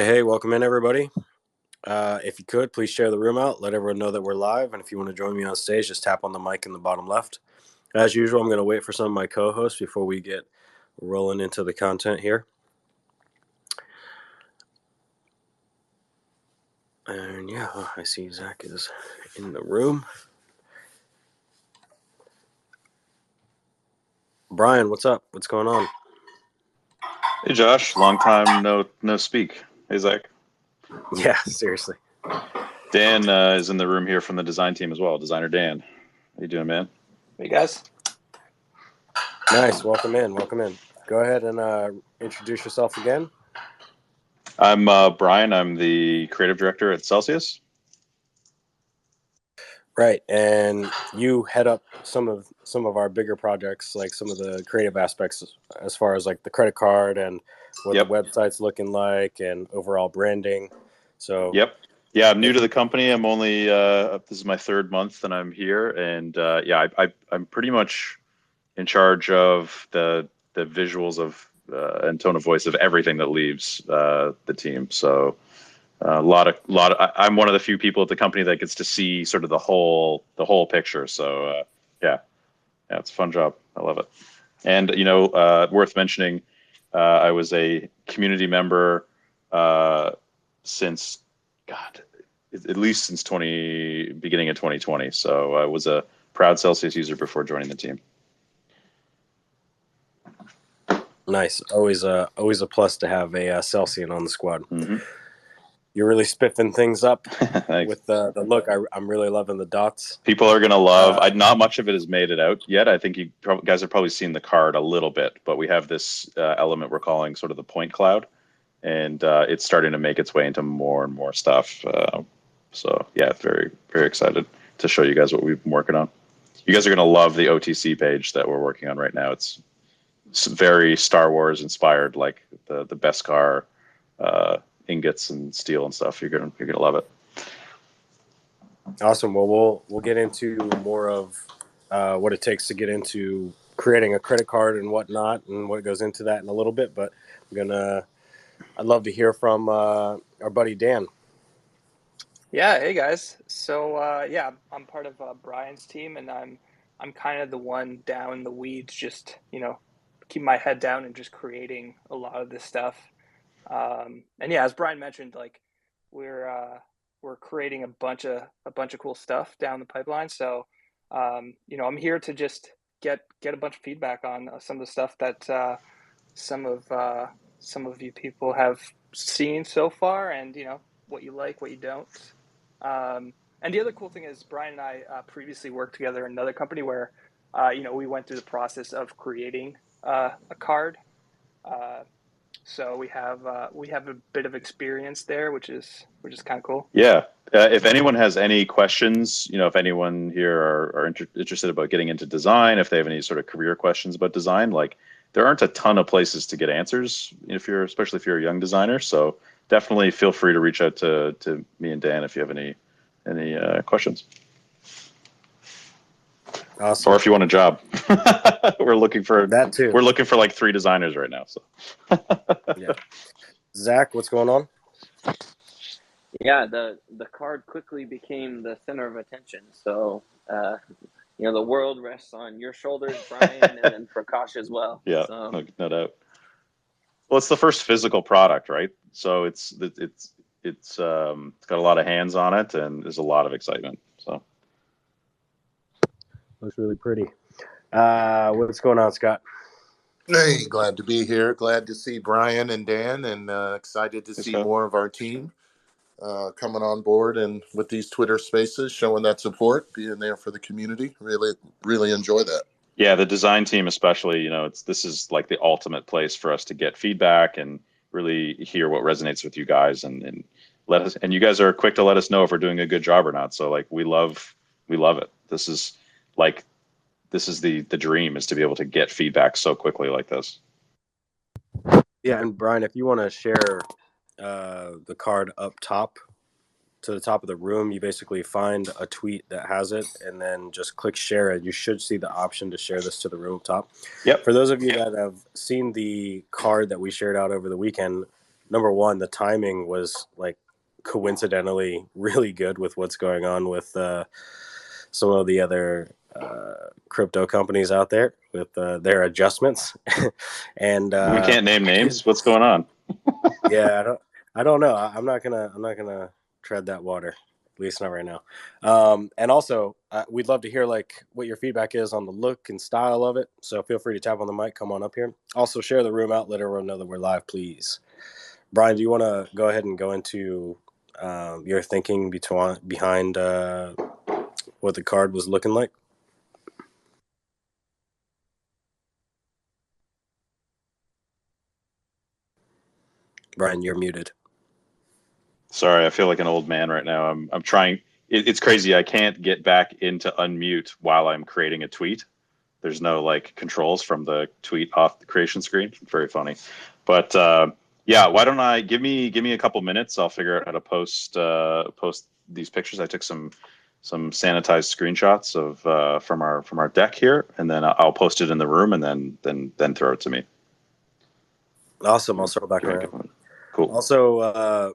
Hey, welcome in, everybody. If you could, please share the room out. Let everyone know that we're live. And if you want to join me on stage, just tap on the mic in the bottom left. As usual, I'm going to wait for some of my co-hosts before we get rolling into the content here. And yeah, I see Zach is in the room. Brian, what's up? What's going on? Hey Josh, long time no speak. Hey Zach. Yeah, seriously. Dan is in the room here from the design team as well. Designer Dan, how you doing, man? Hey guys. Nice. Welcome in. Welcome in. Go ahead and introduce yourself again. I'm Brian. I'm the creative director at Celsius. Right, and you head up some of our bigger projects, like some of the creative aspects, as far as like the credit card and what Yep. the website's looking like and overall branding. So Yep. Yeah, I'm new to the company. I'm only this is my third month and I'm here, and I'm pretty much in charge of the visuals of and tone of voice of everything that leaves the team. So. I'm one of the few people at the company that gets to see sort of the whole picture. So yeah, it's a fun job. I love it. And worth mentioning, I was a community member since at least since beginning of 2020. So I was a proud Celsius user before joining the team. nice. Always a plus to have a Celsian on the squad. Mm-hmm. You're really spiffing things up Thanks. with the look. I'm really loving the dots. People are gonna love. Not much of it has made it out yet. I think you guys have probably seen the card a little bit, but we have this element we're calling sort of the point cloud, and it's starting to make its way into more and more stuff. So yeah, very very excited to show you guys what we've been working on. You guys are gonna love the OTC page that we're working on right now. It's very Star Wars inspired, like the Beskar ingots and steel and stuff. You're gonna love it. Awesome. Well, we'll get into more of what it takes to get into creating a credit card and whatnot, and what goes into that in a little bit. But I'd love to hear from our buddy Dan. Yeah, hey guys. So yeah, I'm part of Brian's team, and I'm kind of the one down in the weeds, just keep my head down and just creating a lot of this stuff. And yeah, as Brian mentioned, like we're creating a bunch of cool stuff down the pipeline. So I'm here to just get a bunch of feedback on some of the stuff that some of you people have seen so far, and what you like, what you don't. And the other cool thing is Brian and I previously worked together in another company where we went through the process of creating a card. So we have a bit of experience there, which is kind of cool. Yeah. If anyone has any questions, if anyone here are interested about getting into design, if they have any sort of career questions about design, like there aren't a ton of places to get answers especially if you're a young designer. So definitely feel free to reach out to me and Dan if you have any questions. Awesome. Or if you want a job. We're looking for that too. We're looking for like 3 designers right now. So yeah. Zach, what's going on? Yeah, the card quickly became the center of attention. So the world rests on your shoulders, Brian, and then Prakash as well. Yeah, so. no doubt. Well, it's the first physical product, right? So it's got a lot of hands on it, and there's a lot of excitement. So looks really pretty. What's going on, Scott? Hey, glad to be here. Glad to see Brian and Dan, and excited to see more of our team coming on board and with these Twitter spaces, showing that support, being there for the community. Really, really enjoy that. Yeah, the design team especially, this is like the ultimate place for us to get feedback and really hear what resonates with you guys, and let us. And you guys are quick to let us know if we're doing a good job or not. So like we love it. This is the dream, is to be able to get feedback so quickly like this. Yeah, and Brian, if you want to share the card up top to the top of the room, you basically find a tweet that has it, and then just click share it. You should see the option to share this to the room top. Yep. For those of you that have seen the card that we shared out over the weekend, number one, the timing was like coincidentally really good with what's going on with some of the other crypto companies out there with their adjustments. And We can't name names. What's going on? yeah, I don't know. I'm not gonna tread that water. At least not right now. And also, we'd love to hear like what your feedback is on the look and style of it. So feel free to tap on the mic. Come on up here. Also, share the room out. Let everyone know that we're live, please. Brian, do you want to go ahead and go into your thinking behind what the card was looking like? Brian, you're muted. Sorry, I feel like an old man right now. I'm trying. It's crazy. I can't get back into unmute while I'm creating a tweet. There's no like controls from the tweet off the creation screen. It's very funny. But yeah, why don't I give me a couple minutes? I'll figure out how to post these pictures. I took some sanitized screenshots of from our deck here, and then I'll post it in the room, and then throw it to me. Awesome. I'll circle back around. Cool. Also,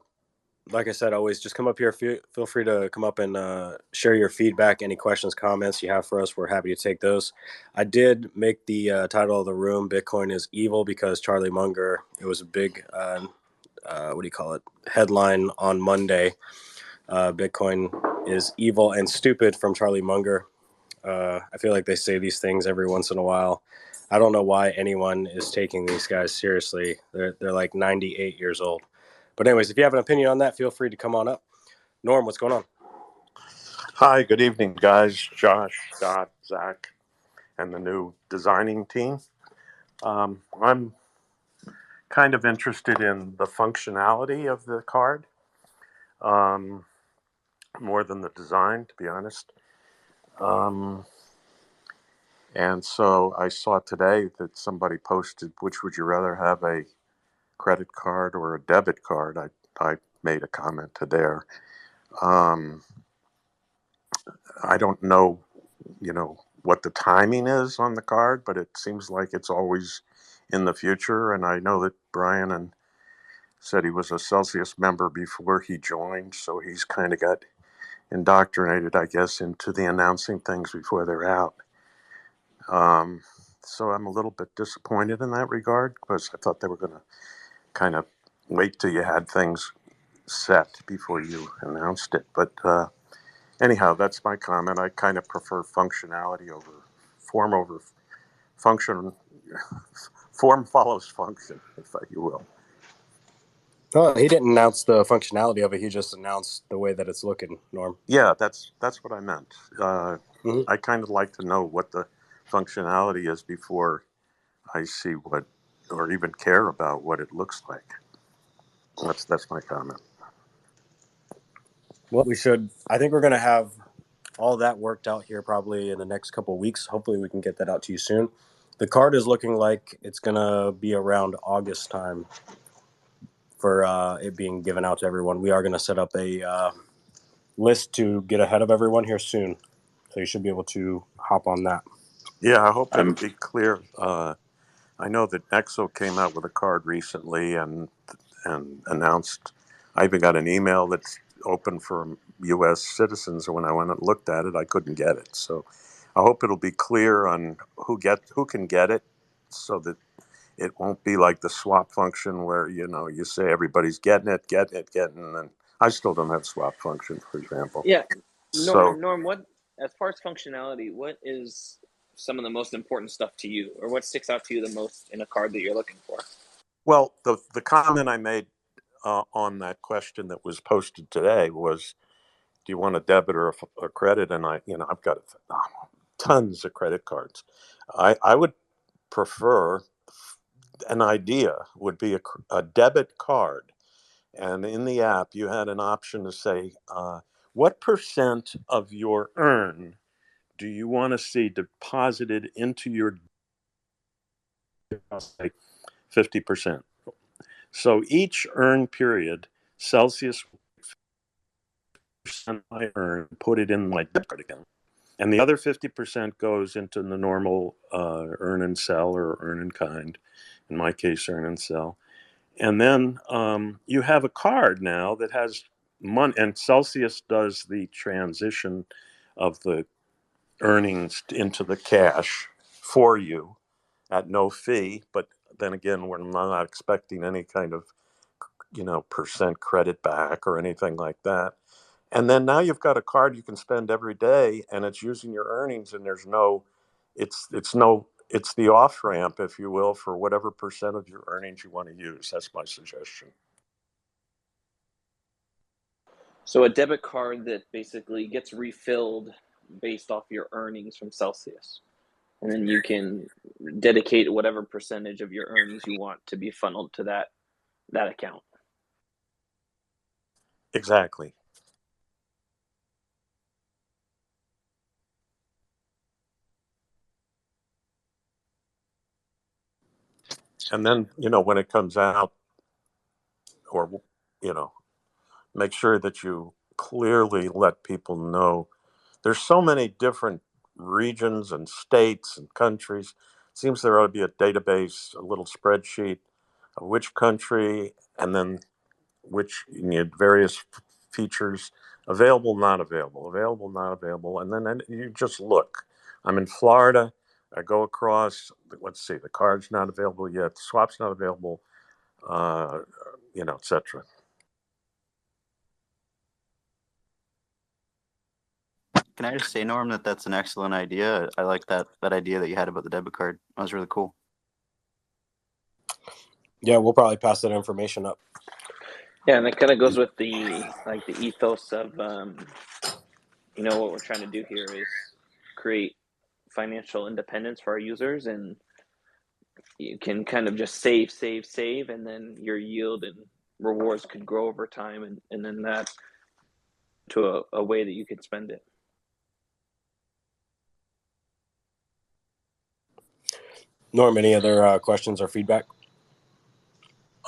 like I said, always just come up here. Feel free to come up and share your feedback, any questions, comments you have for us. We're happy to take those. I did make the title of the room "Bitcoin is Evil" because Charlie Munger. It was a big, what do you call it? Headline on Monday. Bitcoin is evil and stupid from Charlie Munger. I feel like they say these things every once in a while. I don't know why anyone is taking these guys seriously. They're like 98 years old. But anyways, if you have an opinion on that, feel free to come on up. Norm, what's going on? Hi, good evening, guys. Josh, Scott, Zach, and the new designing team. I'm kind of interested in the functionality of the card more than the design, to be honest. And so I saw today that somebody posted, which would you rather have, a credit card or a debit card? I made a comment to there. I don't know, what the timing is on the card, but it seems like it's always in the future. And I know that Brian said he was a Celsius member before he joined, so he's kind of got indoctrinated, I guess, into the announcing things before they're out. So I'm a little bit disappointed in that regard because I thought they were going to kind of wait till you had things set before you announced it. But anyhow, that's my comment. I kind of prefer functionality over function. Form follows function, if you will. Oh, he didn't announce the functionality of it. He just announced the way that it's looking, Norm. Yeah, that's what I meant. I kind of like to know what the functionality is before I see what, or even care about what it looks like. That's my comment. Well, I think we're going to have all that worked out here probably in the next couple of weeks. Hopefully we can get that out to you soon. The card is looking like it's going to be around August time for it being given out to everyone. We are going to set up a list to get ahead of everyone here soon. So you should be able to hop on that. Yeah, I hope it'll be clear. I know that Exo came out with a card recently and announced. I even got an email that's open for U.S. citizens, and when I went and looked at it, I couldn't get it. So I hope it'll be clear on who can get it, so that it won't be like the swap function where you say everybody's getting it, and I still don't have swap function, for example. Yeah, So Norm, what as far as functionality, what is some of the most important stuff to you, or what sticks out to you the most in a card that you're looking for? well, the comment I made on that question that was posted today was, do you want a debit or a credit? And I've got tons of credit cards. I would prefer, an idea would be a debit card. And in the app, you had an option to say, what percent of your earn do you want to see deposited into your, say, 50%. So each earn period, Celsius percent I earn, put it in my debit card account. And the other 50% goes into the normal earn and sell or earn in kind. In my case, earn and sell. And then you have a card now that has money, and Celsius does the transition of the earnings into the cash for you at no fee. But then again, we're not expecting any kind of percent credit back or anything like that. And then now you've got a card you can spend every day, and it's using your earnings, and there's no, it's the off ramp, if you will, for whatever percent of your earnings you want to use. That's my suggestion. So a debit card that basically gets refilled based off your earnings from Celsius. And then you can dedicate whatever percentage of your earnings you want to be funneled to that account. Exactly. And then, when it comes out, or, make sure that you clearly let people know. There's so many different regions and states and countries. It seems there ought to be a database, a little spreadsheet of which country, and then which various features available, not available, and then you just look. I'm in Florida. I go across. Let's see. The card's not available yet. The swap's not available. Etc. Can I just say, Norm, that that's an excellent idea? I like that idea that you had about the debit card. That was really cool. Yeah, we'll probably pass that information up. Yeah, and that kind of goes with the ethos of what we're trying to do here is create financial independence for our users, and you can kind of just save, and then your yield and rewards could grow over time, and then that to a way that you could spend it. Norm, any other questions or feedback?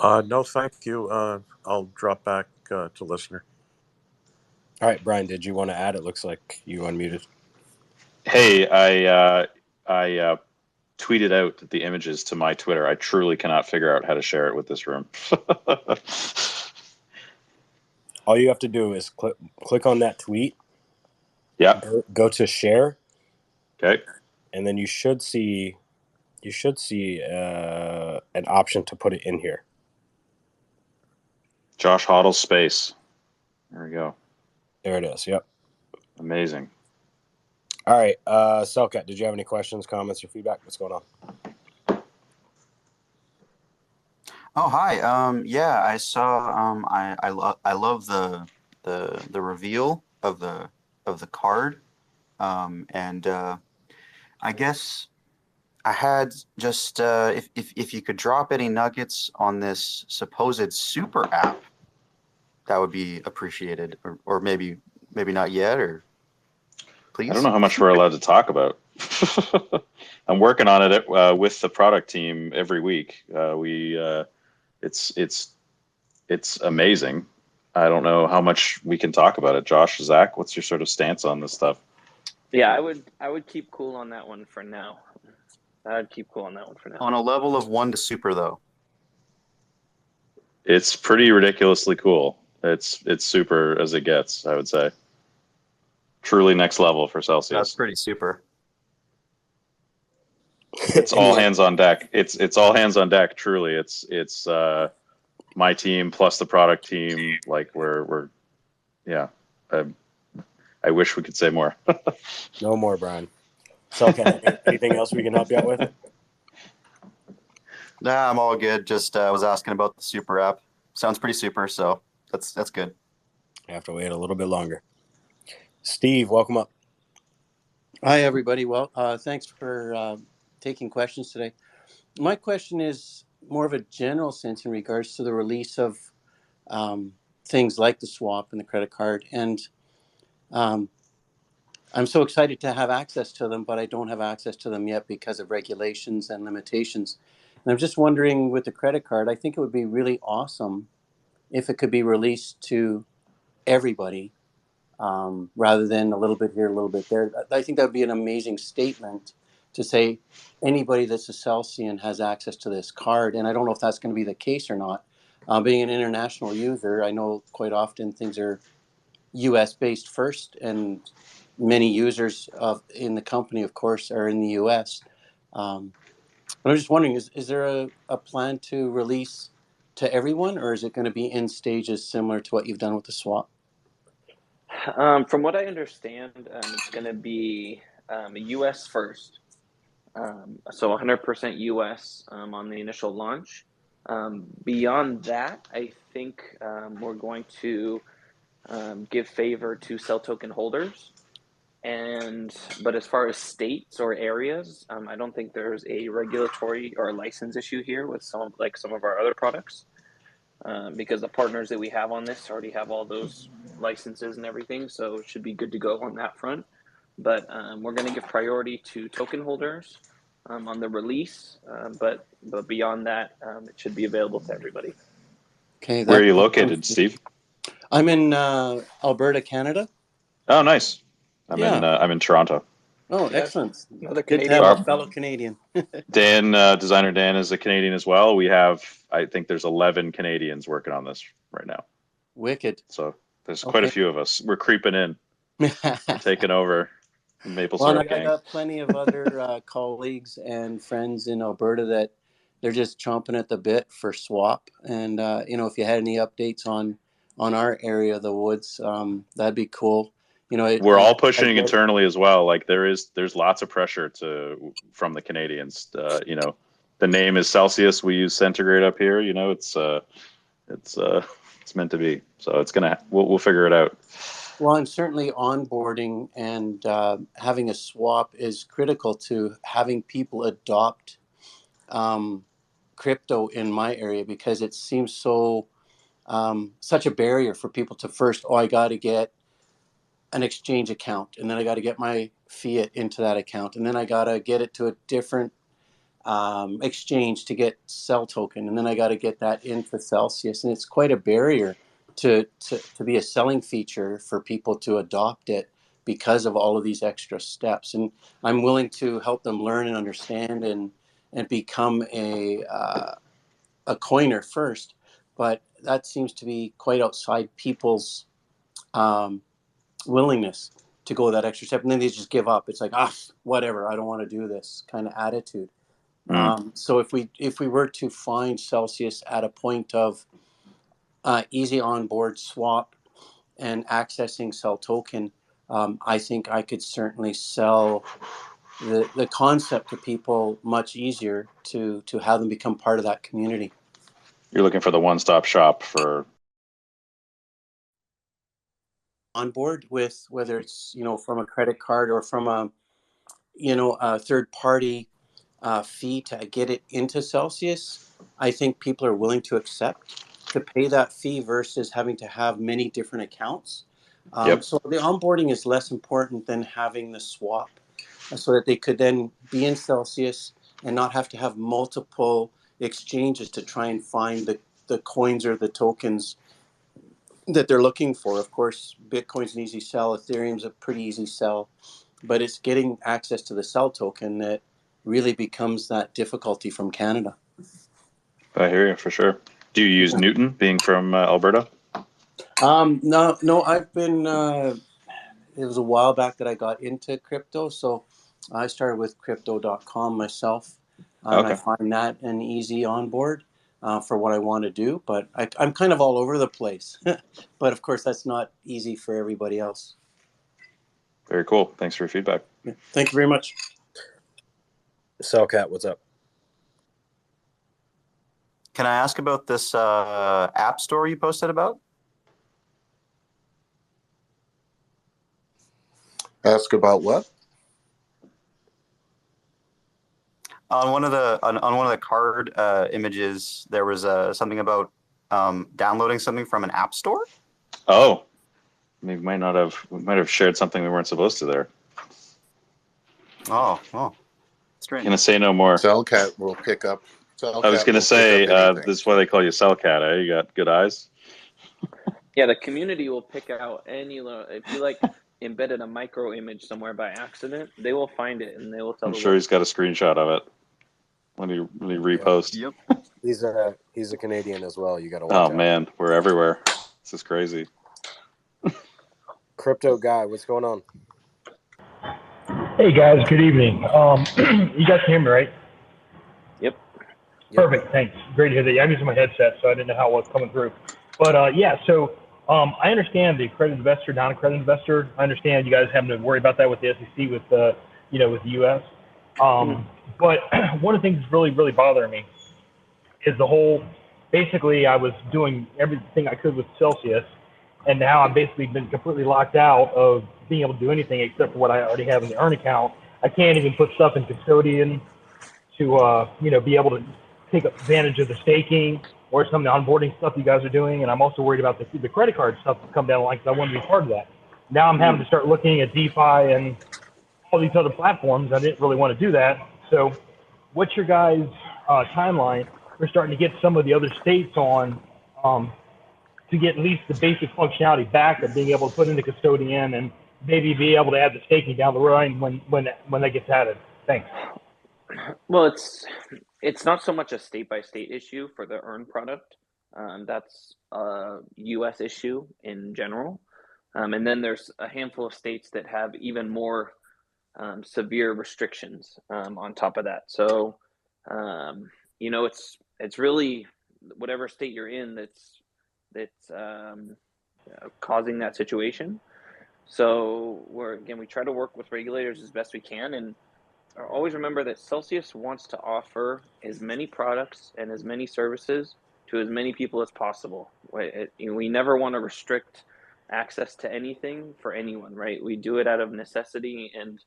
No, thank you. I'll drop back to listener. All right, Brian, did you want to add? It looks like you unmuted. Hey, I tweeted out the images to my Twitter. I truly cannot figure out how to share it with this room. All you have to do is click on that tweet. Yeah. Go to share. Okay. And then you should see an option to put it in here. Josh Hoddle's space. There we go. There it is. Yep. Amazing. All right. Selkat, did you have any questions, comments, or feedback? What's going on? Oh, hi. Yeah, I saw. I love the reveal of the card, and I guess I had just if you could drop any nuggets on this supposed super app, that would be appreciated, or maybe not yet, or please. I don't know how much we're allowed to talk about. I'm working on it with the product team every week. It's amazing. I don't know how much we can talk about it. Josh, Zach, what's your sort of stance on this stuff? Yeah, I would keep cool on that one for now. I'd keep cool on that one for now. On a level of 1 to super, though. It's pretty ridiculously cool. It's super as it gets, I would say. Truly next level for Celsius. That's pretty super. It's all hands on deck. It's all hands on deck. Truly, it's my team plus the product team. Like we're yeah. I wish we could say more. No more, Brian. So, okay, anything else we can help you out with? Nah, I'm all good. Just was asking about the super app. Sounds pretty super, so that's good. I have to wait a little bit longer. Steve, welcome up. Hi, everybody. Well, thanks for taking questions today. My question is more of a general sense in regards to the release of things like the swap and the credit card. And I'm so excited to have access to them, but I don't have access to them yet because of regulations and limitations. And I'm just wondering with the credit card, I think it would be really awesome if it could be released to everybody rather than a little bit here, a little bit there. I think that would be an amazing statement to say anybody that's a Celsian has access to this card. And I don't know if that's going to be the case or not, Being an international user, I know quite often things are U.S. based first, and many users in the company, of course, are in the U.S. But I'm just wondering, is there a plan to release to everyone, or is it going to be in stages similar to what you've done with the swap? From what I understand, it's going to be U.S. first, so 100% U.S. On the initial launch. Beyond that, I think we're going to give favor to cell token holders. But as far as states or areas, I don't think there's a regulatory or a license issue here with some of our other products, because the partners that we have on this already have all those licenses and everything, so it should be good to go on that front. But we're going to give priority to token holders on the release, but beyond that, it should be available to everybody. Okay, Where are you located, Steve? I'm in Alberta, Canada. Oh, nice. Yeah. I'm in Toronto. Oh, Yeah, excellent. another Good to Canadian. have a fellow Canadian. Dan, designer Dan, is a Canadian as well. We have, I think there's 11 Canadians working on this right now. Wicked. So there's quite a few of us. We're creeping in, taking over the maple Well, syrup I gang. got plenty of other colleagues and friends in Alberta that they're just chomping at the bit for swap. And if you had any updates on our area of the woods, that'd be cool. We're all pushing internally as well. Like there's lots of pressure from the Canadians. The name is Celsius. We use centigrade up here. It's meant to be. So we'll figure it out. Well, and certainly onboarding and having a swap is critical to having people adopt crypto in my area, because it seems such a barrier for people to first, I got to get an exchange account, and then I got to get my fiat into that account, and then I got to get it to a different exchange to get cell token, and then I got to get that into Celsius, and it's quite a barrier to be a selling feature for people to adopt it because of all of these extra steps. And I'm willing to help them learn and understand and become a coiner first, but that seems to be quite outside people's willingness to go that extra step, and then they just give up. It's like, whatever, I don't want to do this kind of attitude. So if we were to find Celsius at a point of easy onboard swap and accessing cell token, I think I could certainly sell the concept to people much easier to have them become part of that community. You're looking for the one-stop shop for on board with, whether it's from a credit card or from a third party fee to get it into Celsius. I think people are willing to accept to pay that fee versus having to have many different accounts. Yep. So the onboarding is less important than having the swap, so that they could then be in Celsius and not have to have multiple exchanges to try and find the coins or the tokens that they're looking for. Of course, Bitcoin's an easy sell, Ethereum's a pretty easy sell, but it's getting access to the cell token that really becomes that difficulty from Canada. I hear you for sure. Do you use Newton, being from Alberta? No, I've been, it was a while back that I got into crypto, so I started with crypto.com myself. Okay. I find that an easy onboard for what I want to do, but I'm kind of all over the place. But of course, that's not easy for everybody else. Very cool. Thanks for your feedback. Yeah. Thank you very much. Cellcat, what's up? Can I ask about this app store you posted about? Ask about what? On one of the card images, there was something about downloading something from an app store. Oh, we might have shared something we weren't supposed to there. Oh, strange. Gonna say no more. Cellcat will pick up. I was gonna say this is why they call you Cellcat. Eh? You got good eyes. Yeah, the community will pick out any if you embedded a micro image somewhere by accident, they will find it and they will tell. I'm sure he's got a screenshot of it. Let me repost. Yep. He's a Canadian as well. You got to watch out. Oh man, we're everywhere. This is crazy. Crypto guy, what's going on? Hey guys, good evening. You guys can hear me, right? Yep. Perfect, thanks. Great to hear that. Yeah, I'm using my headset, so I didn't know how it was coming through. But yeah, so I understand the accredited investor, non-accredited investor. I understand you guys having to worry about that with the SEC, with the with the U.S. But one of the things that's really, really bothering me is the whole. Basically, I was doing everything I could with Celsius, and now I've basically been completely locked out of being able to do anything except for what I already have in the earn account. I can't even put stuff in custodian to be able to take advantage of the staking or some of the onboarding stuff you guys are doing. And I'm also worried about the credit card stuff to come down the line because I want to be part of that. Now I'm having to start looking at DeFi and all these other platforms. I didn't really want to do that. So what's your guys' timeline for starting to get some of the other states on to get at least the basic functionality back of being able to put in the custodian and maybe be able to add the staking down the road when that gets added? Thanks. Well, it's not so much a state by state issue for the earn product. That's a U.S. issue in general, and then there's a handful of states that have even more severe restrictions on top of that. So, it's really whatever state you're in that's causing that situation. So we try to work with regulators as best we can, and always remember that Celsius wants to offer as many products and as many services to as many people as possible. We never want to restrict access to anything for anyone, right? We do it out of necessity and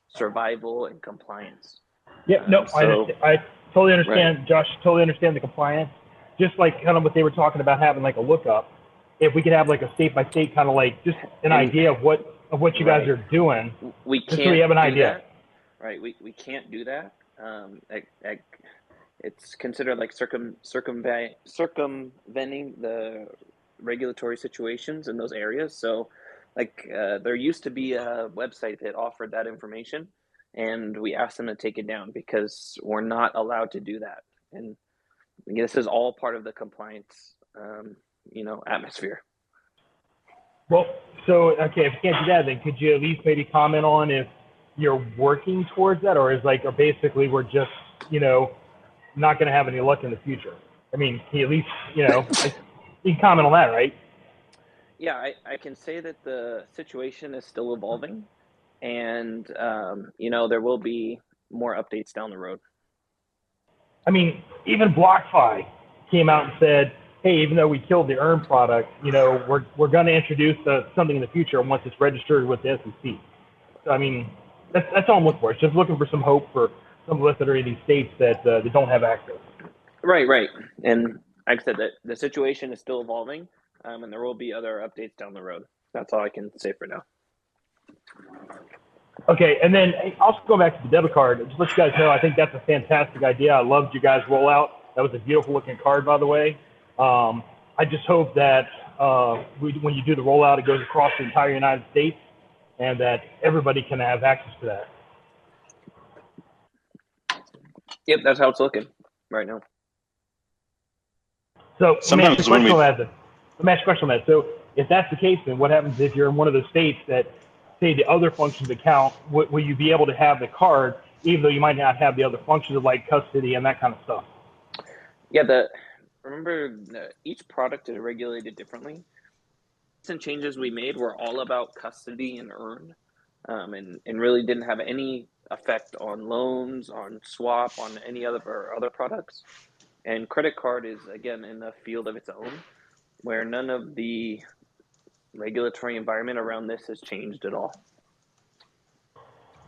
survival and compliance. Yeah, I totally understand, right. Josh, totally understand the compliance. Just like kind of what they were talking about having like a lookup. If we could have like a state by state kind of like just an idea of what you guys are doing, we can't so we have an idea. That. Right, we can't do that. It's considered like circumventing the regulatory situations in those areas. So, there used to be a website that offered that information, and we asked them to take it down because we're not allowed to do that. And this is all part of the compliance, atmosphere. Well, so okay, if you can't do that, then could you at least maybe comment on if you're working towards that, or basically we're just not going to have any luck in the future? I mean, can you at least you can comment on that, right? Yeah, I can say that the situation is still evolving, and there will be more updates down the road. I mean, even BlockFi came out and said, hey, even though we killed the earn product, we're going to introduce something in the future once it's registered with the SEC. So I mean, that's all I'm looking for. It's just looking for some hope for some of us that are in these states that don't have access. Right. And like I said, that the situation is still evolving, and there will be other updates down the road. That's all I can say for now. Okay, and then also go back to the debit card. Just let you guys know, I think that's a fantastic idea. I loved you guys' rollout. That was a beautiful looking card, by the way. I just hope that when you do the rollout, it goes across the entire United States, and that everybody can have access to that. Yep, that's how it's looking right now. So let me ask you a question on that. So if that's the case, then what happens if you're in one of those states that say the other functions account? Will you be able to have the card even though you might not have the other functions of like custody and that kind of stuff? Yeah, remember each product is regulated differently. Recent changes we made were all about custody and earn, and really didn't have any effect on loans, on swap, on any other products. And credit card is, again, in a field of its own, where none of the regulatory environment around this has changed at all.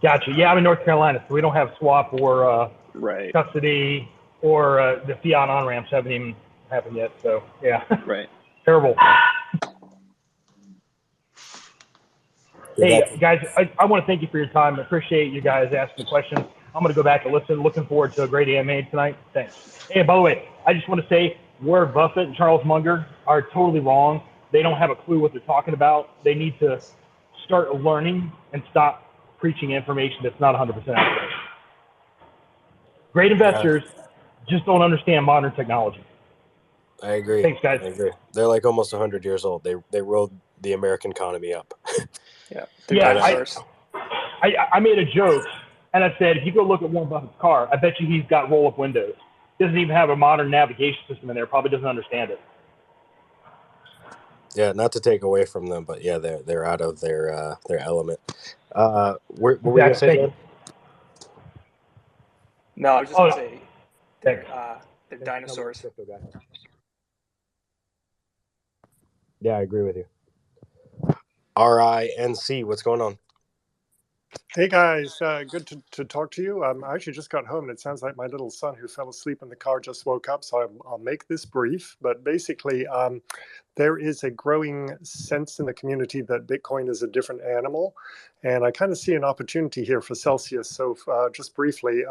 Gotcha. Yeah, I'm in North Carolina, so we don't have swap or custody, or the fiat on-ramps haven't even happened yet. So, yeah. Right. Terrible. Hey, guys, I want to thank you for your time. I appreciate you guys asking questions. I'm going to go back and listen. Looking forward to a great AMA tonight. Thanks. Hey, by the way, I just want to say Warren Buffett and Charles Munger are totally wrong. They don't have a clue what they're talking about. They need to start learning and stop preaching information that's not 100% accurate. Great investors just don't understand modern technology. I agree. Thanks, guys. I agree. They're like almost 100 years old. They rode the American economy up. Yeah, they're Yeah, dinosaurs. I made a joke, and I said, if you go look at Warren Buffett's car, I bet you he's got roll-up windows. Doesn't even have a modern navigation system in there. Probably doesn't understand it. Yeah, not to take away from them, but yeah, they're out of their element. What were you gonna say, Thank Dan? you. No, I was just Oh, gonna say they're No, dinosaurs. crypto guy. Yeah, I agree with you. RINC, what's going on? Hey guys, good to talk to you. I actually just got home and it sounds like my little son who fell asleep in the car just woke up, so I'll make this brief. But basically, there is a growing sense in the community that Bitcoin is a different animal. And I kind of see an opportunity here for Celsius. So just briefly,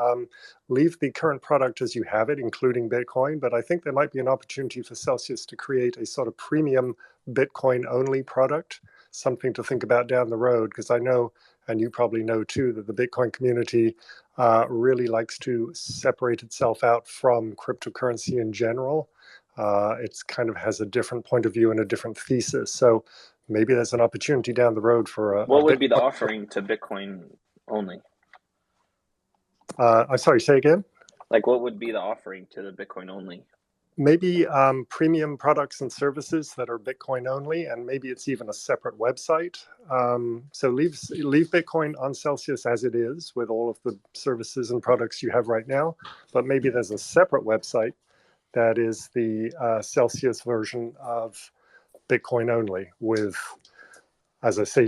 leave the current product as you have it, including Bitcoin. But I think there might be an opportunity for Celsius to create a sort of premium Bitcoin only product, something to think about down the road, because I know, and you probably know too, that the Bitcoin community really likes to separate itself out from cryptocurrency in general. It's kind of has a different point of view and a different thesis. So maybe there's an opportunity down the road for a What would Bitcoin. be the offering to Bitcoin only? I'm sorry, say again? Like, what would be the offering to the Bitcoin only? Maybe premium products and services that are Bitcoin only, and maybe it's even a separate website. So leave Bitcoin on Celsius as it is with all of the services and products you have right now, but maybe there's a separate website that is the Celsius version of Bitcoin only with, as I say,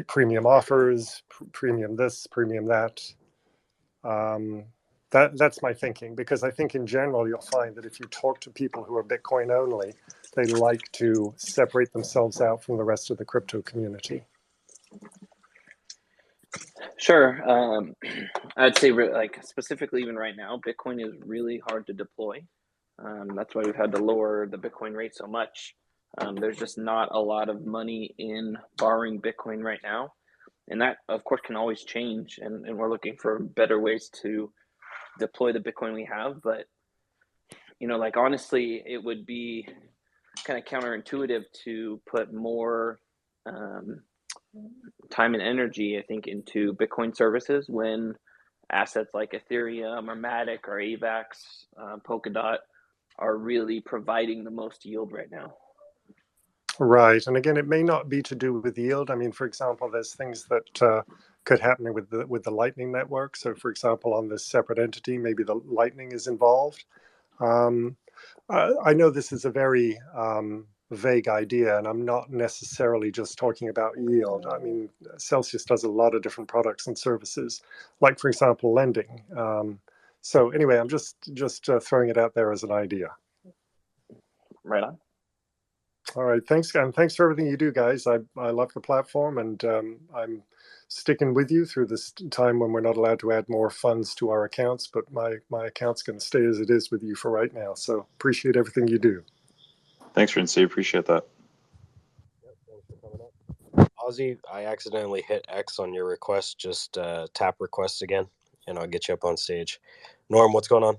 premium offers, premium this, premium that. That's my thinking, because I think in general you'll find that if you talk to people who are Bitcoin only, they like to separate themselves out from the rest of the crypto community. Sure. I'd say like specifically even right now, Bitcoin is really hard to deploy. That's why we've had to lower the Bitcoin rate so much. There's just not a lot of money in borrowing Bitcoin right now. And that, of course, can always change. And we're looking for better ways to deploy the Bitcoin we have. But, like honestly, it would be kind of counterintuitive to put more time and energy, I think, into Bitcoin services when assets like Ethereum or Matic or AVAX, Polkadot are really providing the most yield right now. Right. And again, it may not be to do with yield. I mean, for example, there's things that could happen with the Lightning Network. So, for example, on this separate entity, maybe the Lightning is involved. I know this is a very vague idea, and I'm not necessarily just talking about yield. I mean, Celsius does a lot of different products and services, like, for example, lending. So anyway, I'm just throwing it out there as an idea. Right on. All right, thanks, and thanks for everything you do, guys. I love the platform, and I'm sticking with you through this time when we're not allowed to add more funds to our accounts, but my account's going to stay as it is with you for right now. So appreciate everything you do. Thanks, Rincy. Appreciate that. Yep, thanks for coming up. Ozzy, I accidentally hit X on your request. Just tap requests again, and I'll get you up on stage. Norm, what's going on?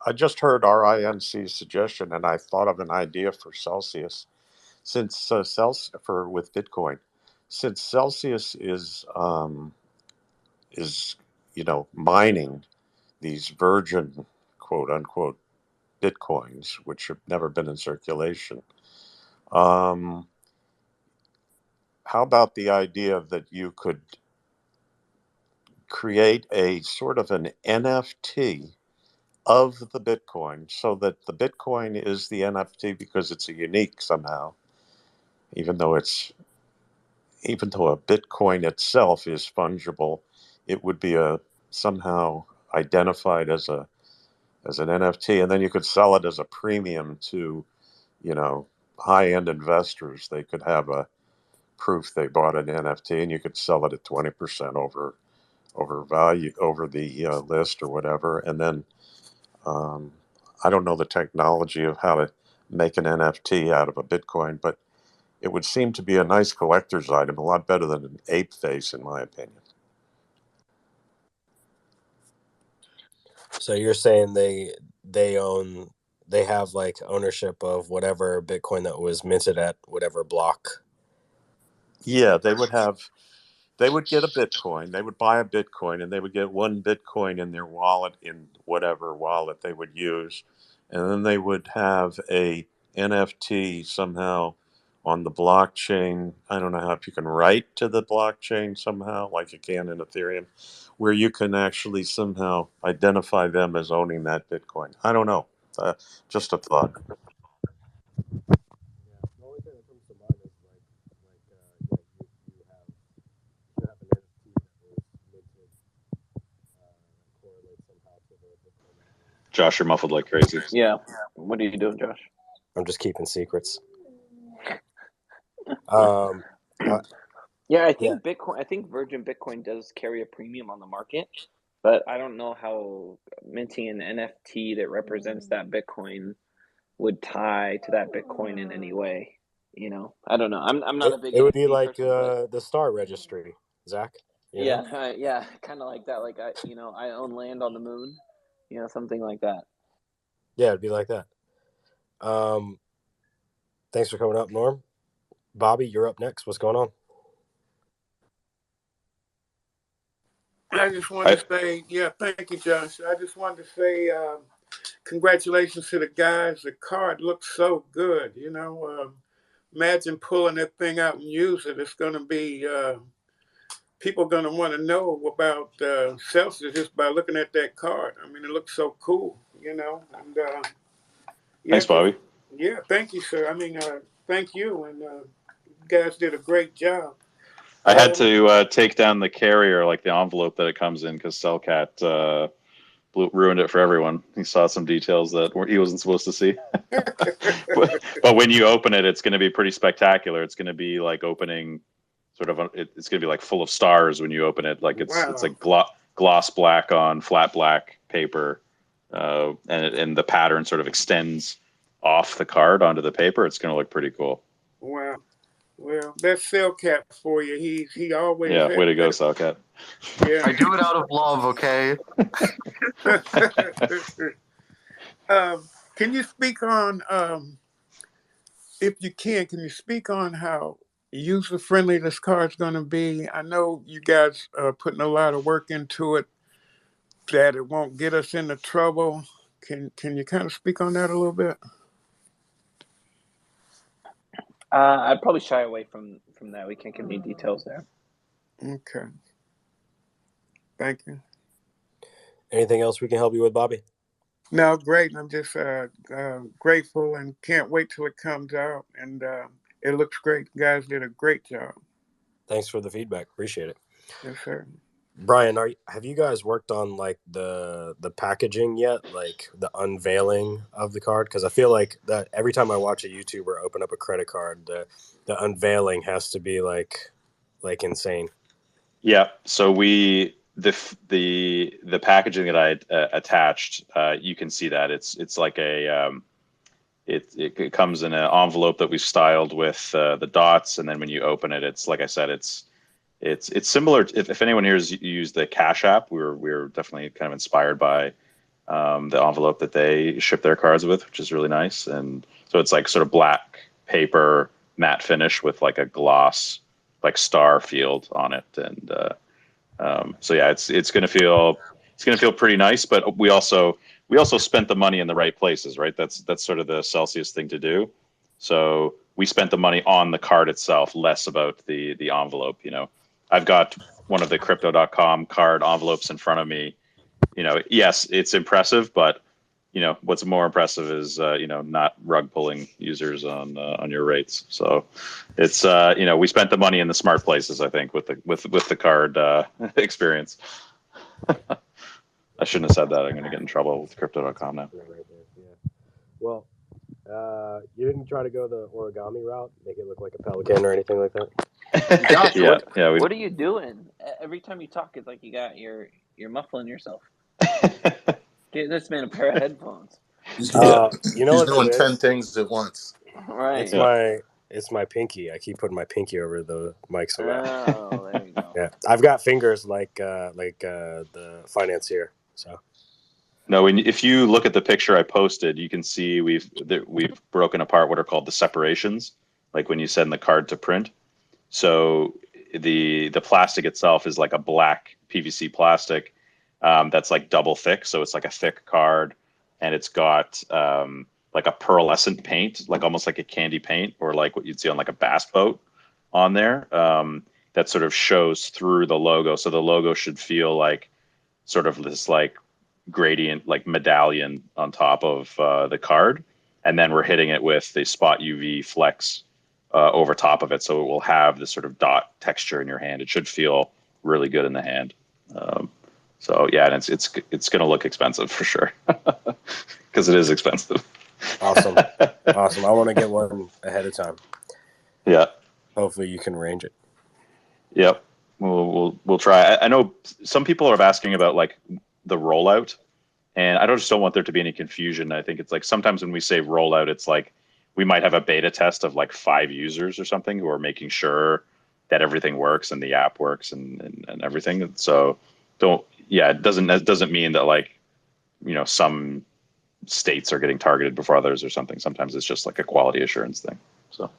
I just heard RINC's suggestion, and I thought of an idea for Celsius. Since with Bitcoin, since Celsius is mining these virgin quote unquote Bitcoins, which have never been in circulation. How about the idea that you could create a sort of an NFT of the Bitcoin, so that the Bitcoin is the NFT because it's a unique somehow, even though a Bitcoin itself is fungible, it would be somehow identified as an NFT, and then you could sell it as a premium to, high-end investors. They could have a proof they bought an NFT, and you could sell it at 20% over value over the list or whatever, and then. I don't know the technology of how to make an NFT out of a Bitcoin, but it would seem to be a nice collector's item, a lot better than an ape face, in my opinion. So you're saying they have like ownership of whatever Bitcoin that was minted at whatever block. Yeah, they would get a Bitcoin. They would buy a Bitcoin, and they would get one Bitcoin in their wallet, in whatever wallet they would use, and then they would have a NFT somehow on the blockchain. I don't know how, if you can write to the blockchain somehow, like you can in Ethereum, where you can actually somehow identify them as owning that Bitcoin. I don't know. Just a thought. The only thing that comes to mind is you have an NFT that was minted correlates somehow to the Bitcoin. Josh, you're muffled like crazy. Yeah. What are you doing, Josh? I'm just keeping secrets. Um, Yeah, I think Bitcoin. I think Virgin Bitcoin does carry a premium on the market, but I don't know how minting an NFT that represents that Bitcoin would tie to that Bitcoin in any way. You know, I don't know. I'm not a big it would be NFT like person, but the Star Registry, Zach. You know? yeah, kind of like that. Like I own land on the moon. You know, something like that. Yeah, it'd be like that. Thanks for coming up, Norm. Bobby, you're up next. What's going on? I just wanted to say, thank you, Josh. I just wanted to say congratulations to the guys. The card looks so good. Imagine pulling that thing out and use it. It's going to be, people going to want to know about Celsius just by looking at that card. I mean, it looks so cool, And Thanks, Bobby. Thank you, sir. I mean, thank you. And you guys did a great job. I had to take down the carrier, like the envelope that it comes in, because Cellcat ruined it for everyone. He saw some details that he wasn't supposed to see. but when you open it, it's going to be pretty spectacular. It's going to be like opening sort of it's going to be like full of stars when you open it. Like it's like gloss black on flat black paper, and the pattern sort of extends off the card onto the paper. It's going to look pretty cool. Wow. Well, that's Cellcat for you. He always way to go, Cellcat. Yeah. I do it out of love, okay? Can you speak on if you can you speak on how user friendly this car is going to be? I know you guys are putting a lot of work into it, that it won't get us into trouble. Can you kind of speak on that a little bit? I'd probably shy away from that. We can't give any details there. Okay. Thank you. Anything else we can help you with, Bobby? No, great. I'm just grateful and can't wait till it comes out. And it looks great. You guys did a great job. Thanks for the feedback. Appreciate it. Yes, sir. Brian, have you guys worked on like the packaging yet, like the unveiling of the card? Because I feel like that every time I watch a YouTuber open up a credit card, the unveiling has to be like insane. Yeah. So the packaging that I attached, you can see that it's like a it comes in an envelope that we styled with the dots, and then when you open it, it's like I said, it's similar. If anyone here has used the Cash App, we were definitely kind of inspired by the envelope that they ship their cards with, which is really nice. And so it's like sort of black paper, matte finish with like a gloss, like star field on it. And so yeah, it's gonna feel pretty nice. But we also spent the money in the right places, right? That's sort of the Celsius thing to do. So we spent the money on the card itself, less about the envelope. I've got one of the crypto.com card envelopes in front of me. Yes, it's impressive, but what's more impressive is not rug pulling users on your rates. So it's we spent the money in the smart places, I think, with the card experience. I shouldn't have said that. I'm going to get in trouble with crypto.com now. Well, you didn't try to go the origami route, make it look like a pelican or anything like that? Josh, yeah. What are you doing? Every time you talk, it's like you're muffling yourself. Get this man a pair of headphones. He's doing 10 things at once. Right. It's my pinky. I keep putting my pinky over the mic somehow. Oh, there you go. Yeah, I've got fingers like the financier. So No, if you look at the picture I posted, you can see we've broken apart what are called the separations, like when you send the card to print. So the plastic itself is like a black PVC plastic that's like double thick. So it's like a thick card, and it's got like a pearlescent paint, like almost like a candy paint, or like what you'd see on like a bass boat on there. That sort of shows through the logo. So the logo should feel like sort of this like gradient, like medallion on top of the card. And then we're hitting it with the Spot UV Flex over top of it. So it will have this sort of dot texture in your hand. It should feel really good in the hand. So yeah, and it's going to look expensive for sure because it is expensive. Awesome. Awesome. I want to get one ahead of time. Yeah. Hopefully you can arrange it. Yep. We'll try. I know some people are asking about like the rollout, and I just don't want there to be any confusion. I think it's like sometimes when we say rollout, it's like we might have a beta test of like 5 users or something who are making sure that everything works and the app works and everything. And so it doesn't mean that like, some states are getting targeted before others or something. Sometimes it's just like a quality assurance thing. So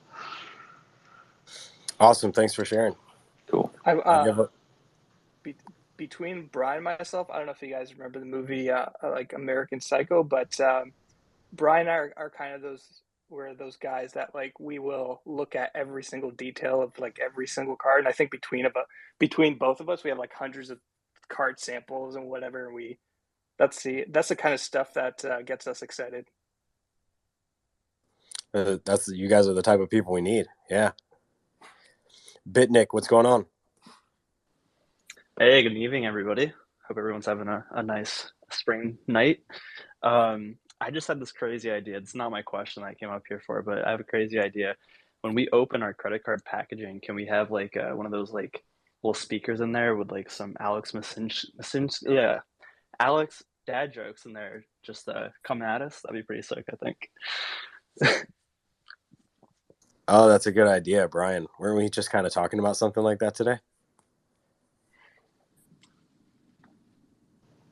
awesome. Thanks for sharing. Cool. Between Brian and myself, I don't know if you guys remember the movie like American Psycho, but Brian and I are kind of those guys that like we will look at every single detail of like every single card. And I think between both of us, we have like hundreds of card samples and whatever. That's the kind of stuff that gets us excited. You guys are the type of people we need. Yeah. Bitnik, what's going on? Hey, good evening, everybody. Hope everyone's having a nice spring night. I just had this crazy idea. It's not my question I came up here for, but I have a crazy idea. When we open our credit card packaging, can we have like one of those like little speakers in there with like some Alex dad jokes in there just coming at us? That'd be pretty sick, I think. Oh, that's a good idea, Brian. Weren't we just kind of talking about something like that today?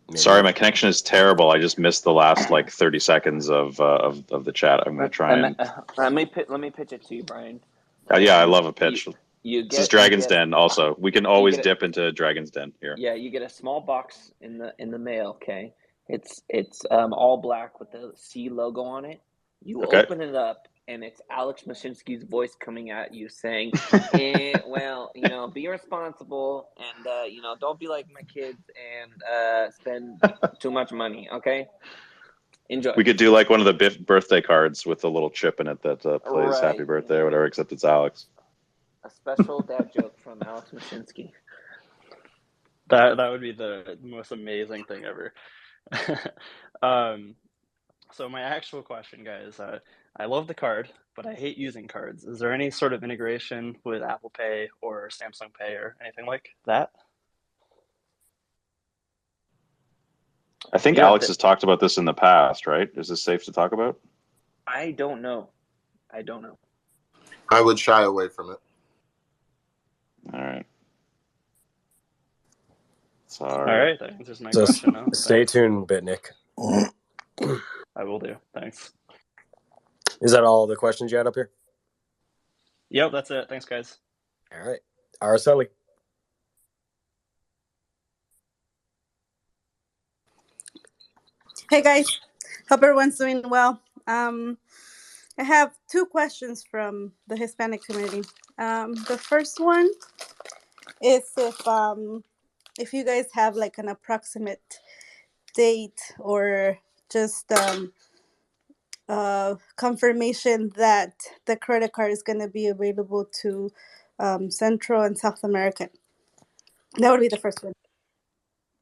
Maybe. Sorry, my connection is terrible. I just missed the last like 30 seconds of the chat. I'm going to try and let me pitch it to you, Brian. Yeah, I love a pitch. This is Dragon's Den. Also, we can always dip into Dragon's Den here. Yeah, you get a small box in the mail. Okay, it's all black with the C logo on it. You open it up, and it's Alex Mashinsky's voice coming at you saying, well, be responsible and, don't be like my kids and spend too much money, okay? Enjoy. We could do like one of the birthday cards with a little chip in it that plays happy birthday or whatever, except it's Alex. A special dad joke from Alex Mashinsky. That would be the most amazing thing ever. So my actual question, guys, I love the card, but I hate using cards. Is there any sort of integration with Apple Pay or Samsung Pay or anything like that? I think Alex has talked about this in the past, right? Is this safe to talk about? I don't know. I would shy away from it. All right. Sorry. All right, that answers my So question. No? Stay tuned, Bitnik. I will do. Thanks. Is that all the questions you had up here? Yep, that's it. Thanks, guys. All right. Araceli. Hey, guys. Hope everyone's doing well. I have 2 questions from the Hispanic community. The first one is if you guys have like an approximate date or just confirmation that the credit card is going to be available to Central and South America. That would be the first one.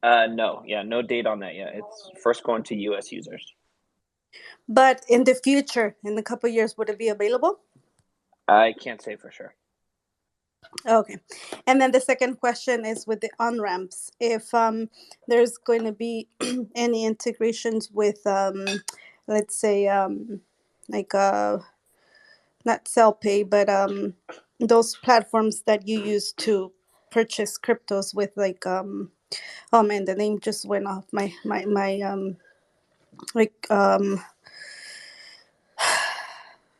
No date on that yet. It's first going to U.S. users. But in the future, in a couple of years, would it be available? I can't say for sure. Okay. And then the second question is with the on-ramps. If there's going to be any integrations with, let's say, like not Cellpay, but those platforms that you use to purchase cryptos with, like, oh man, the name just went off my like I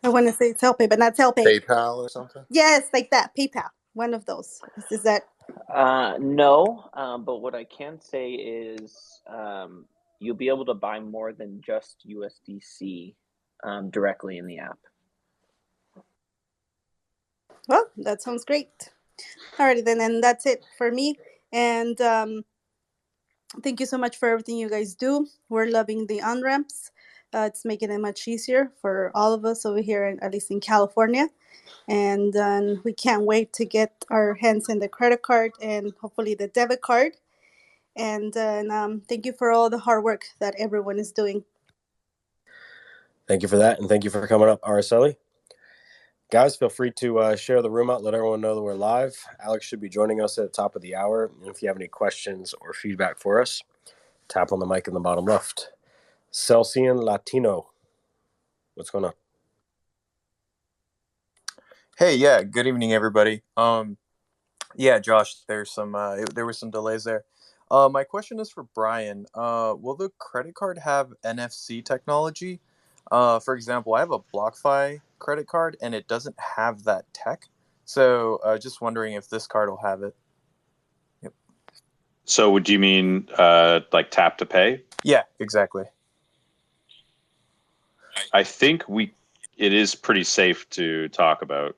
want to say Telpay, but not Telpay. PayPal or something? Yes, like that. PayPal. One of those. Is that? No, but what I can say is you'll be able to buy more than just USDC directly in the app. Well, that sounds great. Alrighty then, and that's it for me. And thank you so much for everything you guys do. We're loving the on-ramps. It's making it much easier for all of us over here, at least in California. And we can't wait to get our hands in the credit card and hopefully the debit card. And thank you for all the hard work that everyone is doing. Thank you for that, and thank you for coming up, Araceli. Guys, feel free to share the room out. Let everyone know that we're live. Alex should be joining us at the top of the hour. And if you have any questions or feedback for us, tap on the mic in the bottom left. Celsian Latino, what's going on? Hey, yeah. Good evening, everybody. Yeah, Josh. There were some delays there. My question is for Brian. Will the credit card have NFC technology? For example, I have a BlockFi credit card, and it doesn't have that tech. So, just wondering if this card will have it. Yep. So would you mean like tap to pay? Yeah, exactly. I think it is pretty safe to talk about.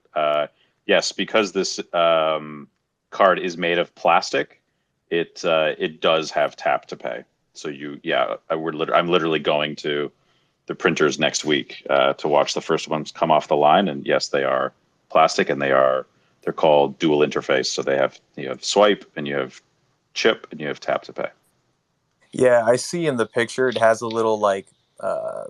Yes, because this card is made of plastic, it does have tap to pay. So I'm literally going to the printers next week to watch the first ones come off the line, and yes, they are plastic, and they're called dual interface. So you have swipe, and you have chip, and you have tap to pay. Yeah, I see in the picture it has a little like a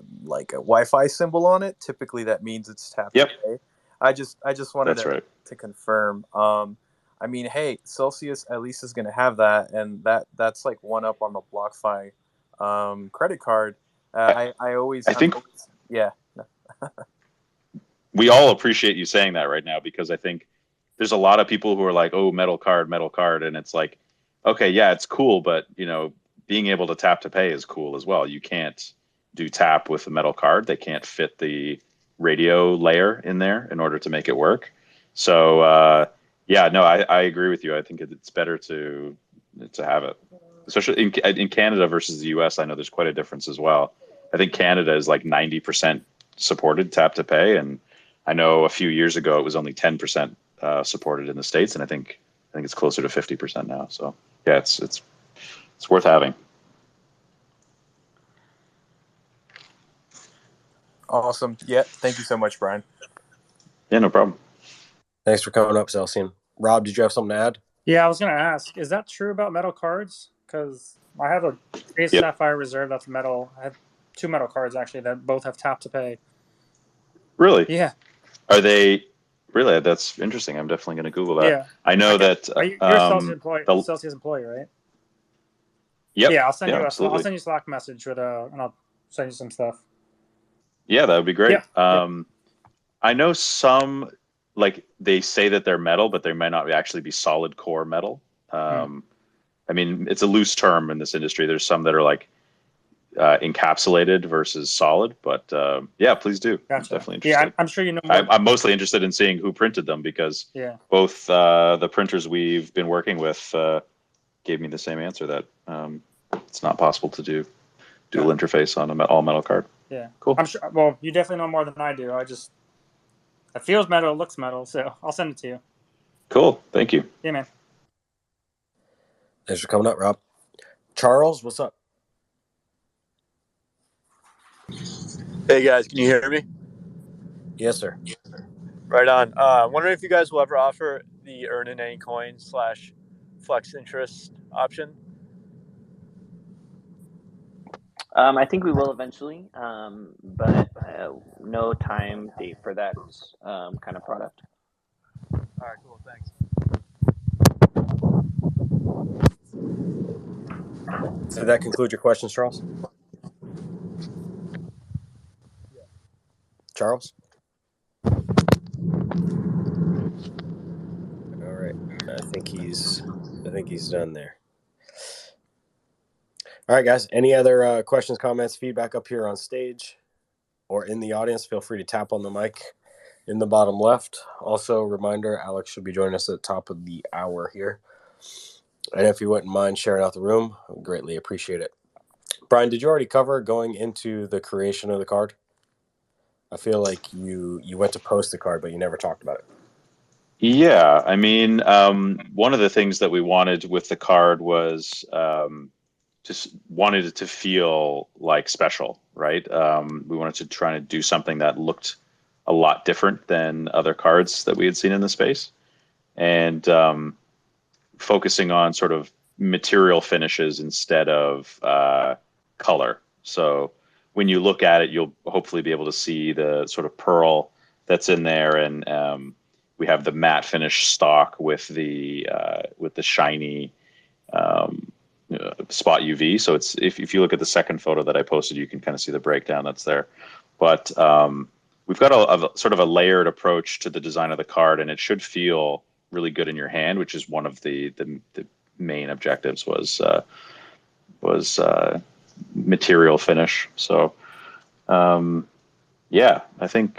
Wi-Fi symbol on it. Typically, that means it's tap to Yep, pay. I just wanted that's right. to confirm. I mean, hey, Celsius at least is going to have that, and that's like one up on the BlockFi credit card. I always, I think yeah. we all appreciate you saying that right now, because I think there's a lot of people who are like, oh, metal card, and it's like, okay, yeah, it's cool, but being able to tap to pay is cool as well. You can't do tap with a metal card. They can't fit the radio layer in there in order to make it work. So yeah, no, I agree with you. I think it's better to have it, especially in Canada versus the US. I know there's quite a difference as well. I think Canada is like 90% supported tap to pay, and I know a few years ago it was only 10% supported in the States, and I think it's closer to 50% now. So yeah, it's worth having. Awesome. Yeah, thank you so much, Brian. Yeah, no problem. Thanks for coming up, Celsian. Rob, did you have something to add? Yeah, I was going to ask, is that true about metal cards? Because I have a Space Sapphire Reserve that's metal. I have two metal cards, actually, that both have tap to pay. Really? Yeah. Are they really? That's interesting. I'm definitely going to Google that. Yeah. I know that. You're a Celsius employee, right? Yep. Yeah, I'll send you absolutely. I'll send you a Slack message and I'll send you some stuff. Yeah, that would be great. Yeah. I know some, like, they say that they're metal, but they might not actually be solid core metal. I mean, it's a loose term in this industry. There's some that are like encapsulated versus solid, but yeah, please do. Gotcha. I'm definitely interested. Yeah, I'm sure you know more. I'm mostly interested in seeing who printed them, because both the printers we've been working with gave me the same answer, that it's not possible to do dual interface on all metal card. Yeah, cool. I'm sure. Well, you definitely know more than I do. It feels metal, it looks metal, so I'll send it to you. Cool. Thank you. Yeah, man. Thanks for coming up, Rob. Charles, what's up? Hey guys, can you hear me? Yes, sir. Right on. I'm wondering if you guys will ever offer the earn in any coin / flex interest option. I think we will eventually, but no time date for that kind of product. All right, cool. Thanks. Did that conclude your questions, Charles? Yeah. Charles? All right. I think he's done there. All right, guys. Any other questions, comments, feedback up here on stage or in the audience? Feel free to tap on the mic in the bottom left. Also, reminder, Alex should be joining us at the top of the hour here. And if you wouldn't mind sharing out the room, I would greatly appreciate it. Brian, did you already cover going into the creation of the card? I feel like you went to post the card, but you never talked about it. Yeah, I mean, one of the things that we wanted with the card was just wanted it to feel like special, right? We wanted to try to do something that looked a lot different than other cards that we had seen in the space, and focusing on sort of material finishes instead of color. So when you look at it, you'll hopefully be able to see the sort of pearl that's in there, and we have the matte finish stock with the shiny spot UV. So it's if you look at the second photo that I posted, you can kind of see the breakdown that's there. But we've got a sort of a layered approach to the design of the card, and it should feel really good in your hand, which is one of the main objectives was material finish. So yeah, I think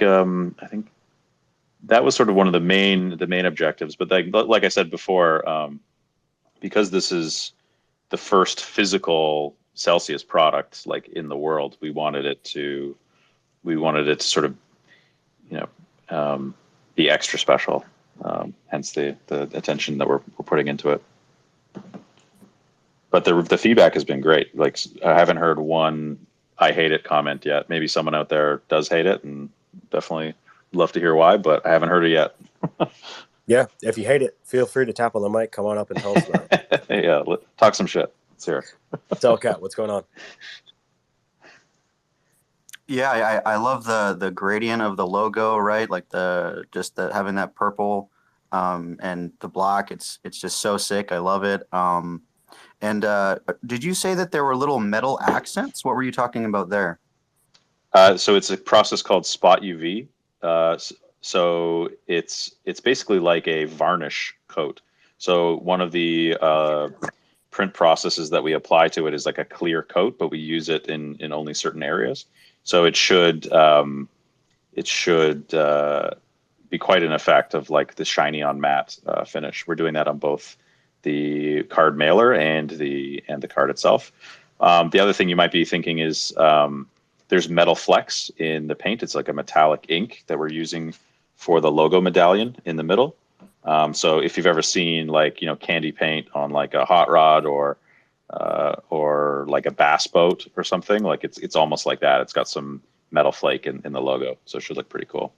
that was sort of one of the main objectives. But like I said before, because this is the first physical Celsius product like in the world, we wanted it to sort of be extra special. Hence the attention that we're putting into it. But the feedback has been great. Like I haven't heard one "I hate it" comment yet. Maybe someone out there does hate it, and definitely love to hear why. But I haven't heard it yet. Yeah, if you hate it, feel free to tap on the mic. Come on up and tell us about it. Yeah, talk some shit. Let's hear it. Telcat, what's going on? Yeah, I love the gradient of the logo, right? Like having that purple and the black. It's just so sick. I love it. And did you say that there were little metal accents? What were you talking about there? So it's a process called spot UV. So it's basically like a varnish coat. So one of the print processes that we apply to it is like a clear coat, but we use it in only certain areas. So it should be quite an effect of like the shiny on matte finish. We're doing that on both the card mailer and the card itself. The other thing you might be thinking is there's metal flecks in the paint. It's like a metallic ink that we're using for the logo medallion in the middle. So if you've ever seen like candy paint on like a hot rod or like a bass boat or something, like it's almost like that. It's got some metal flake in the logo, so it should look pretty cool.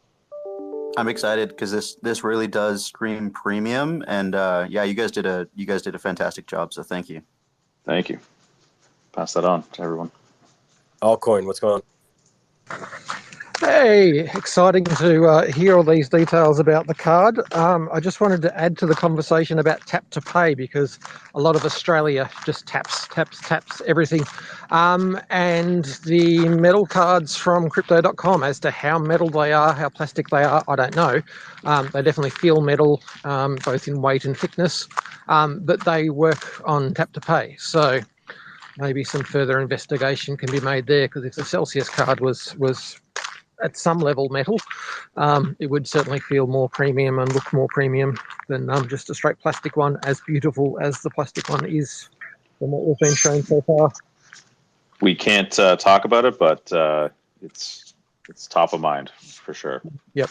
I'm excited because this really does scream premium, and yeah, you guys did a fantastic job. So thank you. Thank you. Pass that on to everyone. Allcoin, what's going on? Hey, exciting to hear all these details about the card. I just wanted to add to the conversation about tap to pay because a lot of Australia just taps everything. And the metal cards from crypto.com, as to how metal they are, how plastic they are, I don't know. They definitely feel metal, both in weight and thickness, but they work on tap to pay. So maybe some further investigation can be made there, because if the Celsius card was at some level metal, it would certainly feel more premium and look more premium than just a straight plastic one, as beautiful as the plastic one is from what we've been shown so far. We can't talk about it, but it's top of mind for sure. Yep.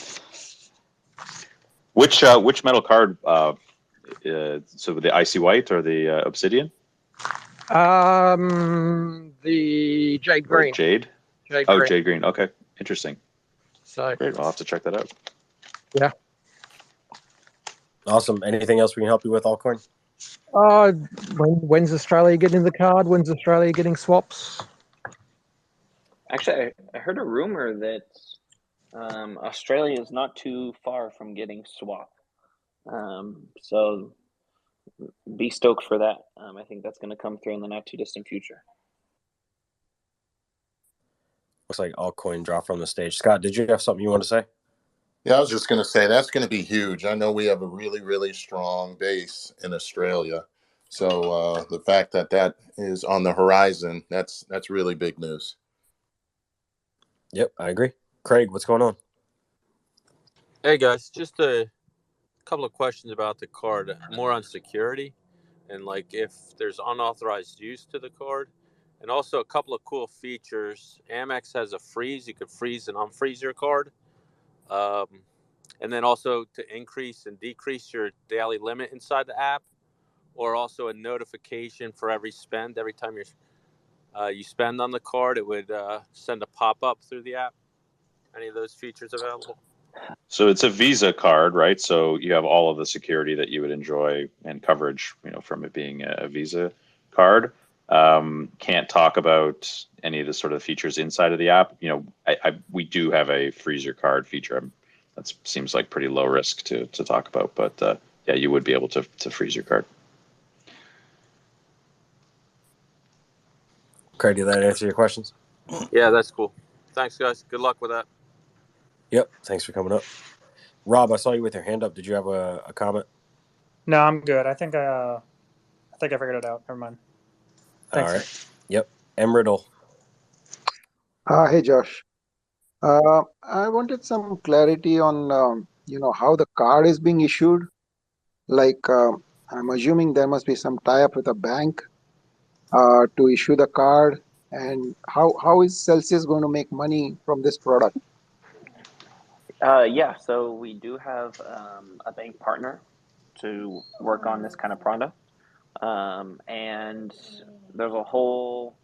Which metal card? So the icy white or the obsidian? The jade green. Or jade. Jade oh, green. jade green. Okay, interesting. So great. I'll have to check that out. Yeah. Awesome. Anything else we can help you with, Allcoin? When's Australia getting the card? When's Australia getting swaps? Actually, I heard a rumor that Australia is not too far from getting swap. So be stoked for that. I think that's going to come through in the not too distant future. Looks like Allcoin dropped from the stage. Scott, did you have something you want to say? Yeah, I was just going to say that's going to be huge. I know we have a really, really strong base in Australia. So the fact that that is on the horizon, that's really big news. Yep, I agree. Craig, what's going on? Hey guys, just a couple of questions about the card, more on security and like if there's unauthorized use to the card, and also a couple of cool features. Amex has a freeze; you could freeze and unfreeze your card, um, and then also to increase and decrease your daily limit inside the app, or also a notification for every spend. Every time you spend on the card, it would send a pop up through the app. Any of those features available? So it's a Visa card, right? So you have all of the security that you would enjoy and coverage, from it being a Visa card. Can't talk about any of the sort of features inside of the app. We do have a freeze your card feature. That seems like pretty low risk to talk about, but yeah, you would be able to freeze your card. Craig, did that answer your questions? Yeah, that's cool. Thanks, guys. Good luck with that. Yep, thanks for coming up. Rob, I saw you with your hand up. Did you have a comment? No, I'm good. I think I figured it out. Never mind. Thanks. All right. Yep. M. Riddle. Hey Josh, I wanted some clarity on how the card is being issued. Like I'm assuming there must be some tie-up with a bank to issue the card, and how is Celsius going to make money from this product? Yeah, so we do have a bank partner to work on this kind of product. And there's a whole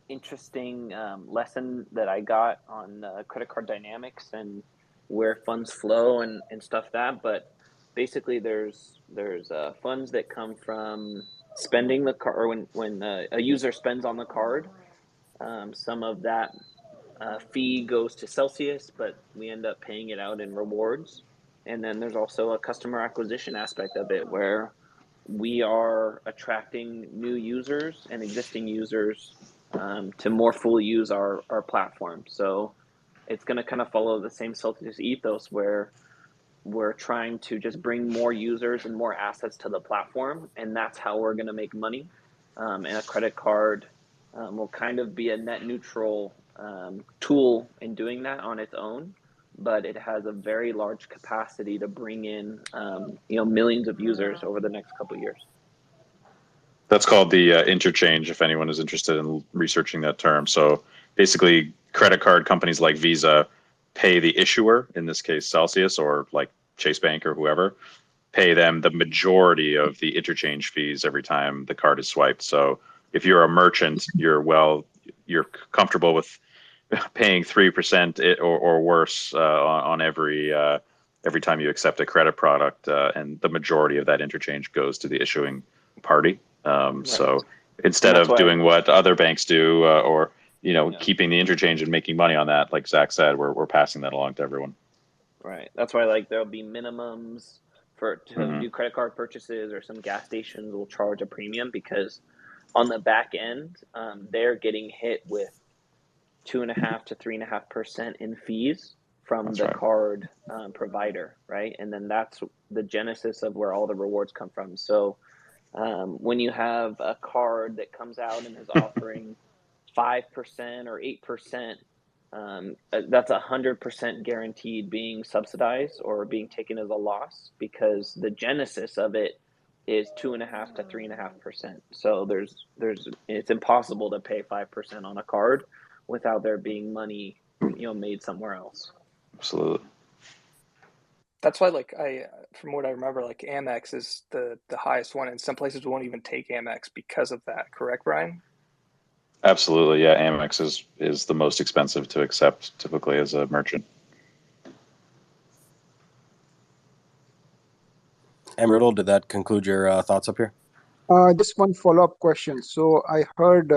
interesting lesson that I got on credit card dynamics and where funds flow and stuff that. But basically, there's funds that come from spending the card, or when a user spends on the card. Some of that fee goes to Celsius, but we end up paying it out in rewards. And then there's also a customer acquisition aspect of it where we are attracting new users and existing users to more fully use our platform. So it's going to kind of follow the same Celsius ethos where we're trying to just bring more users and more assets to the platform, and that's how we're going to make money. And a credit card will kind of be a net neutral tool in doing that on its own, but it has a very large capacity to bring in millions of users over the next couple of years. That's called the interchange, if anyone is interested in researching that term. So basically, credit card companies like Visa pay the issuer, in this case Celsius or like Chase Bank or whoever, pay them the majority of the interchange fees every time the card is swiped. So if you're a merchant, you're comfortable with paying 3% or worse on every time you accept a credit product, and the majority of that interchange goes to the issuing party. Right. So instead of doing what other banks do, or keeping the interchange and making money on that, like Zach said, we're passing that along to everyone. Right. That's why there'll be minimums to do credit card purchases, or some gas stations will charge a premium because on the back end, they're getting hit with 2.5 to 3.5% in fees from the card provider, right? And then that's the genesis of where all the rewards come from. So when you have a card that comes out and is offering 5% or 8%, that's 100% guaranteed being subsidized or being taken as a loss, because the genesis of it is 2.5 to 3.5%. So it's impossible to pay 5% on a card without there being money, made somewhere else. Absolutely. That's why, from what I remember, Amex is the highest one, and some places won't even take Amex because of that. Correct, Brian? Absolutely, yeah. Amex is the most expensive to accept typically as a merchant. Emerald, did that conclude your thoughts up here? Just one follow-up question. So I heard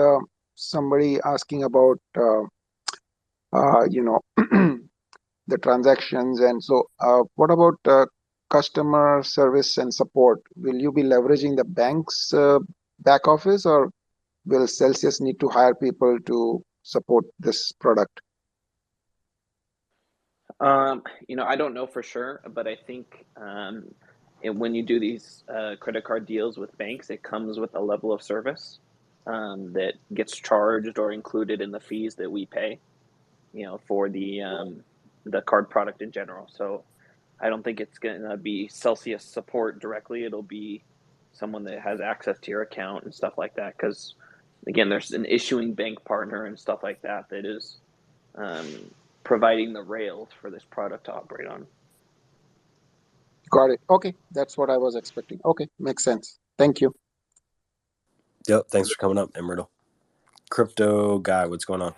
somebody asking about the transactions, and so what about customer service and support? Will you be leveraging the bank's back office, or will Celsius need to hire people to support this product? I don't know for sure, but I think when you do these credit card deals with banks, it comes with a level of service that gets charged or included in the fees that we pay, for the card product in general. So I don't think it's going to be Celsius support directly. It'll be someone that has access to your account and stuff like that. Because again, there's an issuing bank partner and stuff like that that is providing the rails for this product to operate on. Got it. Okay, that's what I was expecting. Okay, makes sense. Thank you. Yep. Thanks for coming up, Emerald. Crypto guy, what's going on?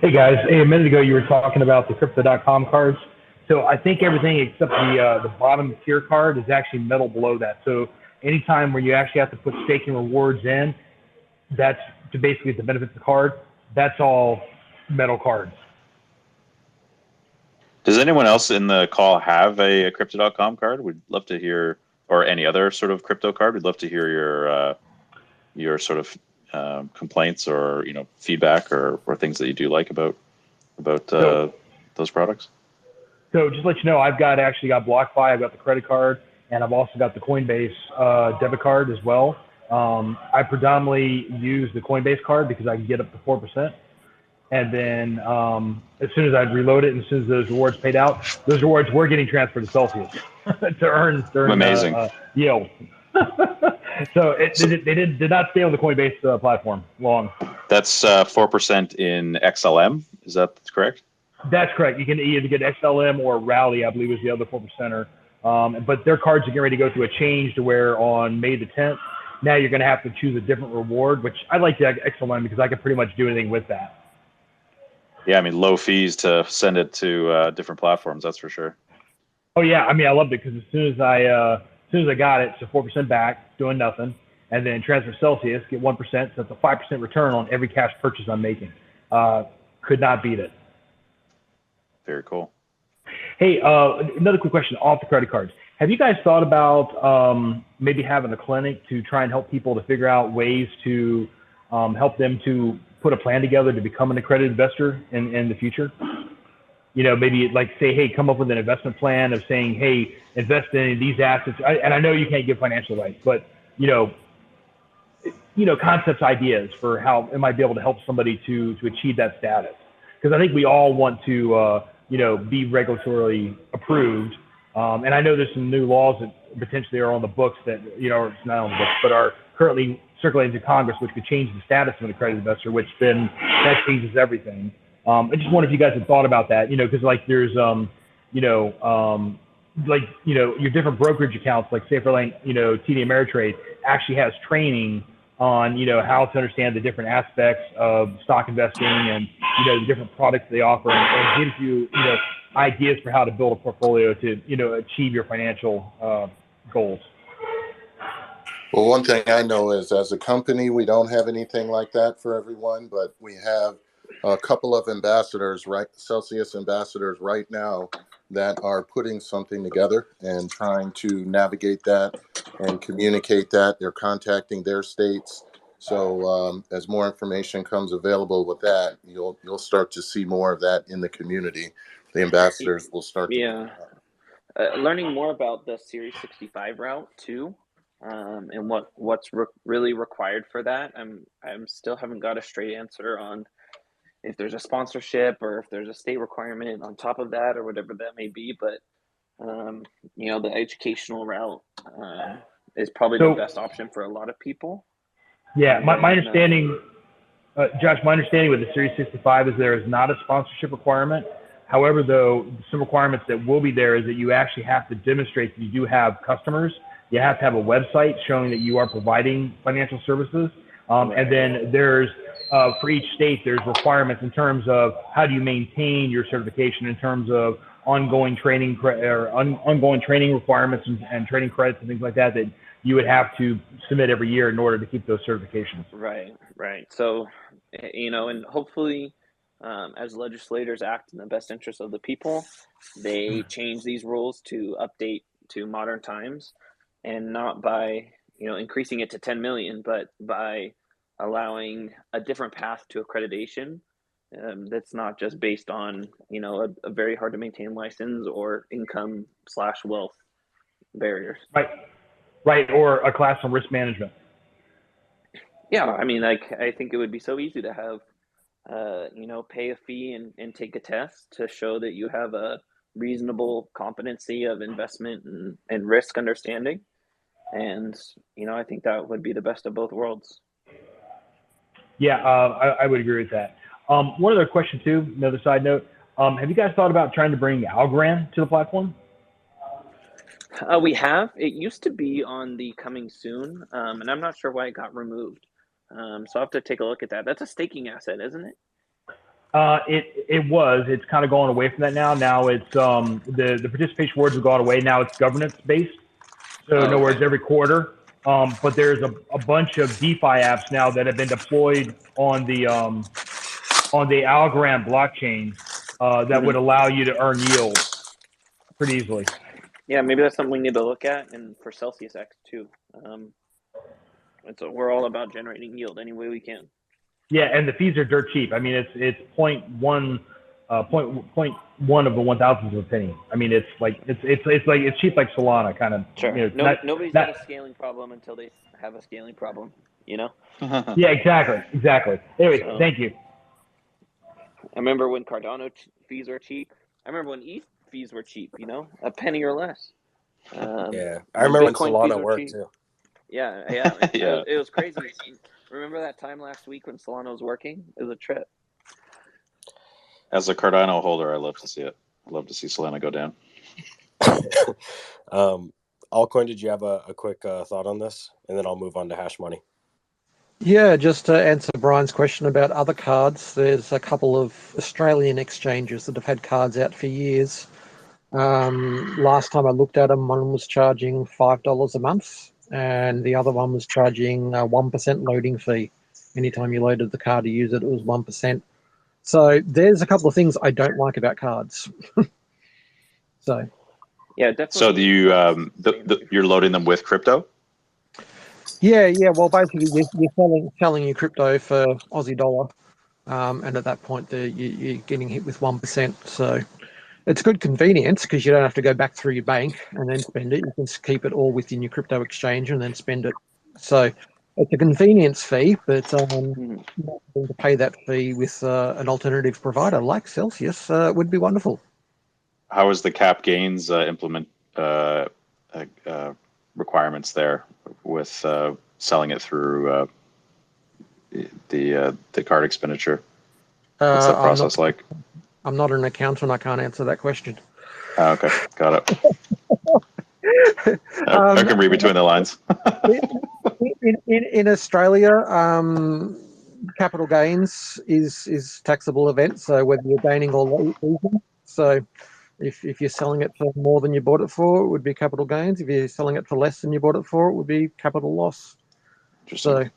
Hey guys, a minute ago you were talking about the crypto.com cards. So I think everything except the bottom tier card is actually metal below that. So anytime where you actually have to put staking rewards in, that's to basically the benefits of the card. That's all metal cards. Does anyone else in the call have a crypto.com card? We'd love to hear, or any other sort of crypto card. We'd love to hear your sort of complaints or feedback or things that you do like about those products. So just to let you know, I've actually got BlockFi, I've got the credit card, and I've also got the Coinbase debit card as well. I predominantly use the Coinbase card because I can get up to 4%. And then as soon as I reload it and as soon as those rewards paid out, those rewards were getting transferred to Celsius to earn Amazing. yield. So they did not stay on the Coinbase platform long. That's 4% in XLM. Is that correct? That's correct. You can either get XLM or Rally, I believe, is the other 4%er. But their cards are getting ready to go through a change to where on May the 10th, now you're going to have to choose a different reward, which I like the XLM because I can pretty much do anything with that. Yeah, I mean, low fees to send it to different platforms. That's for sure. Oh yeah, I mean, I loved it because as soon as I got it, so 4% back, doing nothing, and then transfer Celsius, get 1%, so it's a 5% return on every cash purchase I'm making. Could not beat it. Very cool. Hey, another quick question off the credit cards. Have you guys thought about maybe having a clinic to try and help people to figure out ways to help them to put a plan together to become an accredited investor in the future? Maybe like say, hey, come up with an investment plan of saying, hey, invest in these assets. And I know you can't give financial advice, but concepts, ideas for how it might be able to help somebody to achieve that status. Because I think we all want to, be regulatorily approved. And I know there's some new laws that potentially are on the books that, it's not on the books, but are currently circulating to Congress, which could change the status of an accredited investor, which then that changes everything. I just wonder if you guys have thought about that, because like there's, your different brokerage accounts, like say for like, TD Ameritrade actually has training on, how to understand the different aspects of stock investing and, the different products they offer and gives you, ideas for how to build a portfolio to, achieve your financial goals. Well, one thing I know is as a company, we don't have anything like that for everyone, but we have a couple of ambassadors, right? Celsius ambassadors right now that are putting something together and trying to navigate that and communicate that. They're contacting their states. So as more information comes available with that, you'll start to see more of that in the community. The ambassadors will start to learning more about the Series 65 route too, and what's really required for that. I'm still haven't got a straight answer on if there's a sponsorship or if there's a state requirement on top of that or whatever that may be. But the educational route is probably the best option for a lot of people. Yeah, my understanding, Josh, my understanding with the Series 65 is there is not a sponsorship requirement. However, though, some requirements that will be there is that you actually have to demonstrate that you do have customers. You have to have a website showing that you are providing financial services. And then there's, for each state, there's requirements in terms of how do you maintain your certification in terms of ongoing training ongoing training requirements and training credits and things like that you would have to submit every year in order to keep those certifications. Right. So, and hopefully, as legislators act in the best interest of the people, they change these rules to update to modern times, and not by increasing it to 10 million, but by allowing a different path to accreditation that's not just based on a very hard to maintain license or income / wealth. barriers. Right, or a class on risk management. Yeah, I mean, like I think it would be so easy to have, pay a fee and take a test to show that you have a reasonable competency of investment and risk understanding. And, I think that would be the best of both worlds. Yeah, I would agree with that. One other question too, another side note. Have you guys thought about trying to bring Algorand to the platform? We have. It used to be on the coming soon, and I'm not sure why it got removed. So I'll have to take a look at that. That's a staking asset, isn't it? It was. It's kind of going away from that now. Now it's the participation rewards have gone away. Now it's governance based. So in other words, every quarter. But there's a bunch of DeFi apps now that have been deployed on the Algorand blockchain that would allow you to earn yield pretty easily. Yeah, maybe that's something we need to look at, and for Celsius X too. We're all about generating yield any way we can. Yeah, and the fees are dirt cheap. I mean, it's 0.1 of the 1,000th of a penny. I mean, it's cheap like Solana kind of. Sure. Nobody's got a scaling problem until they have a scaling problem. Yeah, exactly. Anyway, thank you. I remember when Cardano fees were cheap. I remember when ETH fees were cheap. A penny or less. Yeah, I remember when Solana worked too. Yeah. It was crazy. Remember that time last week when Solana was working? It was a trip. As a Cardano holder, I love to see it. I love to see Solana go down. Altcoin, did you have a quick thought on this? And then I'll move on to Hash Money. Yeah, just to answer Brian's question about other cards, there's a couple of Australian exchanges that have had cards out for years. Last time I looked at them, one was charging $5 a month, and the other one was charging a 1% loading fee. Anytime you loaded the card to use it, it was 1%. So there's a couple of things I don't like about cards. So yeah, definitely. So do you you're loading them with crypto? Yeah. Well, basically, you're selling your crypto for Aussie dollar, and at that point, you're getting hit with 1%. So it's good convenience because you don't have to go back through your bank and then spend it. You can keep it all within your crypto exchange and then spend it. So it's a convenience fee, but not having to pay that fee with an alternative provider like Celsius would be wonderful. How is the cap gains requirements there with selling it through the card expenditure? What's that process like? I'm not an accountant. I can't answer that question. Okay, got it. I can read between the lines. in Australia, capital gains is taxable event. So whether you're gaining or losing, so if you're selling it for more than you bought it for, it would be capital gains. If you're selling it for less than you bought it for, it would be capital loss. Interesting. So,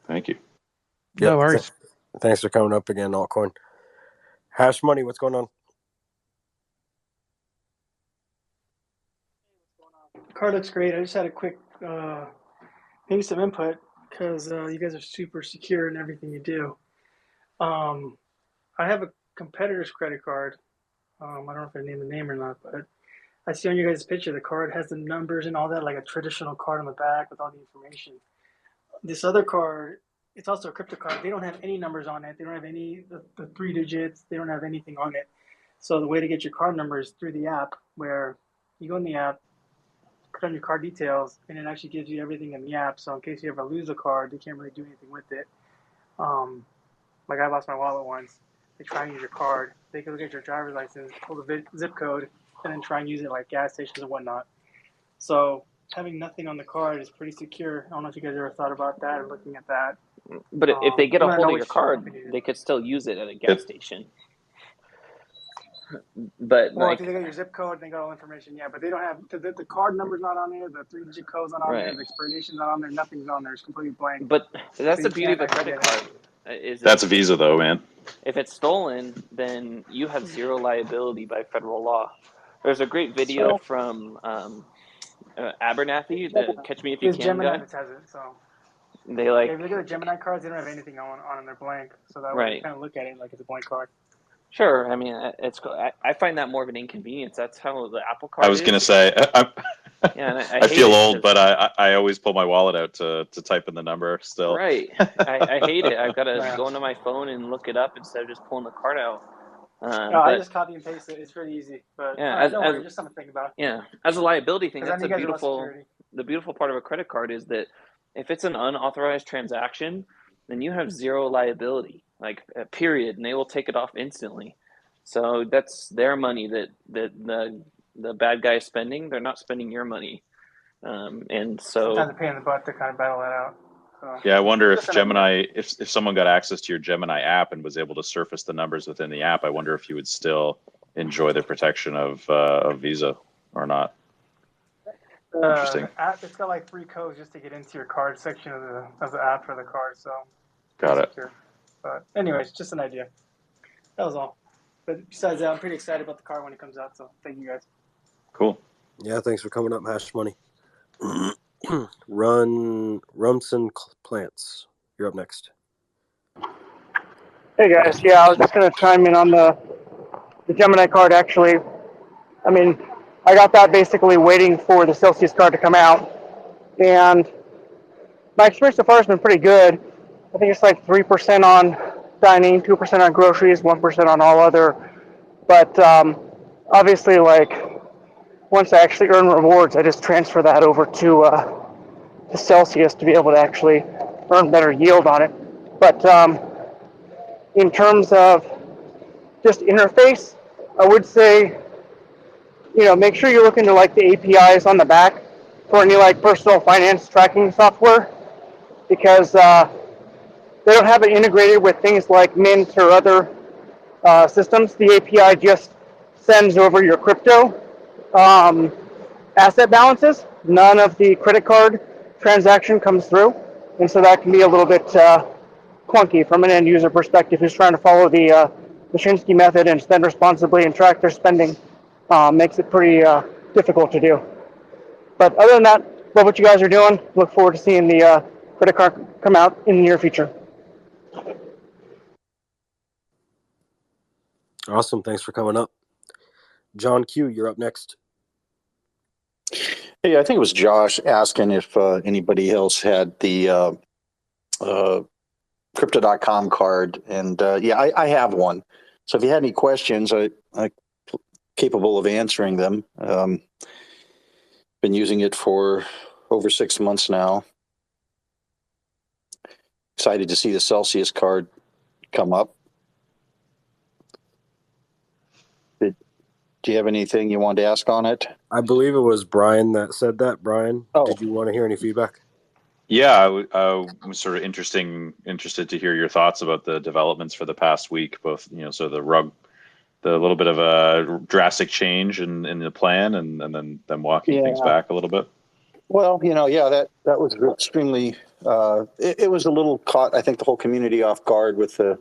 thank you. No worries. Thanks for coming up again, Altcoin. Hash Money, what's going on? Card looks great. I just had a quick, maybe some input because you guys are super secure in everything you do. I have a competitor's credit card. I don't know if I name the name or not, but I see on your guys' picture the card has the numbers and all that, like a traditional card on the back with all the information. This other card, it's also a crypto card. They don't have any numbers on it. They don't have any the 3 digits. They don't have anything on it. So the way to get your card number is through the app, where you go in the app, put on your card details, and it actually gives you everything in the app. So in case you ever lose a card, they can't really do anything with it. Like I lost my wallet once. They try and use your card. They can look at your driver's license, pull the zip code, and then try and use it like gas stations and whatnot. So having nothing on the card is pretty secure. I don't know if you guys ever thought about that or looking at that. But if they get a hold of your card, they could still use it at a gas station. But well, if they got your zip code and they got all information, yeah. But they don't have the card number's not on there, the 3-digit code's not on there, the expiration's not on there, nothing's on there. It's completely blank. But that's the beauty of a credit card. That's a Visa, though, man. If it's stolen, then you have zero liability by federal law. There's a great video from Abernathy, the Catch Me If You Can Gemini guy. that has it, so. They if you look at the Gemini cards, they don't have anything on them. They're blank. So that way you kind of look at it like it's a blank card. Sure. I mean, I find that more of an inconvenience. That's how the Apple I Card was gonna is. say, Yeah, and I I hate feel it old, because but I always pull my wallet out to type in the number still. right. I hate it. I've got to Yeah. go into my phone and look it up instead of just pulling the card out. No, I But just copy and paste it. It's pretty easy. But yeah, all right, don't worry. Just something to think about. yeah, as a liability thing, Because I that's know you guys are about security. the beautiful part of a credit card is that if it's an unauthorized transaction, then you have zero liability, like period, and they will take it off instantly. So that's their money that the bad guy is spending. They're not spending your money, and Sometimes so a pain in the butt to kind of battle that out. So, Yeah, I wonder if just an idea. Gemini, if someone got access to your Gemini app and was able to surface the numbers within the app, I wonder if you would still enjoy the protection of Visa or not. Interesting. App, it's got like 3 codes just to get into your card section of the app for the card. So pretty Got it. secure. But anyways, just an idea. That was all. But besides that, I'm pretty excited about the car when it comes out. So thank you guys. Cool. Yeah, thanks for coming up, Hash Money. Rumson Plants, you're up next. Hey guys, yeah, I was just gonna chime in on the Gemini card. Actually, I mean, I got that basically waiting for the Celsius card to come out, and my experience so far has been pretty good. I think it's like 3% on dining, 2% on groceries, 1% on all other. But obviously, like once I actually earn rewards, I just transfer that over to Celsius to be able to actually earn better yield on it. But in terms of just interface, I would say, make sure you look into like the APIs on the back for any like personal finance tracking software, because they don't have it integrated with things like Mint or other systems. The API just sends over your crypto asset balances. None of the credit card transaction comes through, and so that can be a little bit clunky from an end user perspective who's trying to follow the Mashinsky method and spend responsibly and track their spending. Makes it pretty difficult to do. But other than that, love what you guys are doing. Look forward to seeing the credit card come out in the near future. Awesome, thanks for coming up. John Q, you're up next. Hey, I think it was Josh asking if anybody else had the Crypto.com card, and yeah, I have one. So if you had any questions, I'm capable of answering them. Been using it for over 6 months now. Excited to see the Celsius card come up. Do you have anything you wanted to ask on it? I believe it was Brian that said that. Brian, Oh. Did you want to hear any feedback? Yeah, I was sort of interested to hear your thoughts about the developments for the past week, both, so the little bit of a drastic change in the plan and then them walking things back a little bit. Well, yeah, that was extremely, it was a little caught, I think, the whole community off guard with the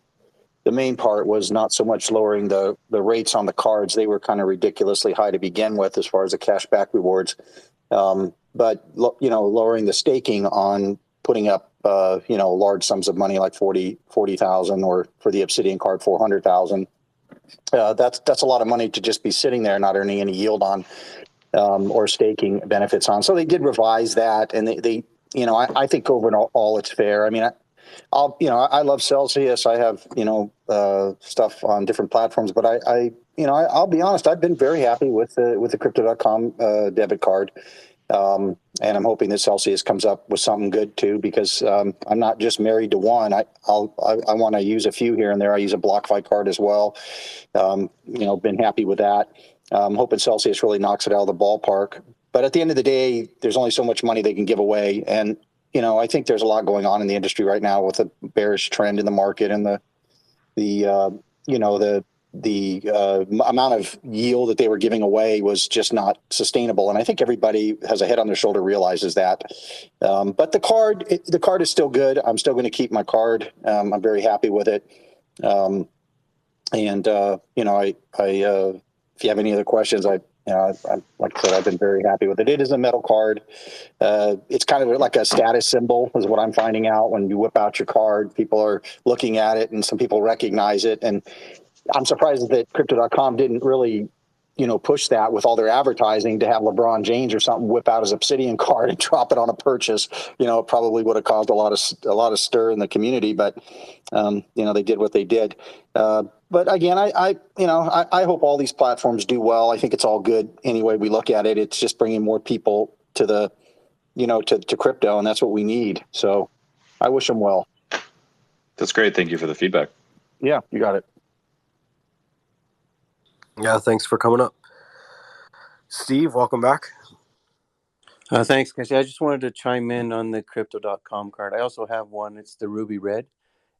main part was not so much lowering the rates on the cards. They were kind of ridiculously high to begin with as far as the cashback rewards. But lowering the staking on putting up, large sums of money like 40,000 or for the Obsidian card, 400,000. That's a lot of money to just be sitting there, not earning any yield on, or staking benefits on. So they did revise that, and they I think overall it's fair. I mean, I love Celsius. I have, stuff on different platforms, but I'll be honest, I've been very happy with the Crypto.com debit card. And I'm hoping that Celsius comes up with something good too, because I'm not just married to one. I want to use a few here and there. I use a BlockFi card as well. Been happy with that. I'm hoping Celsius really knocks it out of the ballpark. But at the end of the day, there's only so much money they can give away, and I think there's a lot going on in the industry right now with a bearish trend in the market, and the amount of yield that they were giving away was just not sustainable. And I think everybody has a head on their shoulder realizes that. But the card is still good. I'm still going to keep my card. I'm very happy with it. If you have any other questions, like I said, I've been very happy with it. It is a metal card. It's kind of like a status symbol is what I'm finding out. When you whip out your card, people are looking at it, and some people recognize it. And I'm surprised that Crypto.com didn't really, push that with all their advertising to have LeBron James or something whip out his Obsidian card and drop it on a purchase. It probably would have caused a lot of stir in the community, but they did what they did. But again, I hope all these platforms do well. I think it's all good any way we look at it. It's just bringing more people to the, to crypto, and that's what we need. So I wish them well. That's great. Thank you for the feedback. Yeah, you got it. Yeah, thanks for coming up. Steve, welcome back. Thanks, guys. I just wanted to chime in on the Crypto.com card. I also have one. It's the Ruby Red,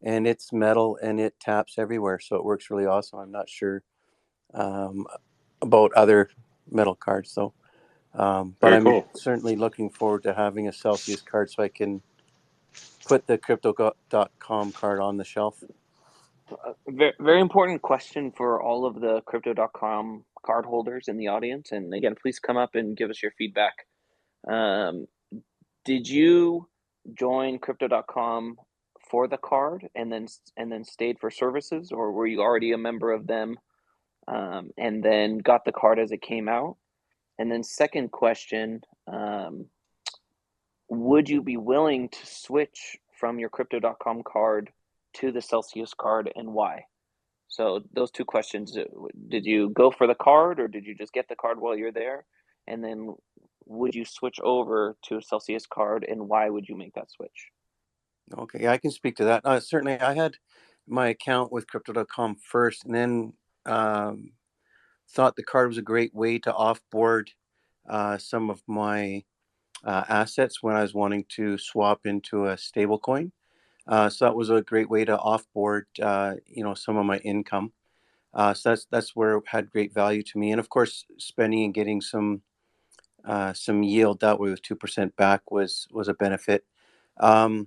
and it's metal, and it taps everywhere, so it works really awesome. I'm not sure about other metal cards, though. But Very I'm cool. certainly looking forward to having a Celsius card so I can put the Crypto.com card on the shelf. Very, very important question for all of the Crypto.com card holders in the audience. And again, please come up and give us your feedback. Did you join Crypto.com for the card and then stayed for services, or were you already a member of them and then got the card as it came out? And then second question, would you be willing to switch from your Crypto.com card to the Celsius card, and why? So those two questions, did you go for the card or did you just get the card while you're there? And then would you switch over to a Celsius card, and why would you make that switch? Okay, I can speak to that. Certainly, I had my account with Crypto.com first, and then thought the card was a great way to offboard some of my assets when I was wanting to swap into a stable coin. So that was a great way to offboard, some of my income. So that's where it had great value to me. And of course, spending and getting some yield that way with 2% back was a benefit. I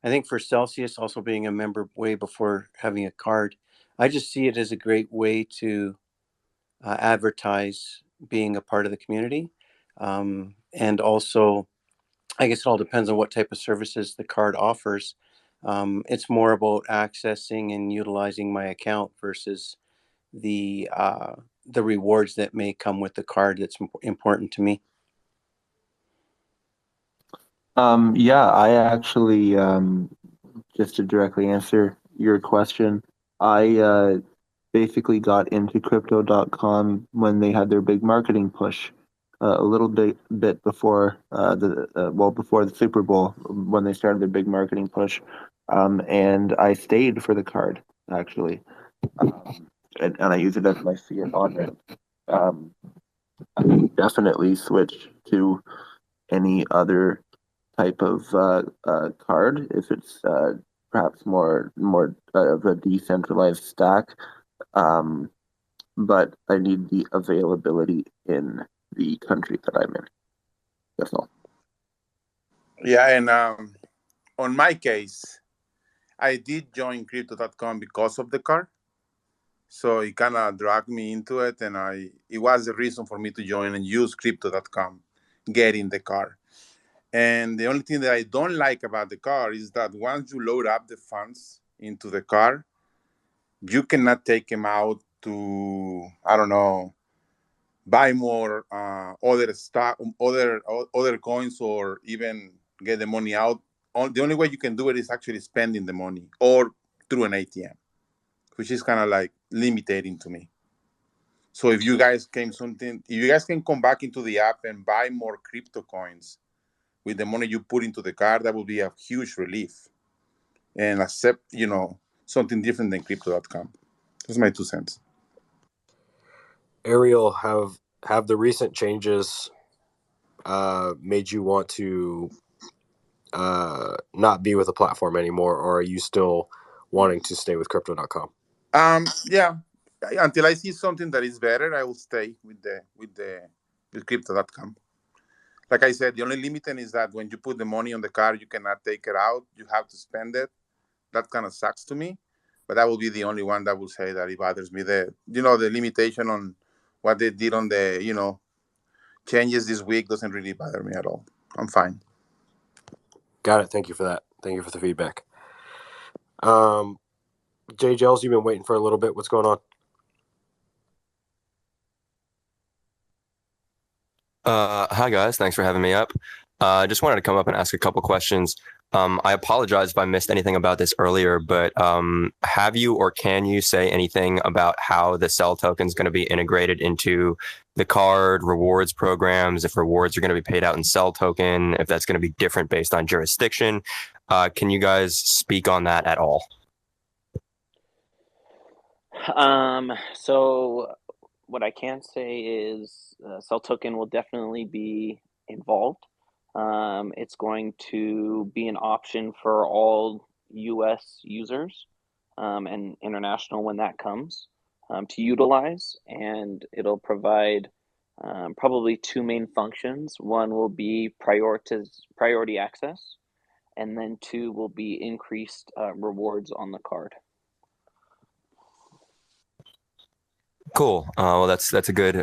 think for Celsius, also being a member way before having a card, I just see it as a great way to advertise being a part of the community. And also, I guess it all depends on what type of services the card offers. It's more about accessing and utilizing my account versus the rewards that may come with the card that's important to me. Yeah, I actually, just to directly answer your question, I basically got into crypto.com when they had their big marketing push, a little bit before before the Super Bowl when they started their big marketing push, and I stayed for the card actually, and I use it as my fiat on ramp. I would definitely switch to any other type of card if it's perhaps more of a decentralized stack. But I need the availability in the country that I'm in. That's all. Yeah, and on my case, I did join Crypto.com because of the card. So it kind of dragged me into it, and it was the reason for me to join and use Crypto.com, getting the card. And the only thing that I don't like about the car is that once you load up the funds into the car, you cannot take them out to, I don't know, buy more other stock, other coins, or even get the money out. The only way you can do it is actually spending the money or through an ATM, which is kind of like limiting to me. So if you guys can come back into the app and buy more crypto coins with the money you put into the car, that would be a huge relief. And accept, something different than crypto.com. That's my 2 cents. Ariel, have the recent changes made you want to not be with the platform anymore, or are you still wanting to stay with crypto.com? Yeah. Until I see something that is better, I will stay with crypto.com. Like I said, the only limiting is that when you put the money on the card, you cannot take it out. You have to spend it. That kind of sucks to me. But that will be the only one that will say that it bothers me. The limitation on what they did on the, changes this week doesn't really bother me at all. I'm fine. Got it. Thank you for that. Thank you for the feedback. J Gels, you've been waiting for a little bit. What's going on? Hi guys, thanks for having me up. Just wanted to come up and ask a couple questions. I apologize if I missed anything about this earlier, but have you or can you say anything about how the cell token is going to be integrated into the card rewards programs? If rewards are going to be paid out in cell token, if that's going to be different based on jurisdiction? Can you guys speak on that at all? So what I can say is Cell Token will definitely be involved. It's going to be an option for all US users and international when that comes to utilize, and it'll provide probably two main functions. One will be priority access, and then two will be increased rewards on the card. Cool. Well, that's a good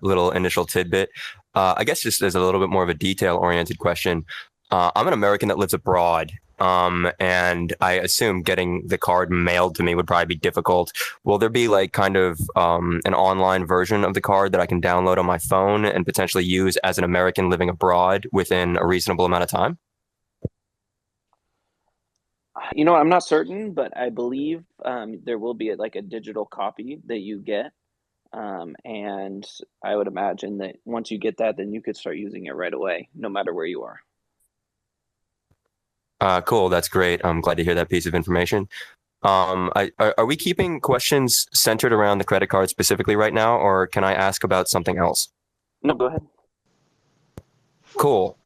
little initial tidbit. I guess just as a little bit more of a detail-oriented question, I'm an American that lives abroad, and I assume getting the card mailed to me would probably be difficult. Will there be like kind of an online version of the card that I can download on my phone and potentially use as an American living abroad within a reasonable amount of time? You know, I'm not certain, but I believe there will be like a digital copy that you get. And I would imagine that once you get that, then you could start using it right away, no matter where you are. Cool. That's great. I'm glad to hear that piece of information. Are we keeping questions centered around the credit card specifically right now, or can I ask about something else? No, go ahead. Cool.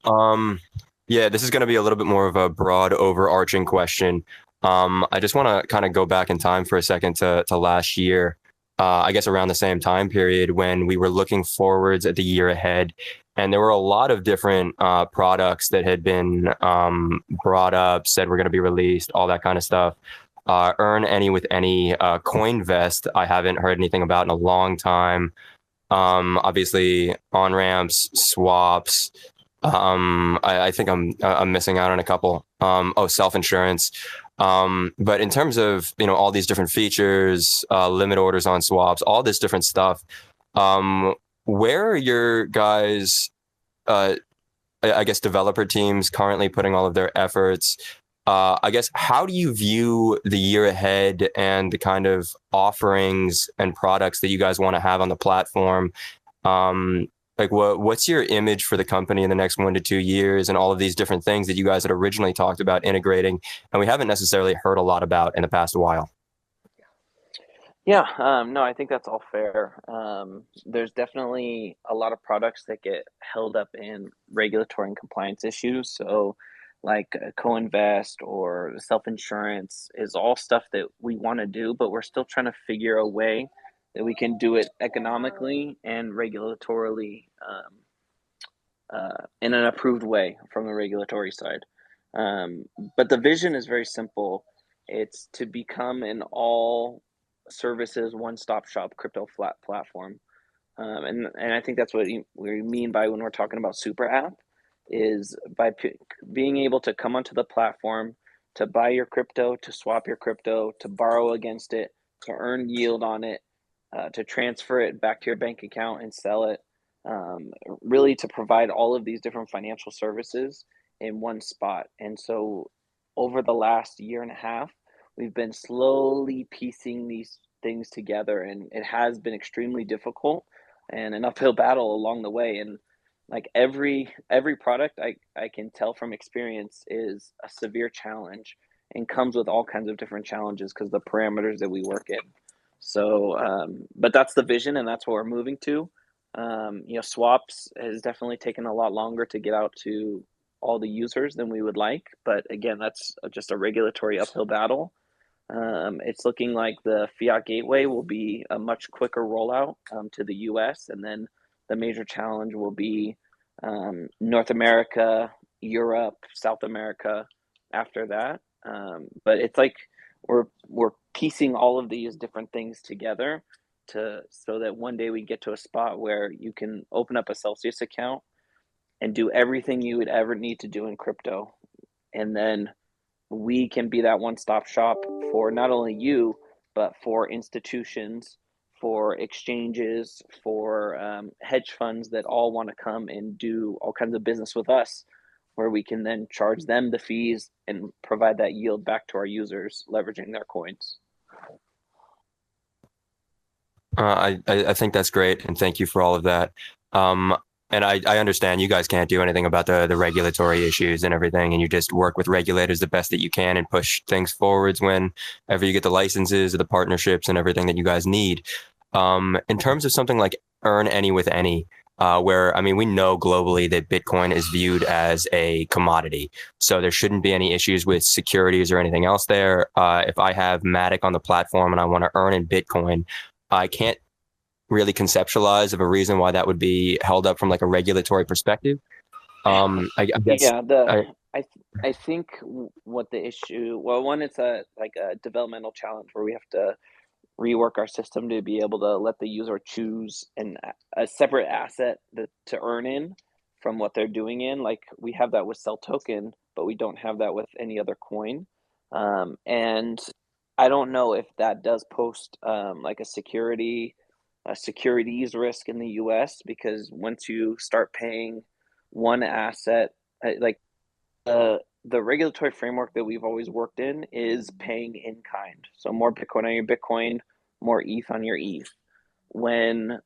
Yeah, this is going to be a little bit more of a broad, overarching question. I just want to kind of go back in time for a second to last year. I guess around the same time period when we were looking forwards at the year ahead. And there were a lot of different products that had been brought up, said were going to be released, all that kind of stuff. Earn Any with Any, CoinVest, I haven't heard anything about in a long time. Obviously, on-ramps, swaps. I think I'm missing out on a couple. Self-insurance. But in terms of, all these different features, limit orders on swaps, all this different stuff, where are your guys, I guess, developer teams currently putting all of their efforts? I guess, how do you view the year ahead and the kind of offerings and products that you guys want to have on the platform? What's your image for the company in the next 1 to 2 years and all of these different things that you guys had originally talked about integrating and we haven't necessarily heard a lot about in the past while? Yeah, no, I think that's all fair. There's definitely a lot of products that get held up in regulatory and compliance issues. So like co-invest or self-insurance is all stuff that we want to do, but we're still trying to figure a way that we can do it economically and regulatorily in an approved way from the regulatory side. But the vision is very simple. It's to become an all services one-stop shop crypto flat platform. And I think that's what we mean by when we're talking about super app is by being able to come onto the platform to buy your crypto, to swap your crypto, to borrow against it, to earn yield on it, to transfer it back to your bank account and sell it, really to provide all of these different financial services in one spot. And so over the last year and a half, we've been slowly piecing these things together, and it has been extremely difficult and an uphill battle along the way. And like every product I can tell from experience is a severe challenge and comes with all kinds of different challenges because the parameters that we work in. So, but that's the vision, and that's what we're moving to. Swaps has definitely taken a lot longer to get out to all the users than we would like. But again, that's just a regulatory uphill battle. It's looking like the fiat gateway will be a much quicker rollout to the US, and then the major challenge will be North America, Europe, South America after that. But it's like we're piecing all of these different things together so that one day we get to a spot where you can open up a Celsius account and do everything you would ever need to do in crypto. And then we can be that one-stop shop for not only you, but for institutions, for exchanges, for hedge funds that all want to come and do all kinds of business with us, where we can then charge them the fees and provide that yield back to our users, leveraging their coins. I think that's great, and thank you for all of that. And I understand you guys can't do anything about the regulatory issues and everything, and you just work with regulators the best that you can and push things forwards whenever you get the licenses or the partnerships and everything that you guys need. In terms of something like Earn Any with Any, where, I mean, we know globally that Bitcoin is viewed as a commodity. So there shouldn't be any issues with securities or anything else there. If I have Matic on the platform and I want to earn in Bitcoin, I can't really conceptualize of a reason why that would be held up from like a regulatory perspective. I guess Yeah, I think what the issue, well, one, it's a developmental challenge where we have to rework our system to be able to let the user choose a separate asset to earn in from what they're doing in. Like we have that with Cell Token, but we don't have that with any other coin. And I don't know if that does post like a securities risk in the US, because once you start paying one asset, like the regulatory framework that we've always worked in is paying in kind. So more Bitcoin on your Bitcoin, more ETH on your ETH. When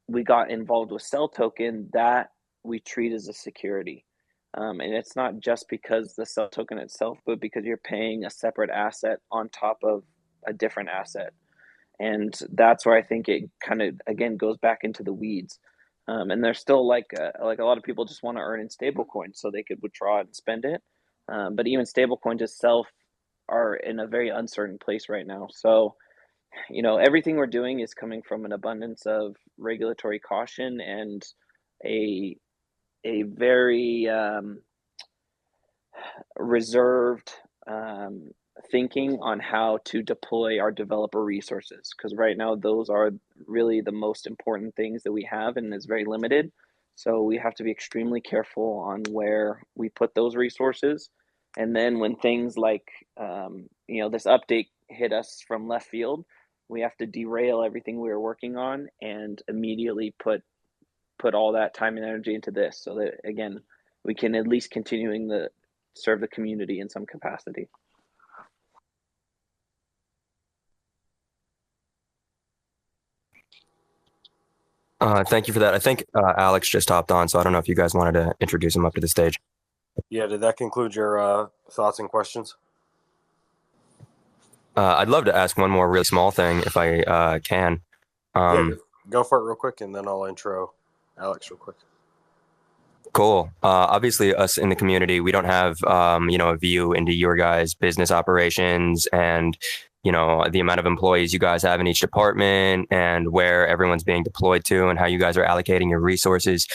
we got involved with Cell Token, that we treat as a security. And it's not just because the Cell Token itself, but because you're paying a separate asset on top of a different asset. And that's where I think it kind of, again, goes back into the weeds. And there's still like a lot of people just want to earn in stablecoins so they could withdraw it and spend it. But even stablecoins itself are in a very uncertain place right now. So, everything we're doing is coming from an abundance of regulatory caution and a very reserved thinking on how to deploy our developer resources, because right now those are really the most important things that we have, and it's very limited. So we have to be extremely careful on where we put those resources. And then when things like this update hit us from left field, we have to derail everything we were working on and immediately put all that time and energy into this, so that again we can at least continuing to serve the community in some capacity. Thank you for that. I think Alex just hopped on, so I don't know if you guys wanted to introduce him up to the stage. Yeah, did that conclude your thoughts and questions? I'd love to ask one more really small thing if I can. Yeah, go for it real quick, and then I'll intro Alex real quick. Cool. Obviously, us in the community, we don't have a view into your guys' business operations and the amount of employees you guys have in each department and where everyone's being deployed to and how you guys are allocating your resources.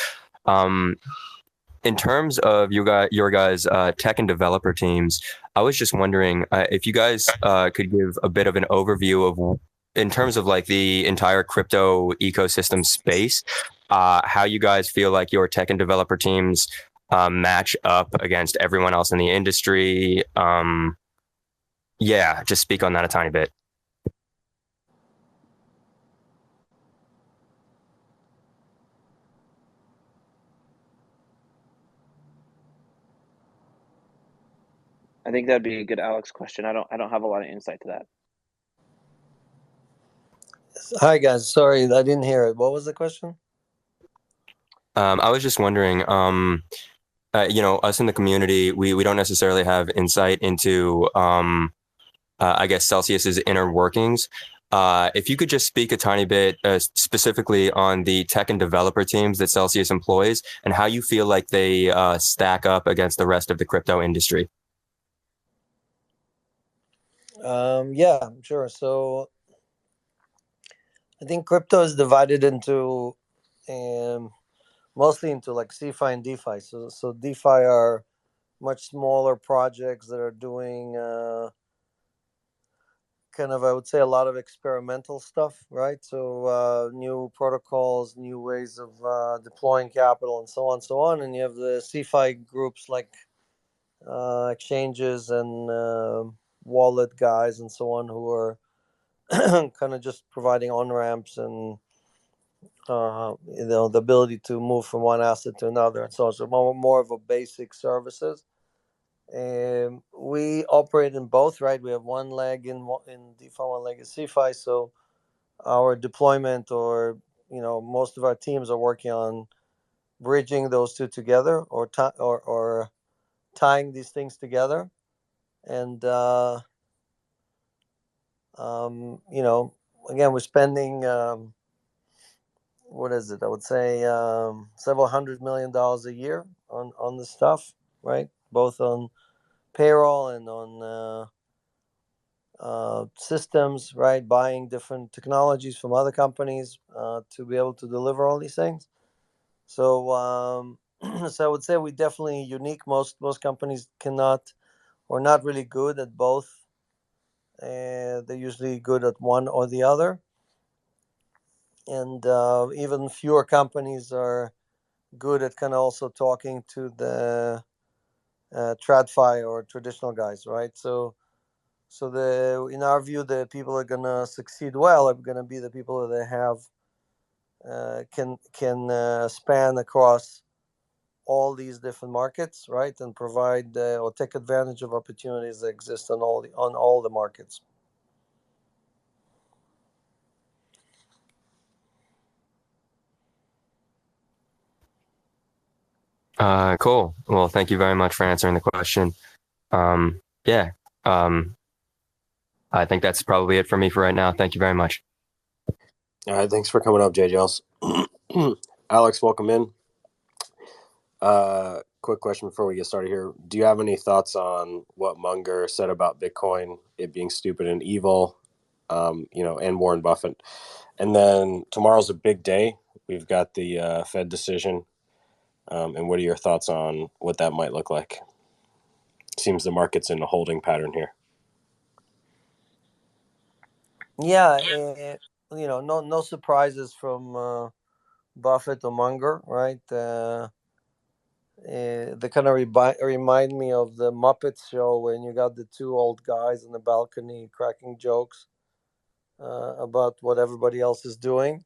In terms of your guys' tech and developer teams, I was just wondering if you guys could give a bit of an overview of, in terms of like the entire crypto ecosystem space, how you guys feel like your tech and developer teams match up against everyone else in the industry. Yeah, just speak on that a tiny bit. I think that'd be a good Alex question. I don't have a lot of insight to that. Hi guys, sorry I didn't hear it. What was the question? I was just wondering, us in the community, we don't necessarily have insight into, I guess, Celsius's inner workings. If you could just speak a tiny bit specifically on the tech and developer teams that Celsius employs and how you feel like they stack up against the rest of the crypto industry. Yeah, sure. So I think crypto is divided into mostly into like CeFi and DeFi. So DeFi are much smaller projects that are doing kind of, I would say, a lot of experimental stuff, right? So new protocols, new ways of deploying capital, and so on, so on. And you have the CeFi groups like exchanges and wallet guys and so on, who are kind of just providing on ramps and the ability to move from one asset to another, and so on. So more of a basic services. We operate in both, right? We have one leg in DeFi, one leg in CeFi. So our deployment, or most of our teams are working on bridging those two together, or tying these things together, and again, we're spending what is it? I would say several $100 million a year on this stuff, right? Both on payroll and on systems, right? Buying different technologies from other companies to be able to deliver all these things. So, so I would say we're definitely unique. Most companies cannot, or not really good at both. They're usually good at one or the other, and even fewer companies are good at kind of also talking to the TradFi or traditional guys, right? So in our view, the people that are gonna succeed well are gonna be the people that have can span across all these different markets, right, and provide or take advantage of opportunities that exist on all the markets. Cool. Well, thank you very much for answering the question. Yeah. I think that's probably it for me for right now. Thank you very much. All right, thanks for coming up, JJLs. Alex, welcome in. Quick question before we get started here. Do you have any thoughts on what Munger said about Bitcoin, it being stupid and evil, and Warren Buffett? And then tomorrow's a big day. We've got the Fed decision. And what are your thoughts on what that might look like? Seems the market's in a holding pattern here. Yeah, no surprises from Buffett or Munger, right? They kind of remind me of the Muppets show when you got the two old guys on the balcony cracking jokes about what everybody else is doing.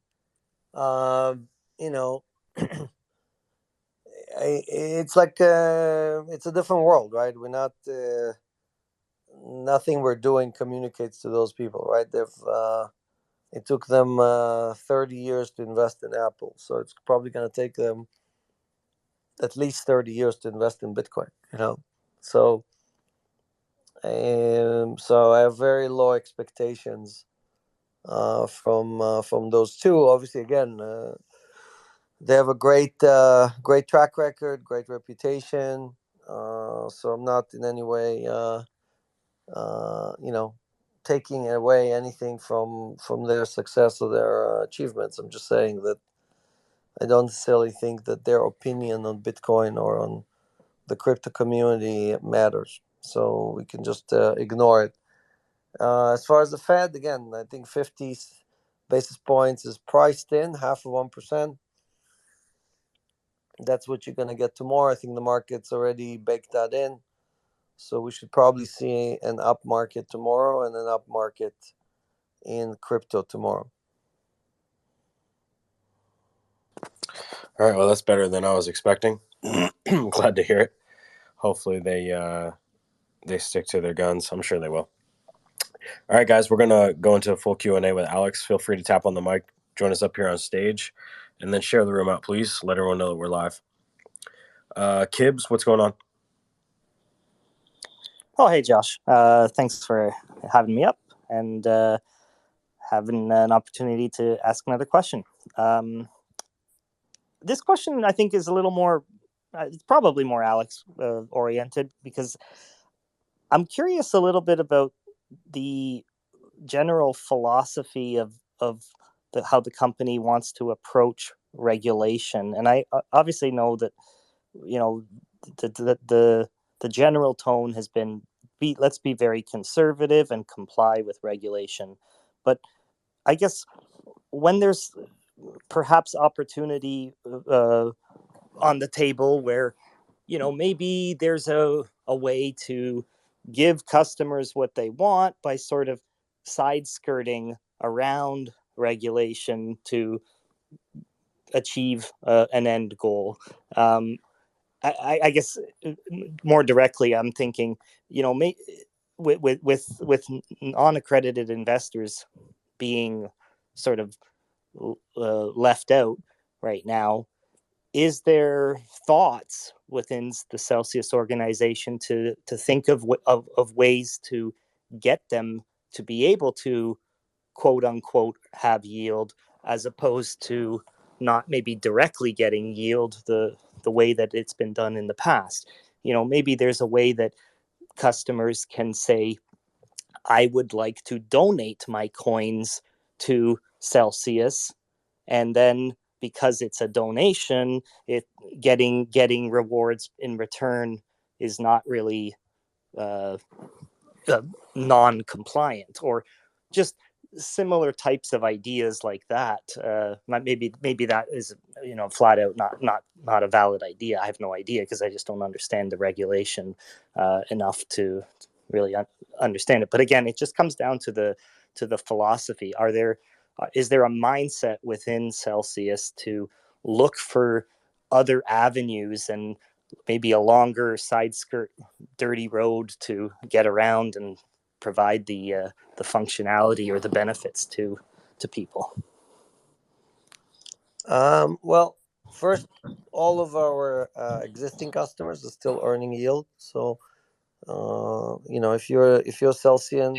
It's like it's a different world, right? We're not nothing we're doing communicates to those people, right? It took them 30 years to invest in Apple, so it's probably going to take them at least 30 years to invest in Bitcoin. So I have very low expectations from those two. Obviously, again, they have a great track record, great reputation. So I'm not in any way, taking away anything from their success or their achievements. I'm just saying that I don't necessarily think that their opinion on Bitcoin or on the crypto community matters. So we can just ignore it. As far as the Fed, again, I think 50 basis points is priced in, 0.5%. That's what you're going to get tomorrow. I think the market's already baked that in. So we should probably see an up market tomorrow and an up market in crypto tomorrow. All right, well, that's better than I was expecting. I'm glad to hear it. Hopefully they stick to their guns. I'm sure they will. All right, guys, we're going to go into a full Q&A with Alex. Feel free to tap on the mic, join us up here on stage, and then share the room out, please. Let everyone know that we're live. Kibbs, what's going on? Oh, hey, Josh. Thanks for having me up and having an opportunity to ask another question. This question, I think, is a little more, it's probably more Alex oriented, because I'm curious a little bit about the general philosophy of how the company wants to approach regulation. And I obviously know that, the general tone has been, let's be very conservative and comply with regulation. But I guess when there's perhaps opportunity on the table where, maybe there's a way to give customers what they want by sort of side skirting around regulation to achieve an end goal. I guess more directly, I'm thinking, with non-accredited investors being sort of left out right now, is there thoughts within the Celsius organization to think of ways to get them to be able to quote unquote have yield, as opposed to not maybe directly getting yield the way that it's been done in the past? Maybe there's a way that customers can say, I would like to donate my coins to Celsius, and then because it's a donation, getting rewards in return is not really uh, non-compliant, or just similar types of ideas like that. Maybe that is flat out not a valid idea. I have no idea, because I just don't understand the regulation enough to really understand it. But again, it just comes down to the philosophy. Is there a mindset within Celsius to look for other avenues and maybe a longer side skirt dirty road to get around and provide the functionality or the benefits to people? Well, first, all of our existing customers are still earning yield. So, if you're Celsian,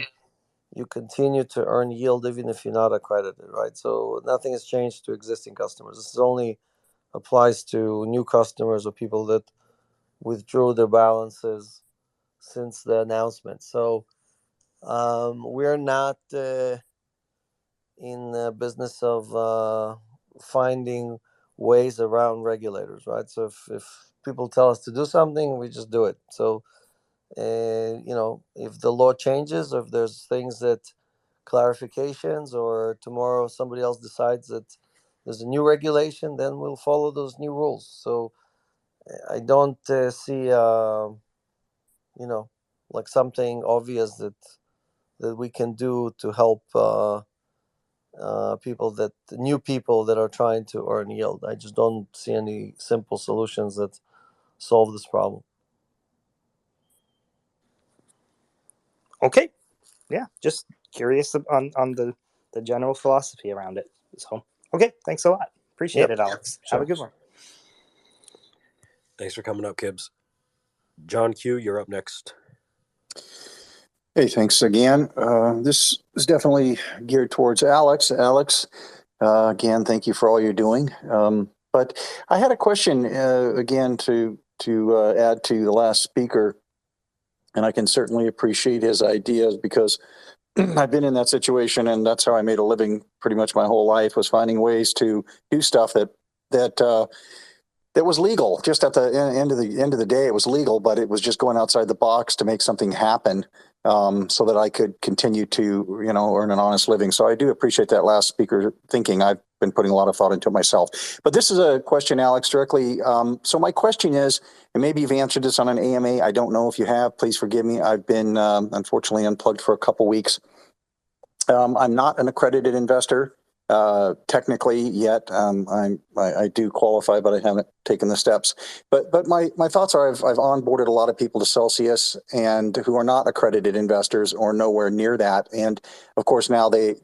you continue to earn yield even if you're not accredited, right? So nothing has changed to existing customers. This only applies to new customers or people that withdrew their balances since the announcement. So we're not in the business of finding ways around regulators, right? So if people tell us to do something, we just do it. So, if the law changes, or if there's things that clarifications, or tomorrow somebody else decides that there's a new regulation, then we'll follow those new rules. So I don't see, like something obvious that we can do to help new people that are trying to earn yield. I just don't see any simple solutions that solve this problem. Okay, yeah, just curious on the general philosophy around it. So okay, thanks a lot. Appreciate it, Alex. Sure. Have a good one. Thanks for coming up, Kibbs. John Q, you're up next. Hey, thanks again. This is definitely geared towards Alex. Alex, again, thank you for all you're doing. But I had a question again to add to the last speaker, and I can certainly appreciate his ideas, because I've been in that situation, and that's how I made a living pretty much my whole life, was finding ways to do stuff that was legal. Just at the end of the day, it was legal, but it was just going outside the box to make something happen, so that I could continue to earn an honest living. So I do appreciate that last speaker thinking. I've been putting a lot of thought into it myself. But this is a question, Alex, directly. So my question is, and maybe you've answered this on an AMA. I don't know if you have. Please forgive me. I've been unfortunately unplugged for a couple weeks. I'm not an accredited investor technically yet. I do qualify, but I haven't taken the steps. But my thoughts are, I've onboarded a lot of people to Celsius, and who are not accredited investors or nowhere near that. And of course now they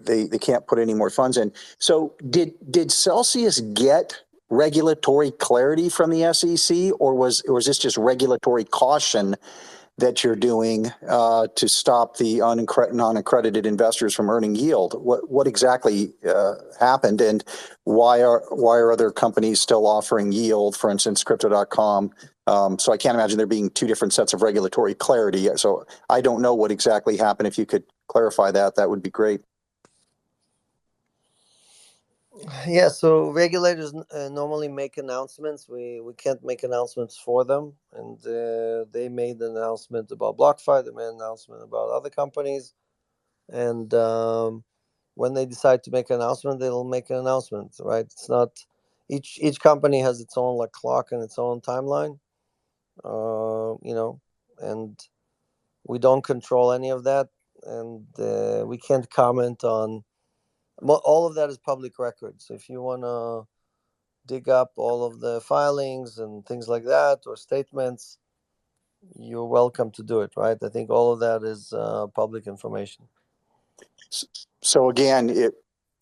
can't put any more funds in. So did Celsius get regulatory clarity from the SEC, or was this just regulatory caution that you're doing to stop the non-accredited investors from earning yield? What exactly happened, and why are other companies still offering yield? For instance, Crypto.com. So I can't imagine there being two different sets of regulatory clarity. So I don't know what exactly happened. If you could clarify that, that would be great. Yeah, so regulators normally make announcements. We can't make announcements for them, and they made an announcement about BlockFi. They made an announcement about other companies, and when they decide to make an announcement, they'll make an announcement, right? It's not each company has its own clock and its own timeline, and we don't control any of that. we can't comment on. All of that is public record. So if you want to dig up all of the filings and things like that or statements, you're welcome to do it, right? I think all of that is public information. So again,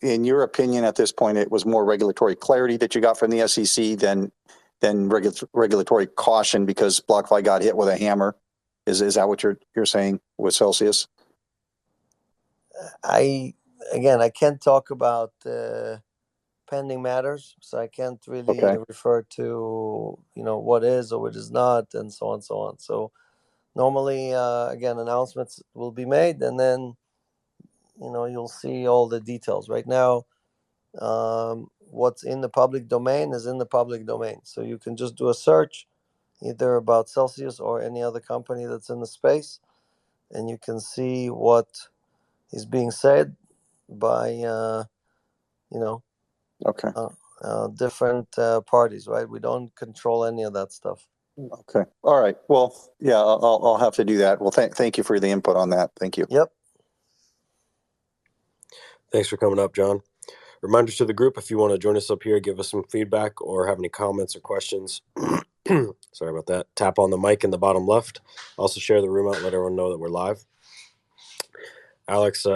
in your opinion, at this point, it was more regulatory clarity that you got from the SEC than regulatory caution because BlockFi got hit with a hammer. Is that what you're saying with Celsius? I can't talk about pending matters, so I can't really refer to what is or what is not, and so on, so on. So normally, again, announcements will be made, and then you'll see all the details. Right now, what's in the public domain is in the public domain, so you can just do a search either about Celsius or any other company that's in the space, and you can see what is being said by different parties, right? We don't control any of that stuff. Okay. All right. Well, yeah, I'll have to do that. Well, thank you for the input on that. Thank you. Yep. Thanks for coming up, John. Reminders to the group, if you want to join us up here, give us some feedback or have any comments or questions. Sorry about that. Tap on the mic in the bottom left. Also share the room out, let everyone know that we're live. Alex,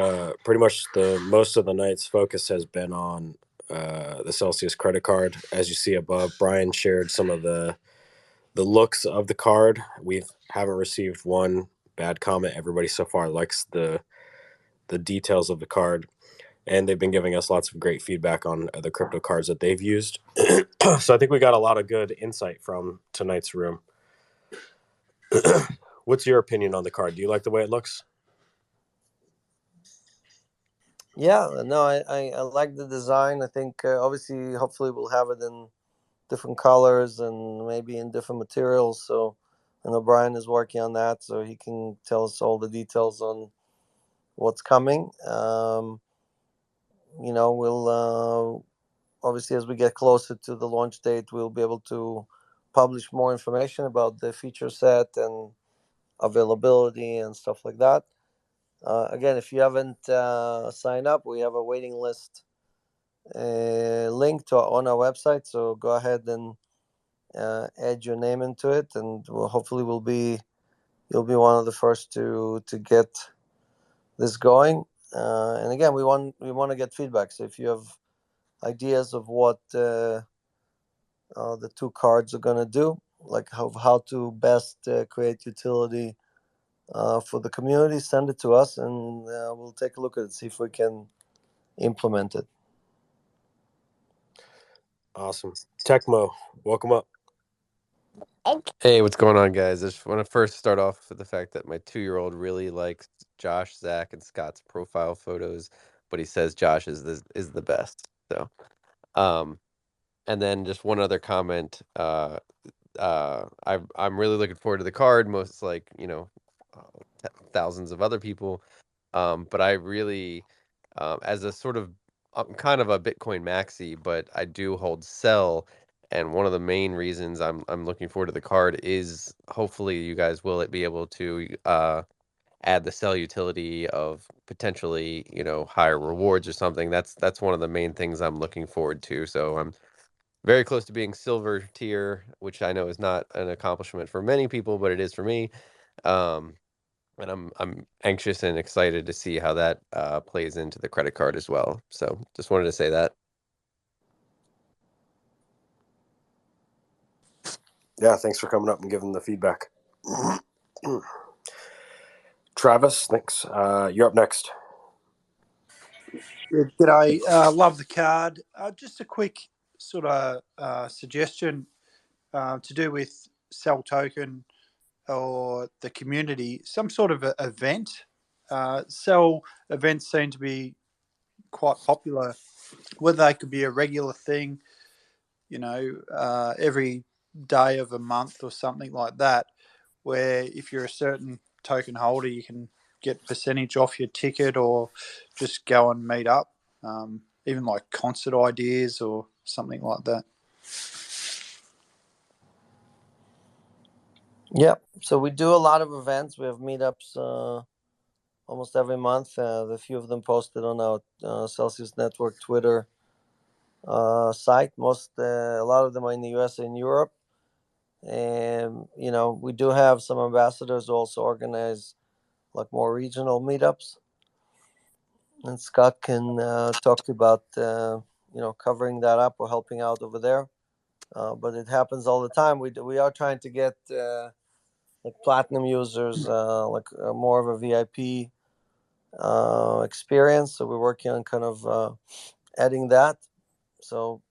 pretty much most of the night's focus has been on the Celsius credit card. As you see above, Brian shared some of the looks of the card. We haven't received one bad comment. Everybody so far likes the details of the card, and they've been giving us lots of great feedback on the crypto cards that they've used. So I think we got a lot of good insight from tonight's room. What's your opinion on the card? Do you like the way it looks? Yeah, no, I like the design. I think obviously, hopefully, we'll have it in different colors and maybe in different materials. So I know Brian is working on that, so he can tell us all the details on what's coming. We'll obviously, as we get closer to the launch date, we'll be able to publish more information about the feature set and availability and stuff like that. Again, if you haven't signed up, we have a waiting list link on our website. So go ahead and add your name into it, and hopefully you'll be one of the first to get this going. And again, we want to get feedback. So if you have ideas of what the two cards are going to do, like how to best create utility for the community, send it to us, and we'll take a look at it, see if we can implement it. Awesome. Tecmo, welcome up. Hey, what's going on, guys? I just want to first start off with the fact that my 2-year-old really likes Josh, Zach, and Scott's profile photos, but he says Josh is the best. So, and then just one other comment. I'm really looking forward to the card, most like thousands of other people. But I really, as a sort of, I'm kind of a Bitcoin maxi, but I do hold Cell. And one of the main reasons I'm looking forward to the card is hopefully you guys will be able to add the Cell utility of potentially higher rewards or something. That's one of the main things I'm looking forward to. So I'm very close to being silver tier, which I know is not an accomplishment for many people, but it is for me. And I'm anxious and excited to see how that plays into the credit card as well. So just wanted to say that. Yeah, thanks for coming up and giving the feedback. Travis, thanks. You're up next. Yeah, g'day. Love the card. Just a quick sort of suggestion to do with Cell Token or the community, some sort of event. Cell events seem to be quite popular, whether they could be a regular thing, every day of a month or something like that, where if you're a certain token holder, you can get percentage off your ticket or just go and meet up, even like concert ideas or something like that. Yeah, so we do a lot of events. We have meetups almost every month. The few of them posted on our Celsius Network Twitter site. A lot of them are in the US and Europe. And, we do have some ambassadors who also organize like more regional meetups. And Scott can talk to you about, covering that up or helping out over there. But it happens all the time. We are trying to get like platinum users, more of a VIP experience. So we're working on kind of adding that. So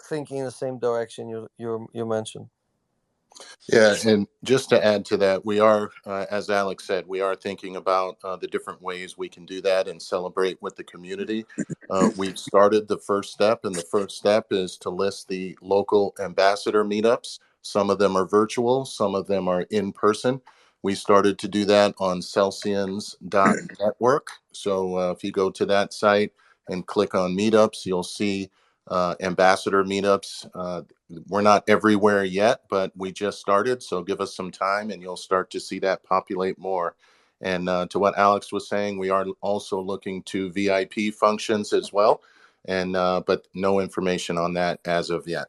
thinking in the same direction you mentioned. Yeah, and just to add to that, we are, as Alex said, we are thinking about the different ways we can do that and celebrate with the community. We've started the first step, and the first step is to list the local ambassador meetups. Some of them are virtual, some of them are in person. We started to do that on Celsians.network. So if you go to that site and click on meetups, you'll see ambassador meetups. We're not everywhere yet, but we just started. So give us some time and you'll start to see that populate more. And to what Alex was saying, we are also looking to VIP functions as well. And but no information on that as of yet.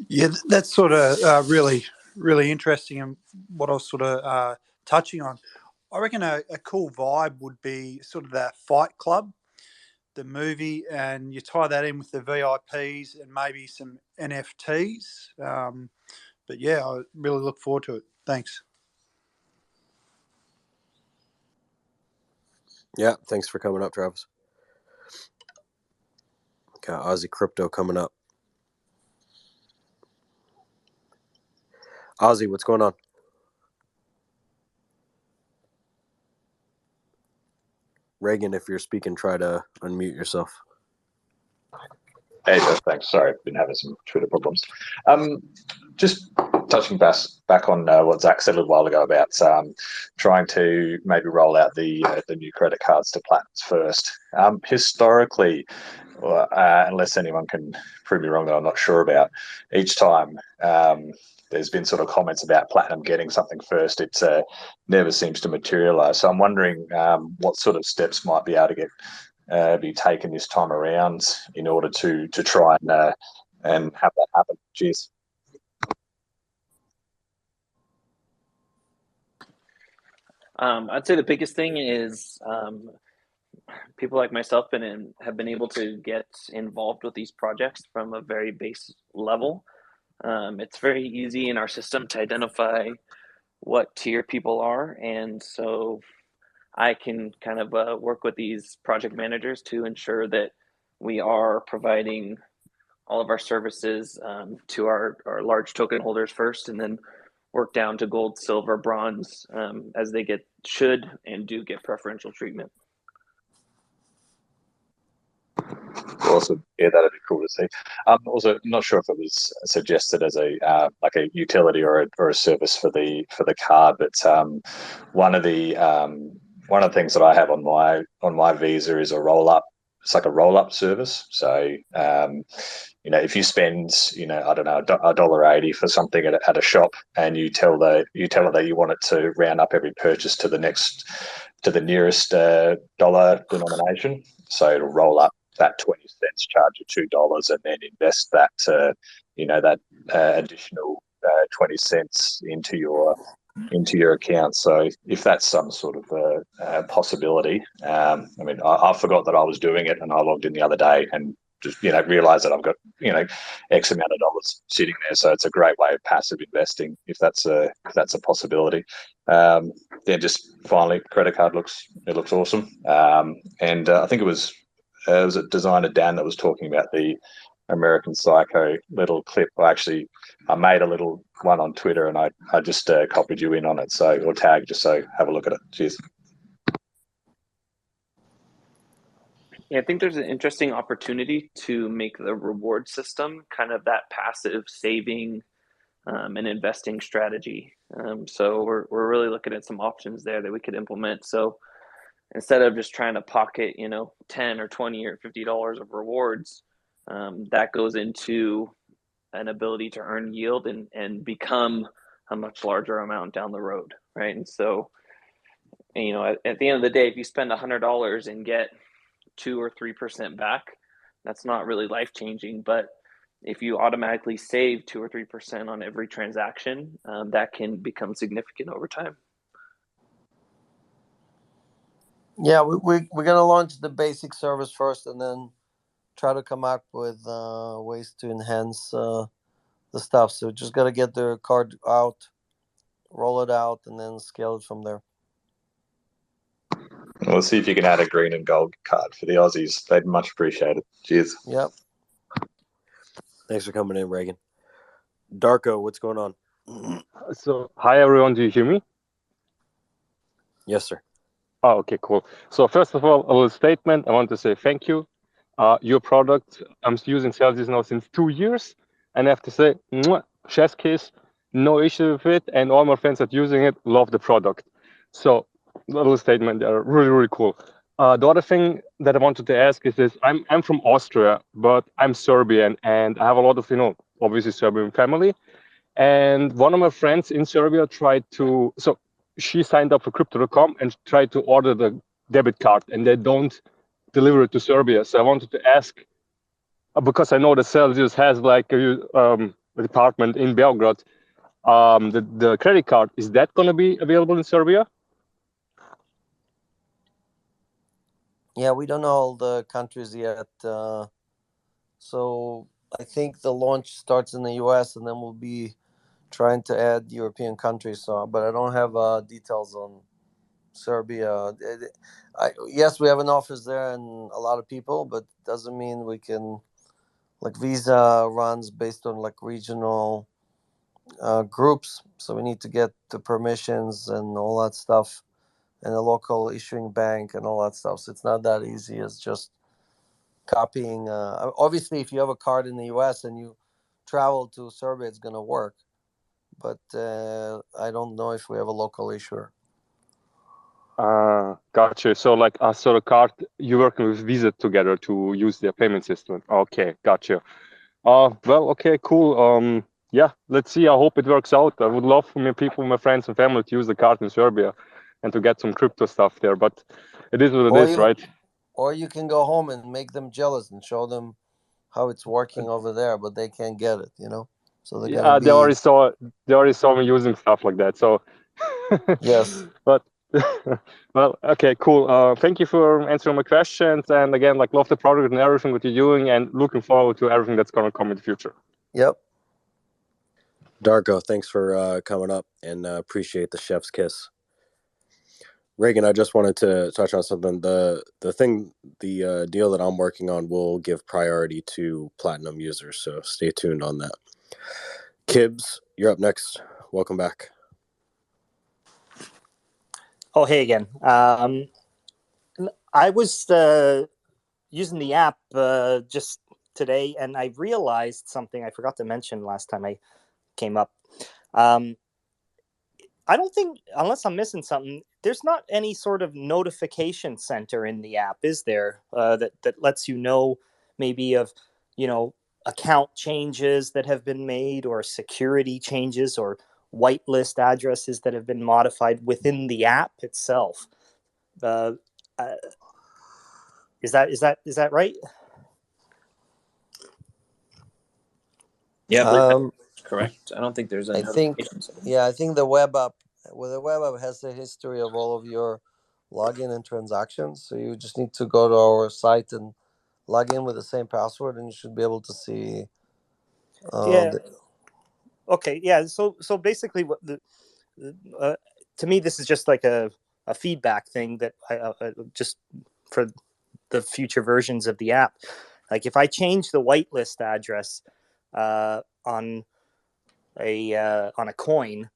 Yeah, that's sort of really, really interesting, and what I was sort of touching on. I reckon a cool vibe would be sort of that Fight Club, the movie, and you tie that in with the VIPs and maybe some NFTs. But yeah, I really look forward to it. Thanks. Yeah, thanks for coming up, Travis. Got Aussie Crypto coming up. Ozzy, what's going on? Reagan, if you're speaking, try to unmute yourself. Hey, thanks. Sorry, I've been having some Twitter problems. Just touching back on what Zach said a little while ago about trying to maybe roll out the new credit cards to Platinums first. Historically, unless anyone can prove me wrong that I'm not sure about, each time there's been sort of comments about Platinum getting something first. It never seems to materialize. So I'm wondering what sort of steps might be able to be taken this time around in order to try and have that happen. Cheers. I'd say the biggest thing is people like myself have been able to get involved with these projects from a very base level. It's very easy in our system to identify what tier people are, and so I can kind of work with these project managers to ensure that we are providing all of our services to our large token holders first, and then work down to gold, silver, bronze as they should and do get preferential treatment. Awesome. Yeah, that'd be cool to see. Also, not sure if it was suggested as a like a utility or a service for the card, but one of the things that I have on my Visa is a roll up. It's like a roll up service. So if you spend I don't know $1.80 for something at a shop, and you tell it that you want it to round up every purchase to the nearest dollar denomination, so it'll roll up that 20 cents, charge you $2, and then invest that that additional 20 cents into your account. So if that's some sort of possibility, I mean, I forgot that I was doing it, and I logged in the other day and just realized that I've got X amount of dollars sitting there. So it's a great way of passive investing if that's a possibility. Then just finally, credit card looks awesome, and I think it was a designer Dan that was talking about the American Psycho little clip. I made a little one on Twitter, and I just copied you in on it, or tagged, just so have a look at it. Cheers. Yeah, I think there's an interesting opportunity to make the reward system kind of that passive saving and investing strategy. So we're really looking at some options there that we could implement. So instead of just trying to pocket, $10 or $20 or $50 of rewards, that goes into an ability to earn yield and become a much larger amount down the road, right? And so And, at the end of the day, if you spend $100 and get 2 or 3% back, that's not really life changing. But if you automatically save 2 or 3% on every transaction, that can become significant over time. Yeah, we're going to launch the basic service first and then try to come up with ways to enhance the stuff. So just got to get the card out, roll it out, and then scale it from there. We'll see if you can add a green and gold card for the Aussies. They'd much appreciate it. Cheers. Yep. Thanks for coming in, Reagan. Darko, what's going on? So, hi everyone, do you hear me? Yes, sir. Oh, okay, cool. So first of all, a little statement. I want to say thank you. Your product, I'm using Celsius now since 2 years, and I have to say, chef's kiss, no issue with it, and all my friends that using it love the product. So, little statement there, really, really cool. The other thing that I wanted to ask is this: I'm from Austria, but I'm Serbian, and I have a lot of obviously Serbian family. And one of my friends in Serbia she signed up for Crypto.com and tried to order the debit card, and they don't deliver it to Serbia. So I wanted to ask, because I know that Celsius has like a department in Belgrade, the credit card, is that going to be available in Serbia? Yeah, we don't know all the countries yet. So I think the launch starts in the US and then we'll be trying to add European countries. So, but I don't have details on Serbia. Yes, we have an office there and a lot of people, but doesn't mean we can. Like Visa runs based on like regional groups, so we need to get the permissions and all that stuff, and a local issuing bank and all that stuff. So it's not that easy as just copying. Obviously, if you have a card in the U.S. and you travel to Serbia, it's going to work. But I don't know if we have a local issuer. Gotcha. So like so the card, you're working with Visa together to use their payment system. Okay, gotcha. Well, okay, cool. Yeah, let's see. I hope it works out. I would love for my friends and family to use the card in Serbia and to get some crypto stuff there, but it is what it is, right? Or you can go home and make them jealous and show them how it's working over there, but they can't get it, So they're gonna be. They already saw me using stuff like that. So yes. But well, okay, cool. Thank you for answering my questions, and again, like love the product and everything that you're doing, and looking forward to everything that's gonna come in the future. Yep. Darko, thanks for coming up, and appreciate the chef's kiss. Reagan, I just wanted to touch on something. The deal that I'm working on will give priority to platinum users, so stay tuned on that. Kibbs, you're up next. Welcome back. Oh, hey again. I was using the app just today, and I realized something I forgot to mention last time I came up. I don't think, unless I'm missing something, there's not any sort of notification center in the app, is there? That lets you know maybe of, account changes that have been made, or security changes, or whitelist addresses that have been modified within the app itself. Is that right? Yeah, that's correct. I don't think there's a notification center. I think the web app has a history of all of your login and transactions. So you just need to go to our site and log in with the same password, and you should be able to see. Okay. Yeah. So basically, what to me, this is just like a feedback thing that I just for the future versions of the app. Like if I change the whitelist address on a coin,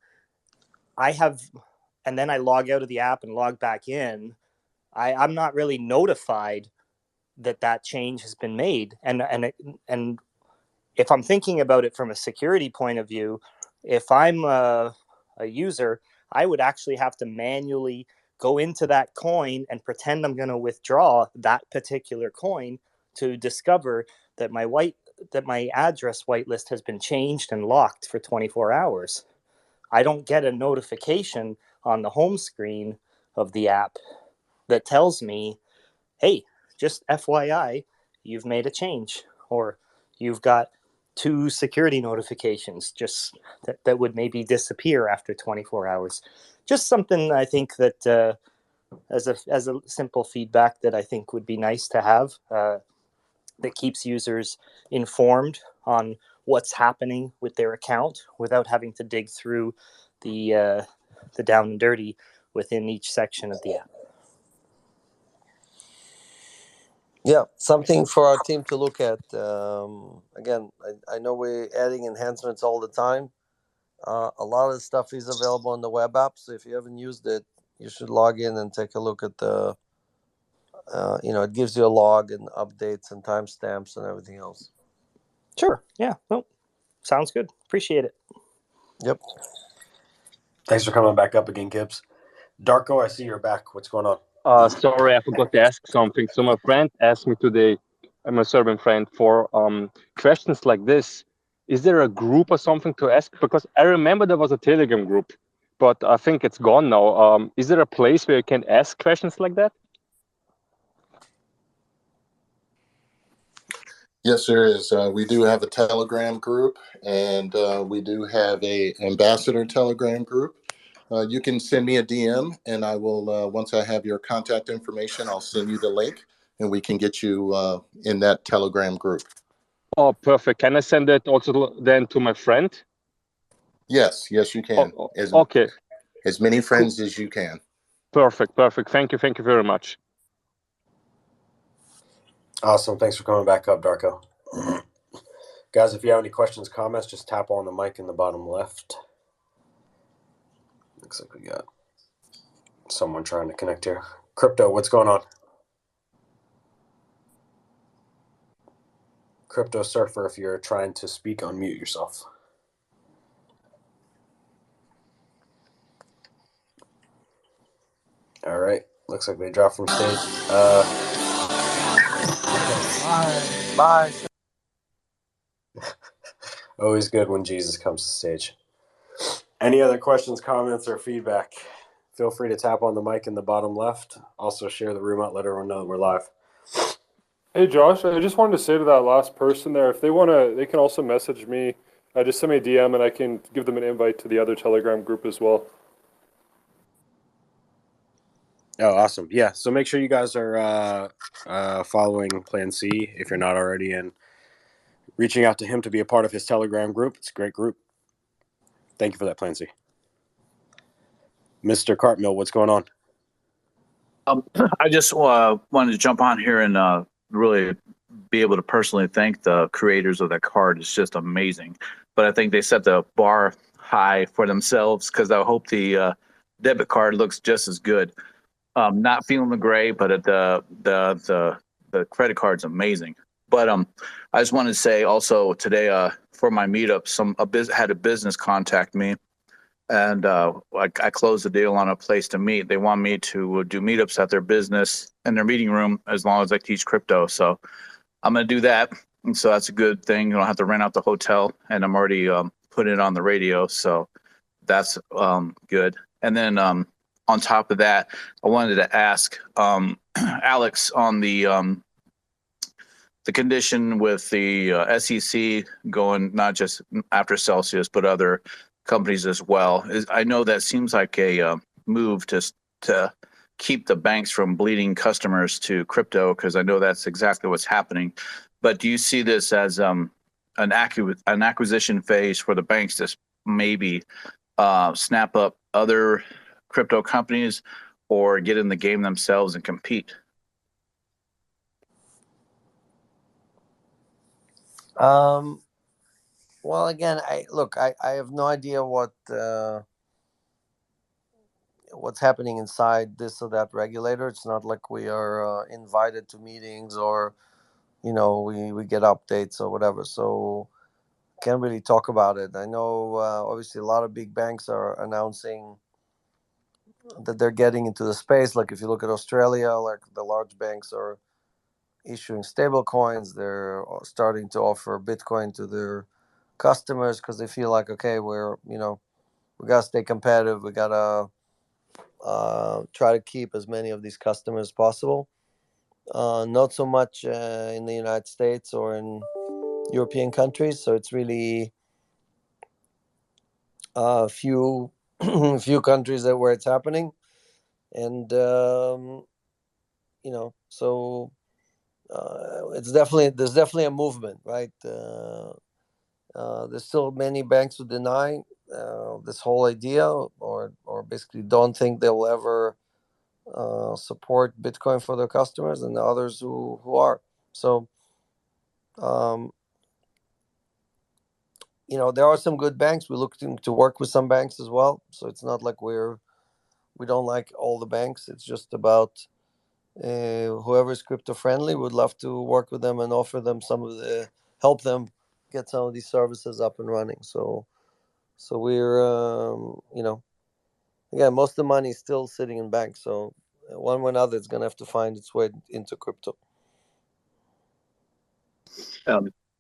and then I log out of the app and log back in, I'm not really notified that change has been made. And if I'm thinking about it from a security point of view, if I'm a user, I would actually have to manually go into that coin and pretend I'm going to withdraw that particular coin to discover that my address whitelist has been changed and locked for 24 hours. I don't get a notification on the home screen of the app that tells me, hey, just FYI, you've made a change, or you've got 2 security notifications just that would maybe disappear after 24 hours. Just something I think that as a simple feedback that I think would be nice to have, that keeps users informed on what's happening with their account without having to dig through the down and dirty within each section of the app. Yeah, something for our team to look at. Again, I know we're adding enhancements all the time. A lot of the stuff is available on the web app, so if you haven't used it, you should log in and take a look at the. It gives you a log and updates and timestamps and everything else. Sure. Yeah. No, sounds good. Appreciate it. Yep. Thanks for coming back up again, Gibbs. Darko, I see you're back. What's going on? Sorry, I forgot to ask something. So my friend asked me today, I'm a Serbian friend, for questions like this. Is there a group or something to ask? Because I remember there was a Telegram group, but I think it's gone now. Is there a place where you can ask questions like that? Yes, there is. We do have a Telegram group, and we do have a ambassador Telegram group. You can send me a DM, and I will, once I have your contact information, I'll send you the link, and we can get you in that Telegram group. Oh, perfect. Can I send that also then to my friend? Yes, you can. Okay. As many friends as you can. Perfect. Thank you very much. Awesome. Thanks for coming back up, Darko. Guys, if you have any questions, comments, just tap on the mic in the bottom left. Looks like we got someone trying to connect here. Crypto, what's going on? Crypto Surfer, if you're trying to speak, unmute yourself. All right. Looks like they dropped from stage. Bye. Always good when Jesus comes to stage. Any other questions, comments, or feedback? Feel free to tap on the mic in the bottom left. Also share the room out, let everyone know that we're live. Hey Josh, I just wanted to say to that last person there, if they want to, they can also message me. Just send me a DM and I can give them an invite to the other Telegram group as well. Oh, awesome. Yeah, so make sure you guys are following Plan C if you're not already, and reaching out to him to be a part of his Telegram group. It's a great group. Thank you for that, Plan C. Mr. Cartmill, what's going on? I just wanted to jump on here and really be able to personally thank the creators of that card. It's just amazing. But I think they set the bar high for themselves, because I hope the debit card looks just as good. Not feeling the gray, but the credit card's amazing. But I just wanted to say also today for my meetup, had a business contact me. And I closed the deal on a place to meet. They want me to do meetups at their business in their meeting room as long as I teach crypto. So I'm going to do that. And so that's a good thing. You don't have to rent out the hotel. And I'm already putting it on the radio. So that's good. And then on top of that, I wanted to ask Alex on the condition with the SEC going not just after Celsius, but other companies as well. I know that seems like a move to keep the banks from bleeding customers to crypto, because I know that's exactly what's happening. But do you see this as an acquisition phase for the banks to maybe snap up other crypto companies or get in the game themselves and compete? Well, again, I have no idea what's happening inside this or that regulator. It's not like we are invited to meetings, or we get updates or whatever. So can't really talk about it. I know obviously a lot of big banks are announcing that they're getting into the space. Like if you look at Australia, like the large banks are issuing stable coins. They're starting to offer Bitcoin to their customers because they feel like, okay, we gotta stay competitive. We gotta try to keep as many of these customers as possible. Not so much in the United States or in European countries. So it's really a few few countries where it's happening, and so there's definitely a movement, right? There's still many banks who deny this whole idea, or basically don't think they will ever support Bitcoin for their customers, and the others who are. So, um, there are some good banks. We're looking to work with some banks as well. So it's not like we don't like all the banks. It's just about whoever is crypto friendly. Would love to work with them and offer them help them get some of these services up and running. So we're again, most of the money is still sitting in banks. So one way or another, it's gonna have to find its way into crypto.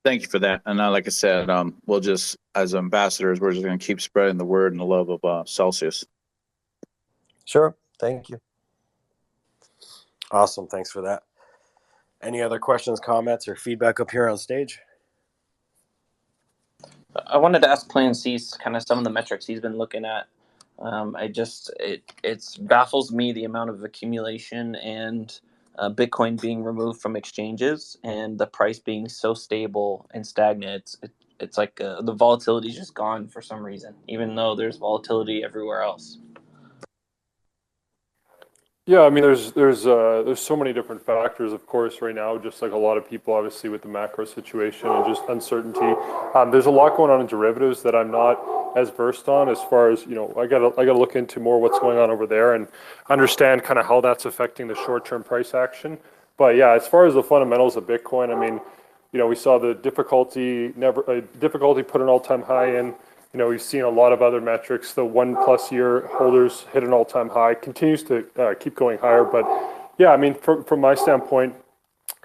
Thank you for that. And like I said, we'll just, as ambassadors, we're just going to keep spreading the word and the love of Celsius. Sure. Thank you. Awesome. Thanks for that. Any other questions, comments, or feedback up here on stage? I wanted to ask Plan C kind of some of the metrics he's been looking at. It baffles me the amount of accumulation and Bitcoin being removed from exchanges and the price being so stable and stagnant. It's like the volatility is just gone for some reason, even though there's volatility everywhere else. Yeah, I mean, there's so many different factors, of course, right now. Just like a lot of people, obviously, with the macro situation and just uncertainty. There's a lot going on in derivatives that I'm not as versed on. As far as I gotta look into more what's going on over there and understand kind of how that's affecting the short-term price action. But yeah, as far as the fundamentals of Bitcoin, I mean, we saw the difficulty put an all-time high in. We've seen a lot of other metrics. The 1+ year holders hit an all-time high, continues to keep going higher. But yeah, I mean, from my standpoint,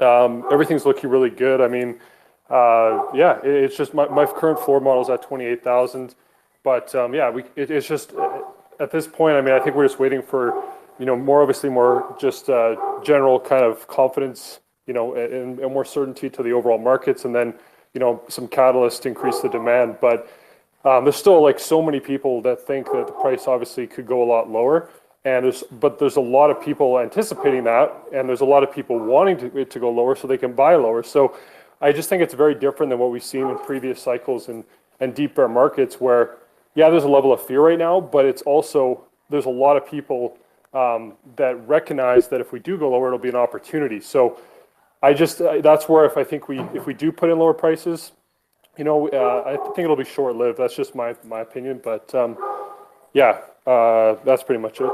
everything's looking really good. I mean, yeah, it's just my current floor model is at 28,000. But yeah, it's just at this point, I mean, I think we're just waiting for, more just general kind of confidence, and more certainty to the overall markets, and then, some catalyst to increase the demand. But there's still like so many people that think that the price obviously could go a lot lower, and there's a lot of people anticipating that, and there's a lot of people wanting it to go lower so they can buy lower. So I just think it's very different than what we've seen in previous cycles and deep bear markets, where yeah, there's a level of fear right now, but it's also there's a lot of people that recognize that if we do go lower, it'll be an opportunity. So that's where if we do put in lower prices, I think it'll be short-lived. That's just my opinion, but yeah, that's pretty much it.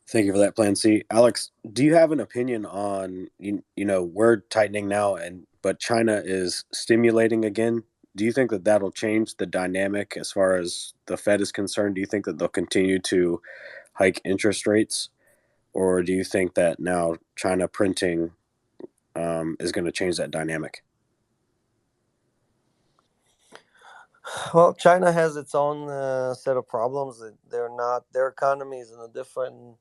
Thank you for that, Plan C. Alex, do you have an opinion on, we're tightening now, but China is stimulating again? Do you think that that'll change the dynamic as far as the Fed is concerned? Do you think that they'll continue to hike interest rates? Or do you think that now China printing is going to change that dynamic? Well, China has its own set of problems. Their economy is in a different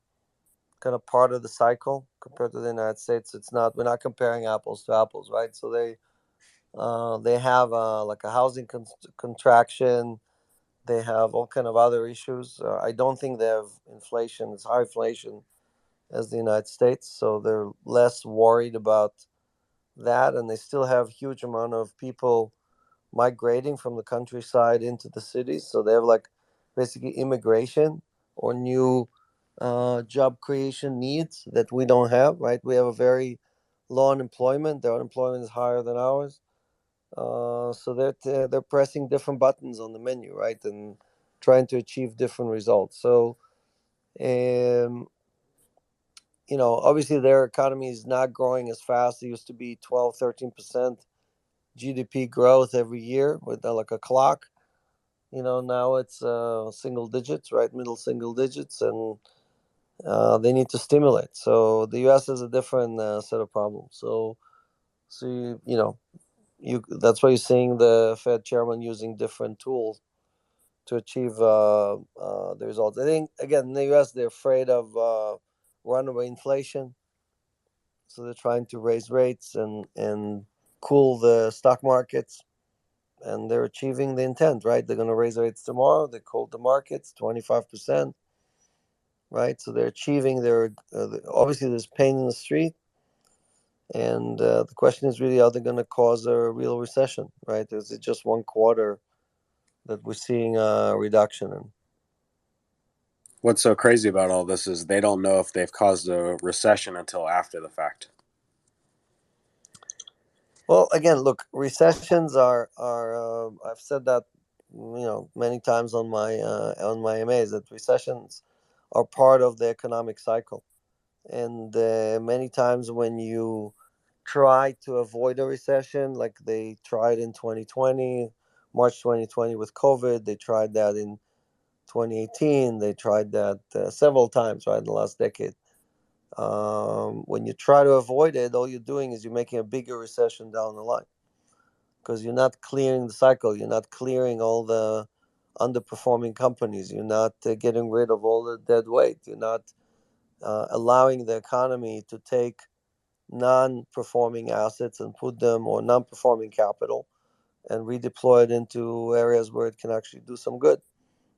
kind of part of the cycle compared to the United States. We're not comparing apples to apples, right? So they have like a housing contraction. They have all kind of other issues. I don't think they have inflation. It's high inflation as the United States, so they're less worried about that, and they still have huge amount of people migrating from the countryside into the cities. So they have like basically immigration or new job creation needs that we don't have, right? We have a very low unemployment. Their unemployment is higher than ours. So they're pressing different buttons on the menu, right, and trying to achieve different results. So, obviously their economy is not growing as fast. It used to be 12, 13% GDP growth every year with like a clock. Now it's single digits, right, middle single digits, and they need to stimulate. So the U.S. has a different set of problems. So that's why you're seeing the Fed chairman using different tools achieve the results. I think again in the U.S. they're afraid of runaway inflation, so they're trying to raise rates and cool the stock markets, and they're achieving the intent. Right, they're going to raise rates tomorrow. They cooled the markets 25%. Right, so they're achieving their. Obviously, there's pain in the street, and the question is really, are they going to cause a real recession? Right, is it just one quarter that we're seeing a reduction in? What's so crazy about all this is they don't know if they've caused a recession until after the fact. Well, again, look, recessions are I've said that many times on my MAs that recessions are part of the economic cycle, and many times when you try to avoid a recession, like they tried in 2020, March 2020 with COVID, they tried that in 2018, they tried that several times, right, in the last decade. When you try to avoid it, all you're doing is you're making a bigger recession down the line because you're not clearing the cycle. You're not clearing all the underperforming companies. You're not getting rid of all the dead weight. You're not allowing the economy to take non-performing assets and put them, or non-performing capital, and redeploy it into areas where it can actually do some good.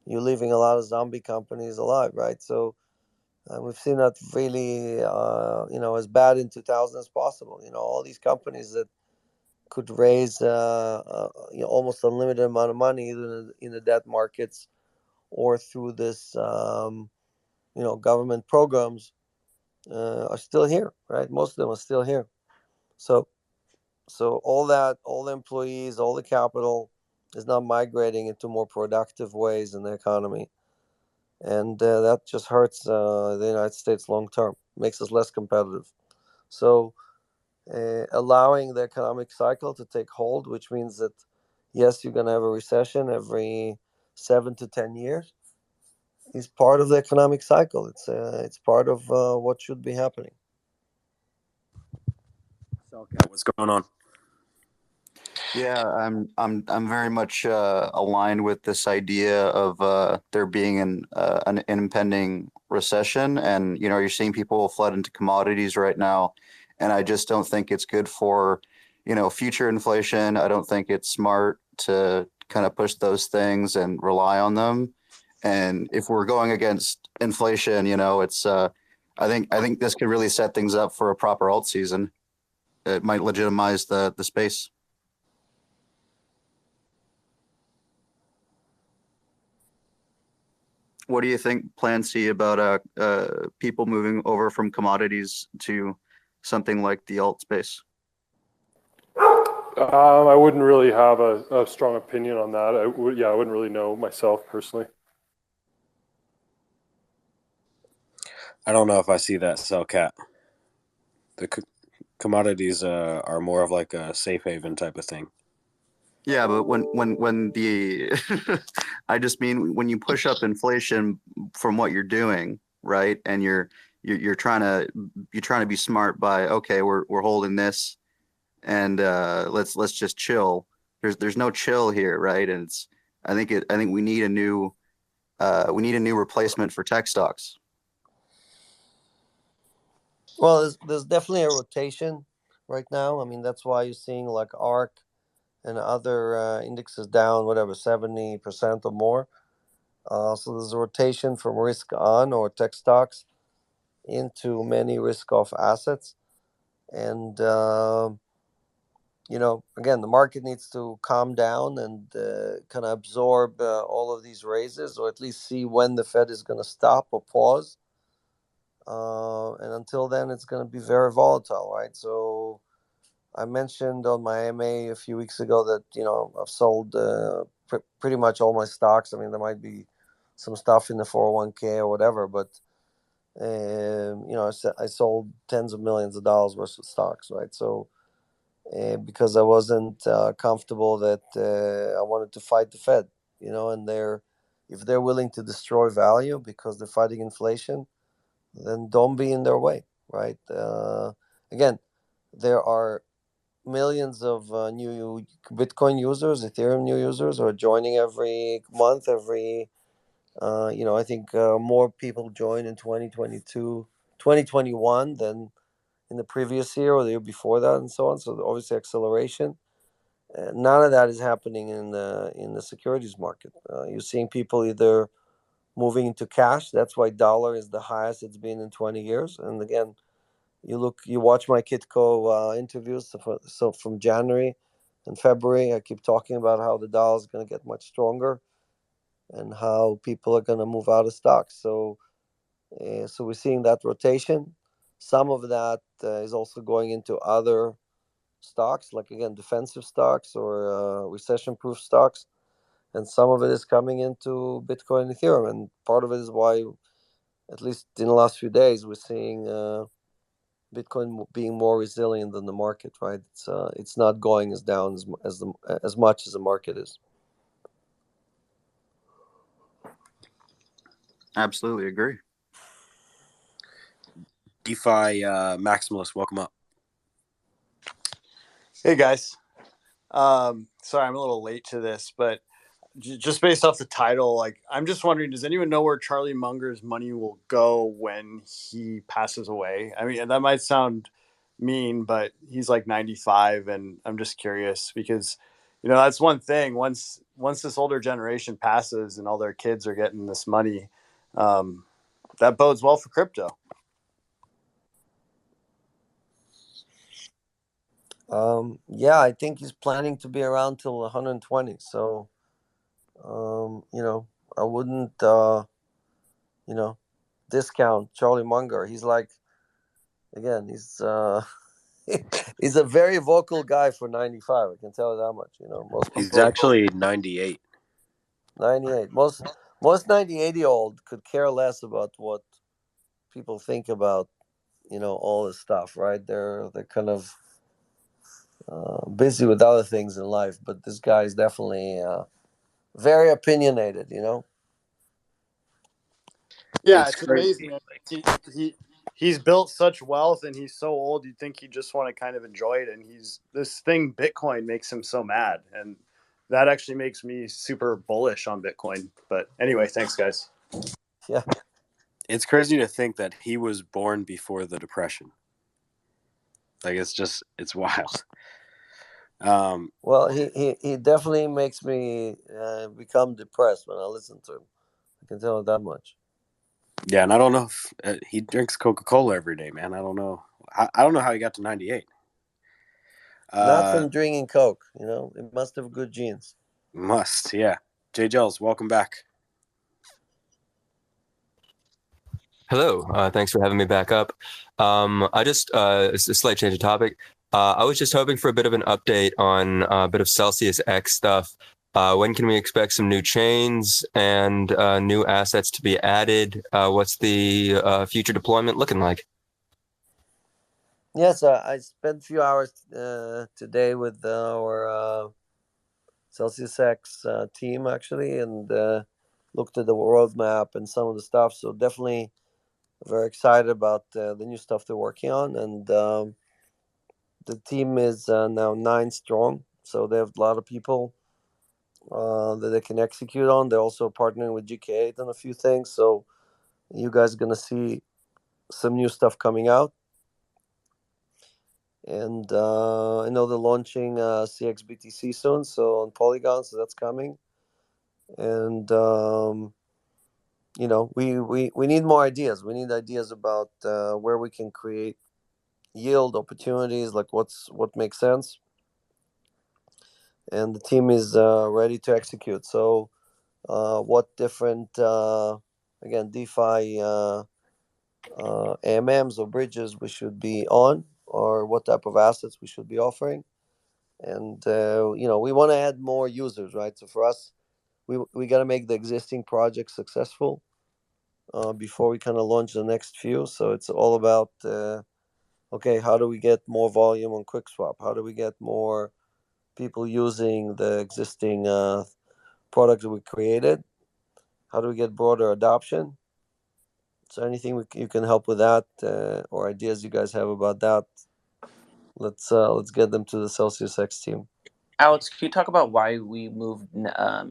You're leaving a lot of zombie companies alive, right? So we've seen that really, as bad in 2000 as possible. All these companies that could raise almost unlimited amount of money either in the debt markets or through this, government programs are still here, right? Most of them are still here. So all the employees, all the capital is now migrating into more productive ways in the economy, and that just hurts the United States long term, makes us less competitive. So allowing the economic cycle to take hold, which means that yes, you're going to have a recession every 7 to 10 years, is part of the economic cycle. It's part of what should be happening. What's going on? Yeah, I'm very much aligned with this idea of there being an impending recession, and you're seeing people flood into commodities right now, and I just don't think it's good for future inflation. I don't think it's smart to kind of push those things and rely on them. And if we're going against inflation, it's I think this could really set things up for a proper alt season. It might legitimize the space. What do you think, Clancy, about people moving over from commodities to something like the alt space? I wouldn't really have a strong opinion on that. I wouldn't really know myself personally. I don't know if I see that, Cellcat. The commodities are more of like a safe haven type of thing. Yeah, but when the I just mean when you push up inflation from what you're doing, right? And you're trying to be smart by, okay, we're holding this, and let's just chill. There's no chill here, right? And I think we need a new replacement for tech stocks. Well, there's definitely a rotation right now. I mean, that's why you're seeing like ARC and other indexes down, whatever, 70% or more. So there's a rotation from risk on or tech stocks into many risk off assets. And, again, the market needs to calm down and kind of absorb all of these raises, or at least see when the Fed is going to stop or pause. And until then, it's going to be very volatile, right? So I mentioned on my MA a few weeks ago that I've sold pretty much all my stocks. I mean, there might be some stuff in the 401k or whatever, but I sold tens of millions of dollars worth of stocks, right? So because I wasn't comfortable that I wanted to fight the Fed, and if they're willing to destroy value because they're fighting inflation, then don't be in their way, right? Again, there are millions of new Bitcoin users, Ethereum new users are joining every month, every I think more people join in 2022, 2021 than in the previous year or the year before that, and so on. So obviously acceleration. None of that is happening in the securities market. You're seeing people either moving into cash. That's why dollar is the highest it's been in 20 years. And again, you watch my Kitco interviews. So from January and February, I keep talking about how the dollar is going to get much stronger and how people are going to move out of stocks. So we're seeing that rotation. Some of that is also going into other stocks, like again, defensive stocks or recession-proof stocks. And some of it is coming into Bitcoin and Ethereum. And part of it is why, at least in the last few days, we're seeing Bitcoin being more resilient than the market, right? It's not going as down as much as the market is. Absolutely agree. DeFi Maximalist, welcome up. Hey guys. Sorry, I'm a little late to this, but just based off the title, like I'm just wondering, does anyone know where Charlie Munger's money will go when he passes away? I mean, that might sound mean, but he's like 95, and I'm just curious because, that's one thing. Once this older generation passes and all their kids are getting this money, that bodes well for crypto. Yeah, I think he's planning to be around till 120. So, I wouldn't, discount Charlie Munger. He's like, again, he's a very vocal guy for 95. I can tell you that much. Most He's people actually 98. 98. Most 98-year-old could care less about what people think about, all this stuff, right? They're kind of busy with other things in life, but this guy is definitely very opinionated. Yeah, It's it's amazing. He's built such wealth, and he's so old. You'd think he'd just want to kind of enjoy it. And this thing Bitcoin makes him so mad, and that actually makes me super bullish on Bitcoin. But anyway, thanks, guys. Yeah, it's crazy to think that he was born before the Depression. Like it's wild. Well, he definitely makes me become depressed when I listen to him. I can tell you that much. Yeah, and I don't know if he drinks Coca-Cola every day, man. I don't know. I don't know how he got to 98. Not from drinking Coke, It must have good genes. Must, yeah. J. Gels, welcome back. Hello. Thanks for having me back up. I just it's a slight change of topic. I was just hoping for a bit of an update on a bit of Celsius X stuff. When can we expect some new chains and new assets to be added? What's the future deployment looking like? Yes, I spent a few hours today with our Celsius X team, actually, and looked at the roadmap and some of the stuff. So definitely very excited about the new stuff they're working on. And the team is now 9 strong. So they have a lot of people that they can execute on. They're also partnering with GK8 on a few things. So you guys are going to see some new stuff coming out. And I know they're launching CXBTC soon, so on Polygon, so that's coming. And we need more ideas. We need ideas about where we can create yield opportunities, like what makes sense. And the team is ready to execute. So, what different again DeFi AMMs or bridges we should be on, or what type of assets we should be offering. And we want to add more users, right? So for us, we got to make the existing projects successful before we kind of launch the next few. So it's all about okay, how do we get more volume on QuickSwap? How do we get more people using the existing products that we created? How do we get broader adoption? So anything you can help with that, or ideas you guys have about that, let's get them to the Celsius X team. Alex, can you talk about why we moved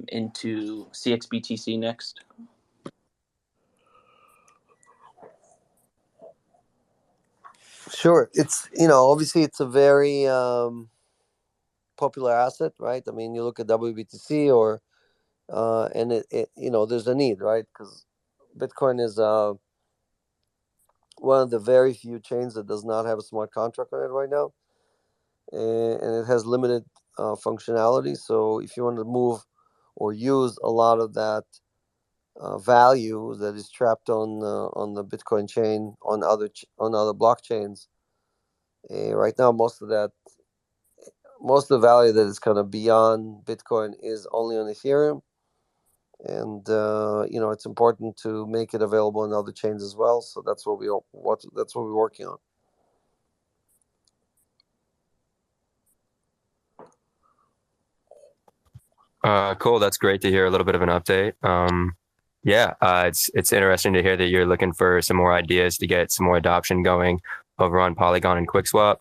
into CXBTC next? Sure. It's, obviously it's a very popular asset, right? I mean, you look at WBTC and it there's a need, right? Because Bitcoin is one of the very few chains that does not have a smart contract on it right now, and it has limited functionality. So if you want to move or use a lot of that value that is trapped on the Bitcoin chain on other blockchains, right now most of the value that is kind of beyond Bitcoin is only on Ethereum, and it's important to make it available on other chains as well. So that's what we're working on. Cool. That's great to hear a little bit of an update. It's interesting to hear that you're looking for some more ideas to get some more adoption going over on Polygon and QuickSwap.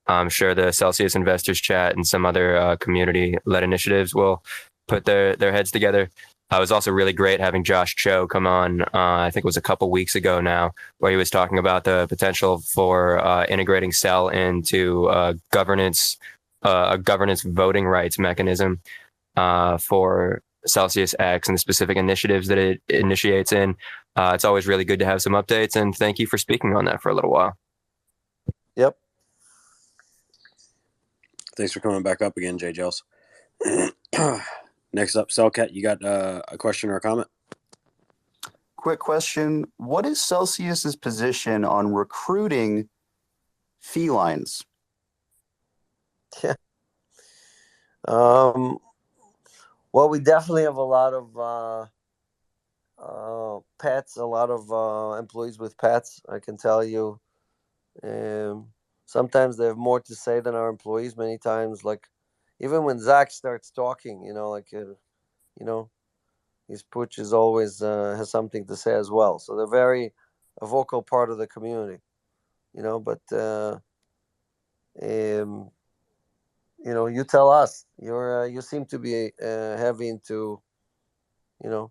I'm sure the Celsius Investors Chat and some other community-led initiatives will put their heads together. It was also really great having Josh Cho come on, I think it was a couple weeks ago now, where he was talking about the potential for integrating Cell into a governance voting rights mechanism for Celsius X and the specific initiatives that it initiates in. It's always really good to have some updates, and thank you for speaking on that for a little while. Yep. Thanks for coming back up again, Jay Gels. Next up, Cellcat, you got a question or a comment? Quick question. What is Celsius's position on recruiting felines? Yeah. Well, we definitely have a lot of pets, a lot of employees with pets. I can tell you, sometimes they have more to say than our employees. Many times, like even when Zach starts talking, his pooch is always has something to say as well. So they're very a vocal part of the community, But you tell us. You seem to be heavy into, into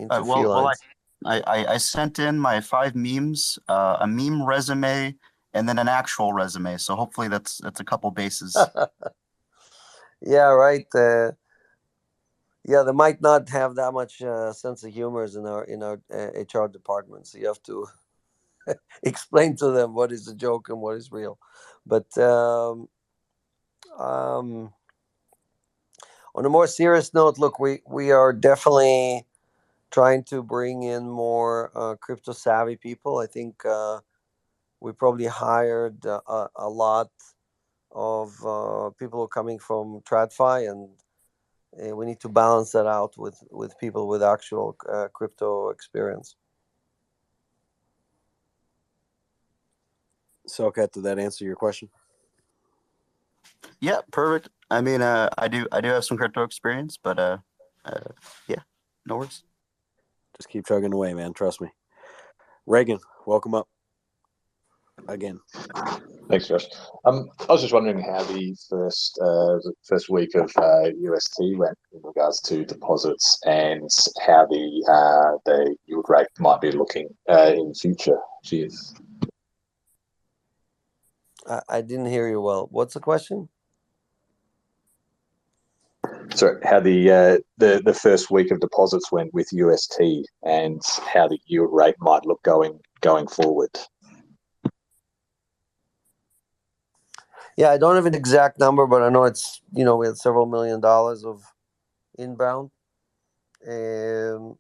felines. I sent in my 5 memes, a meme resume, and then an actual resume. So hopefully that's a couple bases. Yeah, right. Yeah, they might not have that much sense of humor in our HR department. So you have to explain to them what is a joke and what is real. But on a more serious note, look, we are definitely trying to bring in more crypto savvy people. I think we probably hired a lot of people who are coming from TradFi, and we need to balance that out with people with actual crypto experience. So, Kat, did that answer your question? Yeah, perfect. I mean, I do have some crypto experience, but yeah, no worries. Just keep chugging away, man. Trust me. Reagan, welcome up again. Thanks, Josh. I was just wondering how the first week of UST went in regards to deposits and how the yield rate might be looking in future. Cheers. I didn't hear you well. What's the question? So how the first week of deposits went with UST and how the yield rate might look going forward. Yeah, I don't have an exact number, but I know it's we had several $1 million of inbound, and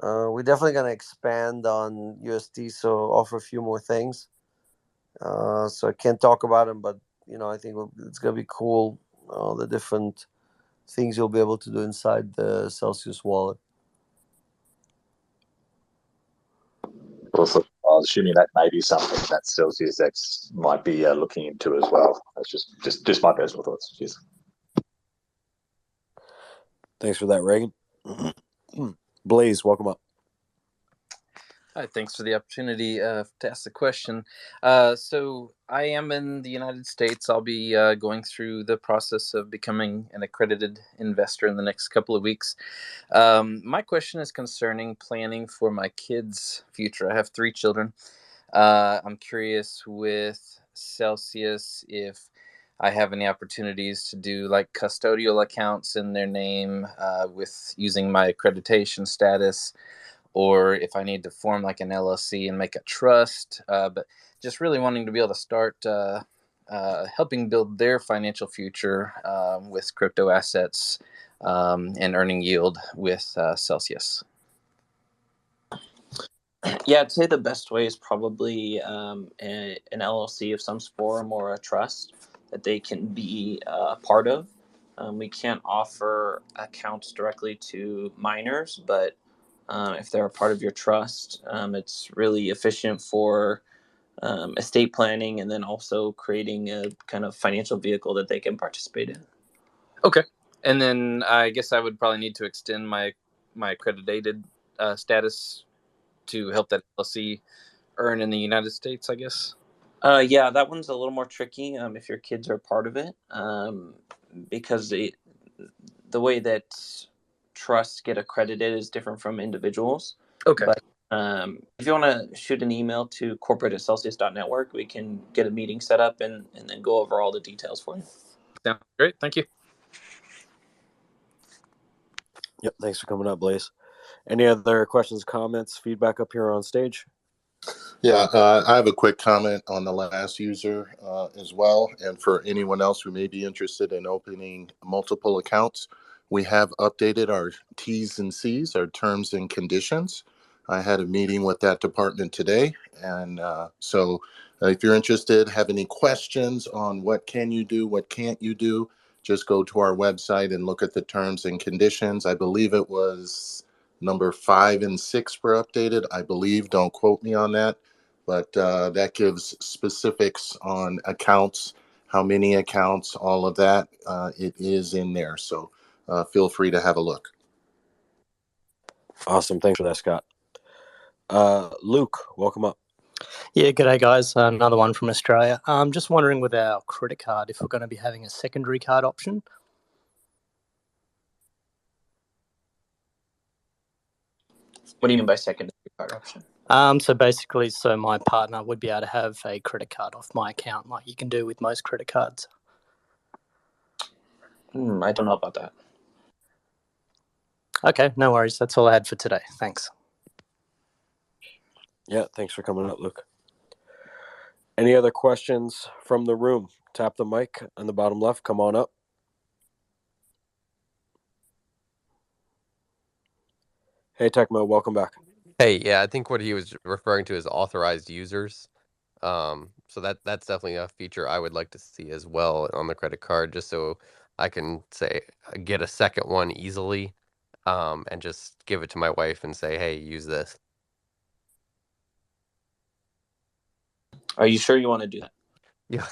we're definitely going to expand on USD, so offer a few more things. So I can't talk about them, but I think it's going to be cool. The different things you'll be able to do inside the Celsius wallet. Also, I was assuming that may be something that Celsius X might be looking into as well. That's just my personal thoughts. Cheers. Thanks for that, Reagan. Blaze, welcome up. Hi, thanks for the opportunity to ask the question. So I am in the United States. I'll be going through the process of becoming an accredited investor in the next couple of weeks. My question is concerning planning for my kids' future. I have 3 children. I'm curious with Celsius if I have any opportunities to do like custodial accounts in their name with using my accreditation status, or if I need to form like an LLC and make a trust. But just really wanting to be able to start helping build their financial future with crypto assets and earning yield with Celsius. Yeah, I'd say the best way is probably an LLC of some form or a trust that they can be a part of. We can't offer accounts directly to minors, but if they're a part of your trust, it's really efficient for estate planning and then also creating a kind of financial vehicle that they can participate in. Okay. And then I guess I would probably need to extend my accredited status to help that LLC earn in the United States, I guess. Yeah, that one's a little more tricky if your kids are part of it, because the way that trusts get accredited is different from individuals. Okay. But if you want to shoot an email to corporate@celsius.network, we can get a meeting set up and then go over all the details for you. Sounds great. Thank you. Yep. Thanks for coming up, Blaze. Any other questions, comments, feedback up here on stage? Yeah, I have a quick comment on the last user as well. And for anyone else who may be interested in opening multiple accounts, we have updated our T's and C's, our terms and conditions. I had a meeting with that department today. And so if you're interested, have any questions on what can you do, what can't you do, just go to our website and look at the terms and conditions. I believe it was number 5 and 6 were updated. I believe, don't quote me on that. But that gives specifics on accounts, how many accounts, all of that. It is in there. So feel free to have a look. Awesome. Thanks for that, Scott. Luke, welcome up. Yeah, g'day guys. Another one from Australia. I'm just wondering with our credit card if we're going to be having a secondary card option. What do you mean by secondary card option? So basically, my partner would be able to have a credit card off my account like you can do with most credit cards. I don't know about that. Okay, no worries. That's all I had for today. Thanks. Yeah, thanks for coming up, Luke. Any other questions from the room? Tap the mic on the bottom left. Come on up. Hey, Tecmo, welcome back. Hey, yeah, I think what he was referring to is authorized users. So that's definitely a feature I would like to see as well on the credit card, just so I can say get a second one easily, and just give it to my wife and say, hey, use this. Are you sure you want to do that? Yeah.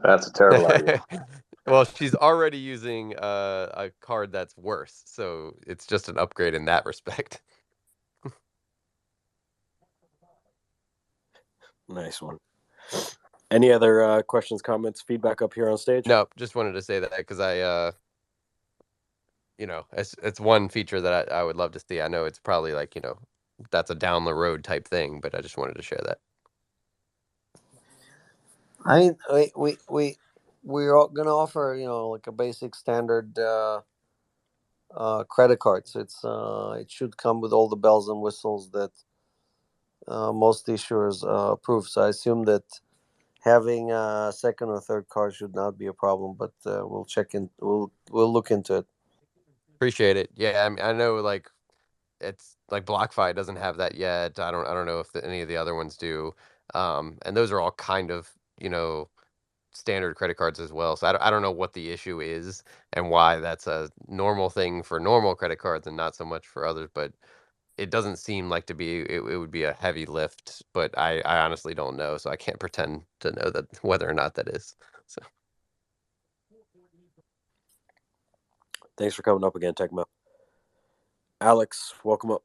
That's a terrible idea. Well, she's already using a card that's worse, so it's just an upgrade in that respect. Nice one. Any other questions, comments, feedback up here on stage? No, just wanted to say that because I, it's one feature that I would love to see. I know it's probably like, that's a down the road type thing, but I just wanted to share that. I mean, we're going to offer like a basic standard credit card. So it should come with all the bells and whistles that most issuers approve. So I assume that having a second or third card should not be a problem. But we'll check in. We'll look into it. Appreciate it. Yeah, I mean, I know like it's like BlockFi doesn't have that yet. I don't know if any of the other ones do. And those are all kind of standard credit cards as well. So I don't know what the issue is and why that's a normal thing for normal credit cards and not so much for others. But it doesn't seem like it would be a heavy lift. But I honestly don't know, so I can't pretend to know that whether or not that is. So thanks for coming up again, Tecmo. Alex, welcome up.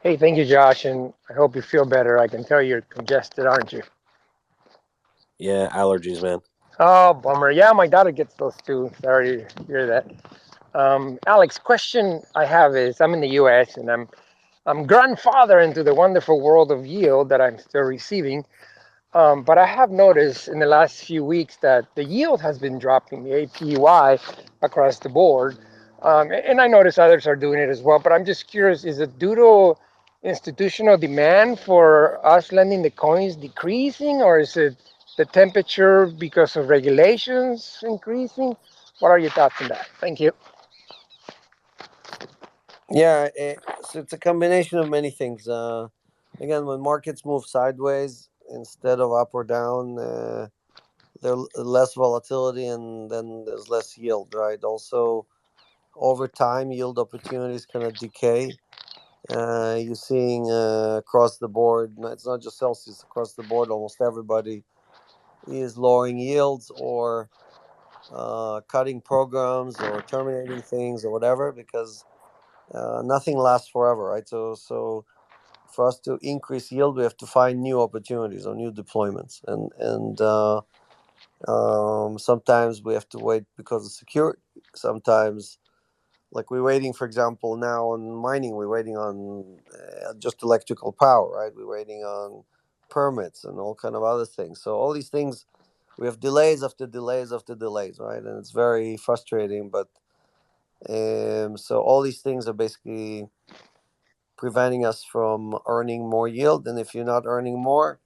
Hey, thank you, Josh, and I hope you feel better. I can tell you're congested, aren't you? Yeah, allergies, man. Oh, bummer. Yeah, my daughter gets those too. Sorry to hear that. Alex, question I have is I'm in the U.S. and I'm grandfather into the wonderful world of yield that I'm still receiving. But I have noticed in the last few weeks that the yield has been dropping, the APY across the board. And I notice others are doing it as well. But I'm just curious, is it due to institutional demand for us lending the coins decreasing, or is it the temperature because of regulations increasing? What are your thoughts on that? Thank you. Yeah, so it's a combination of many things. Again, when markets move sideways instead of up or down, there's less volatility and then there's less yield, right? Also, over time, yield opportunities kind of decay. You're seeing across the board, it's not just Celsius, across the board, almost everybody is lowering yields or cutting programs or terminating things or whatever because nothing lasts forever, right? So for us to increase yield, we have to find new opportunities or new deployments, and sometimes we have to wait because of security. Sometimes, like we're waiting, for example, now on mining, we're waiting on just electrical power, right? We're waiting on permits and all kind of other things. So all these things, we have delays after delays after delays, right? And it's very frustrating. But so all these things are basically preventing us from earning more yield. And if you're not earning more,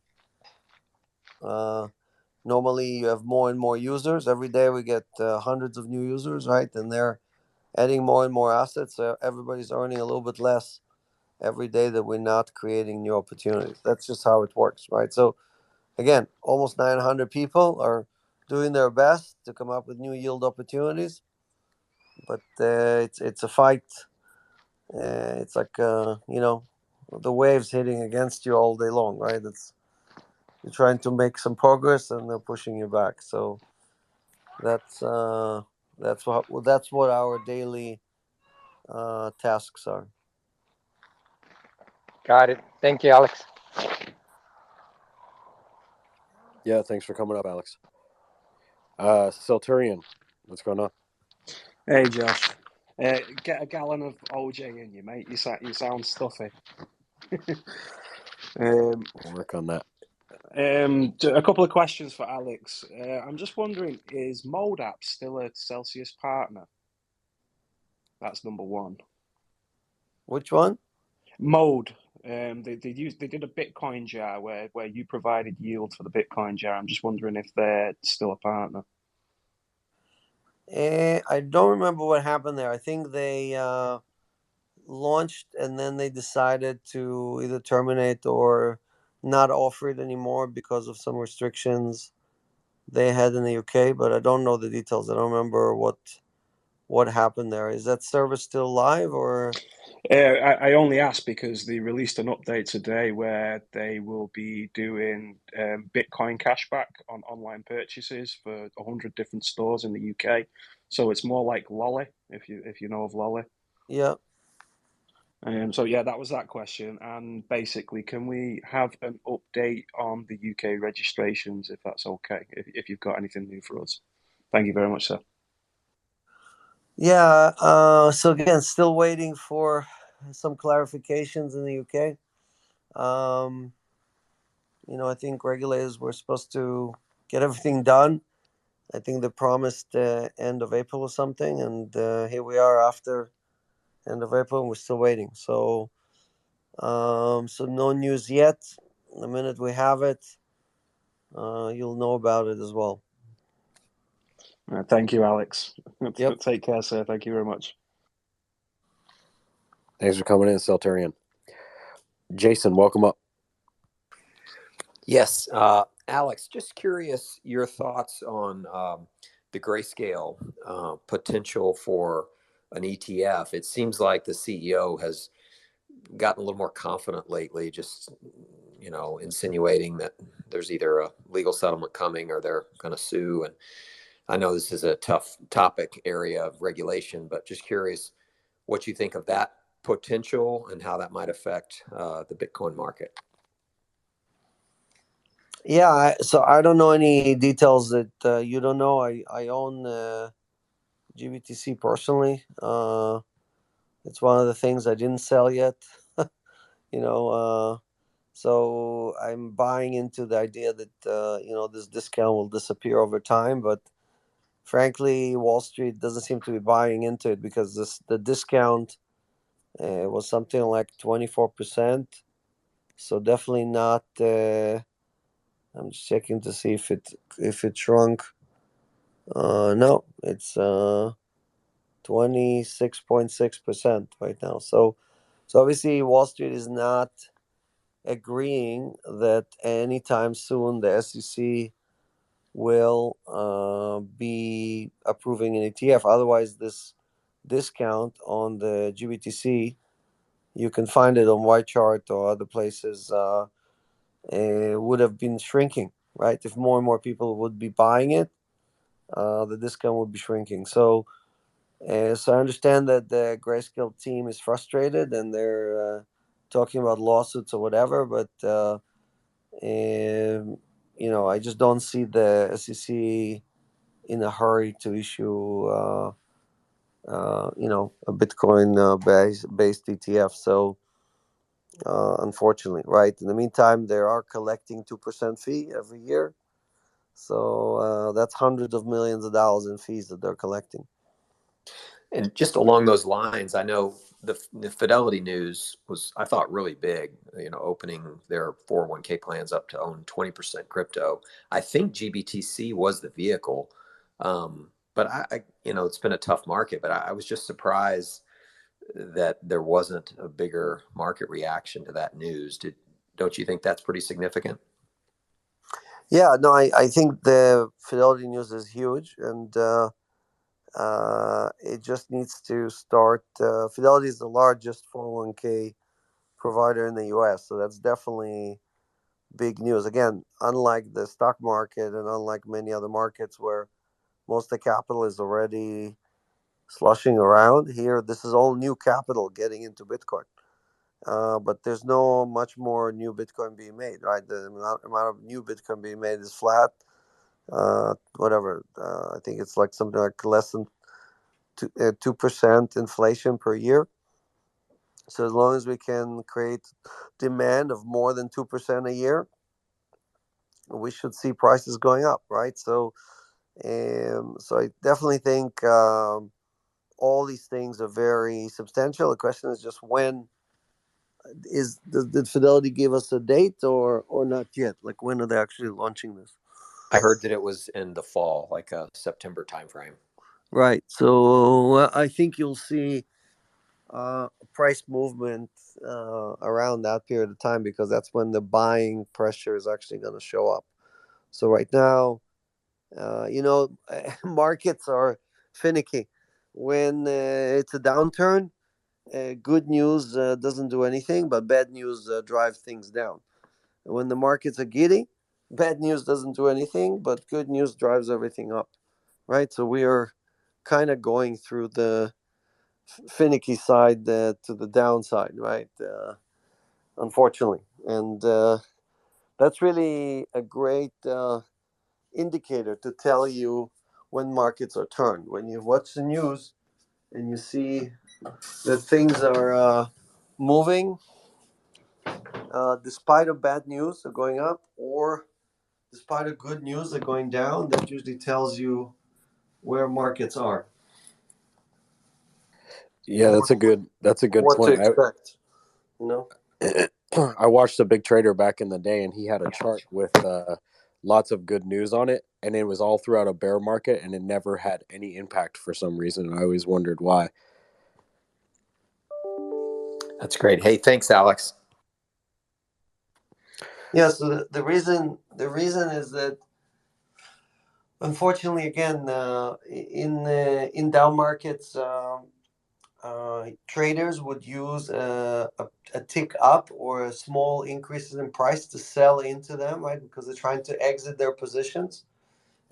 normally you have more and more users. Every day we get hundreds of new users, right? And they're adding more and more assets. So everybody's earning a little bit less every day that we're not creating new opportunities. That's just how it works, right? So again, almost 900 people are doing their best to come up with new yield opportunities, but it's a fight. It's like the waves hitting against you all day long, right? It's you're trying to make some progress and they're pushing you back. So that's what our daily tasks are. Got it. Thank you, Alex. Yeah, thanks for coming up, Alex. Celturian, what's going on? Hey, Josh. Get a gallon of OJ in you, mate. You sound stuffy. We'll work on that. A couple of questions for Alex. I'm just wondering, is MoldApp still a Celsius partner? That's number one. Which one? Mold. They did a Bitcoin jar where you provided yield for the Bitcoin jar. I'm just wondering if they're still a partner. I don't remember what happened there. I think they launched and then they decided to either terminate or not offer it anymore because of some restrictions they had in the UK, but I don't know the details. I don't remember what happened there. Is that service still live or? I only asked because they released an update today where they will be doing Bitcoin cashback on online purchases for 100 different stores in the UK. So it's more like Lolly, if you know of Lolly. Yeah. So yeah, that was that question. And basically, can we have an update on the UK registrations, if that's okay, if you've got anything new for us? Thank you very much, sir. Yeah. So again, still waiting for some clarifications in the UK. I think regulators were supposed to get everything done. I think they promised end of April or something, and here we are after end of April, and we're still waiting. So no news yet. The minute we have it, you'll know about it as well. Thank you, Alex. Yep. Take care, sir. Thank you very much. Thanks for coming in, Celturian. Jason, welcome up. Yes, Alex, just curious your thoughts on the Grayscale potential for an ETF. It seems like the CEO has gotten a little more confident lately, just insinuating that there's either a legal settlement coming or they're going to sue. And I know this is a tough topic area of regulation, but just curious what you think of that potential and how that might affect the Bitcoin market? Yeah, so I don't know any details that you don't know. I own GBTC personally. It's one of the things I didn't sell yet. you know, so I'm buying into the idea that this discount will disappear over time. But frankly, Wall Street doesn't seem to be buying into it because the discount was something like 24%. So definitely not. I'm just checking to see if it shrunk. No, it's 26.6% right now. So obviously Wall Street is not agreeing that anytime soon the SEC will be approving an ETF. Otherwise, this discount on the GBTC, you can find it on White Chart or other places, would have been shrinking, right? If more and more people would be buying it, the discount would be shrinking. So I understand that the Grayscale team is frustrated and they're talking about lawsuits or whatever, but I just don't see the SEC in a hurry to issue, a Bitcoin based ETF. So unfortunately, right. In the meantime, they are collecting 2% fee every year. So that's hundreds of millions of dollars in fees that they're collecting. And just along those lines, I know the Fidelity news was, I thought, really big, opening their 401k plans up to own 20% crypto. I think GBTC was the vehicle. But it's been a tough market, but I was just surprised that there wasn't a bigger market reaction to that news. Don't you think that's pretty significant? Yeah, no, I think the Fidelity news is huge, and it just needs to start. Fidelity is the largest 401k provider in the US, so that's definitely big news. Again, unlike the stock market and unlike many other markets where most of the capital is already slushing around, here this is all new capital getting into Bitcoin. But there's no much more new Bitcoin being made, right? The amount of new Bitcoin being made is flat. Whatever. I think it's like something like less than 2% inflation per year. So as long as we can create demand of more than 2% a year, we should see prices going up, right? So I definitely think all these things are very substantial. The question is just when did Fidelity give us a date or not yet? Like when are they actually launching this? I heard that it was in the fall, like a September timeframe. Right. So I think you'll see price movement around that period of time because that's when the buying pressure is actually going to show up. So right now, markets are finicky. When it's a downturn, good news doesn't do anything, but bad news drives things down. When the markets are giddy, bad news doesn't do anything, but good news drives everything up, right? So we are kind of going through the finicky side to the downside, right? Unfortunately, and that's really a great indicator to tell you when markets are turned. When you watch the news and you see that things are moving despite of bad news are going up or despite of good news are going down, that usually tells you where markets are. Yeah, that's a good what point. to expect. I watched a big trader back in the day, and he had a chart with lots of good news on it, and it was all throughout a bear market, and it never had any impact for some reason. I always wondered why. That's great. Hey, thanks, Alex. Yeah. So the reason is that unfortunately, again, in down markets. Traders would use a tick up or a small increases in price to sell into them, right? Because they're trying to exit their positions.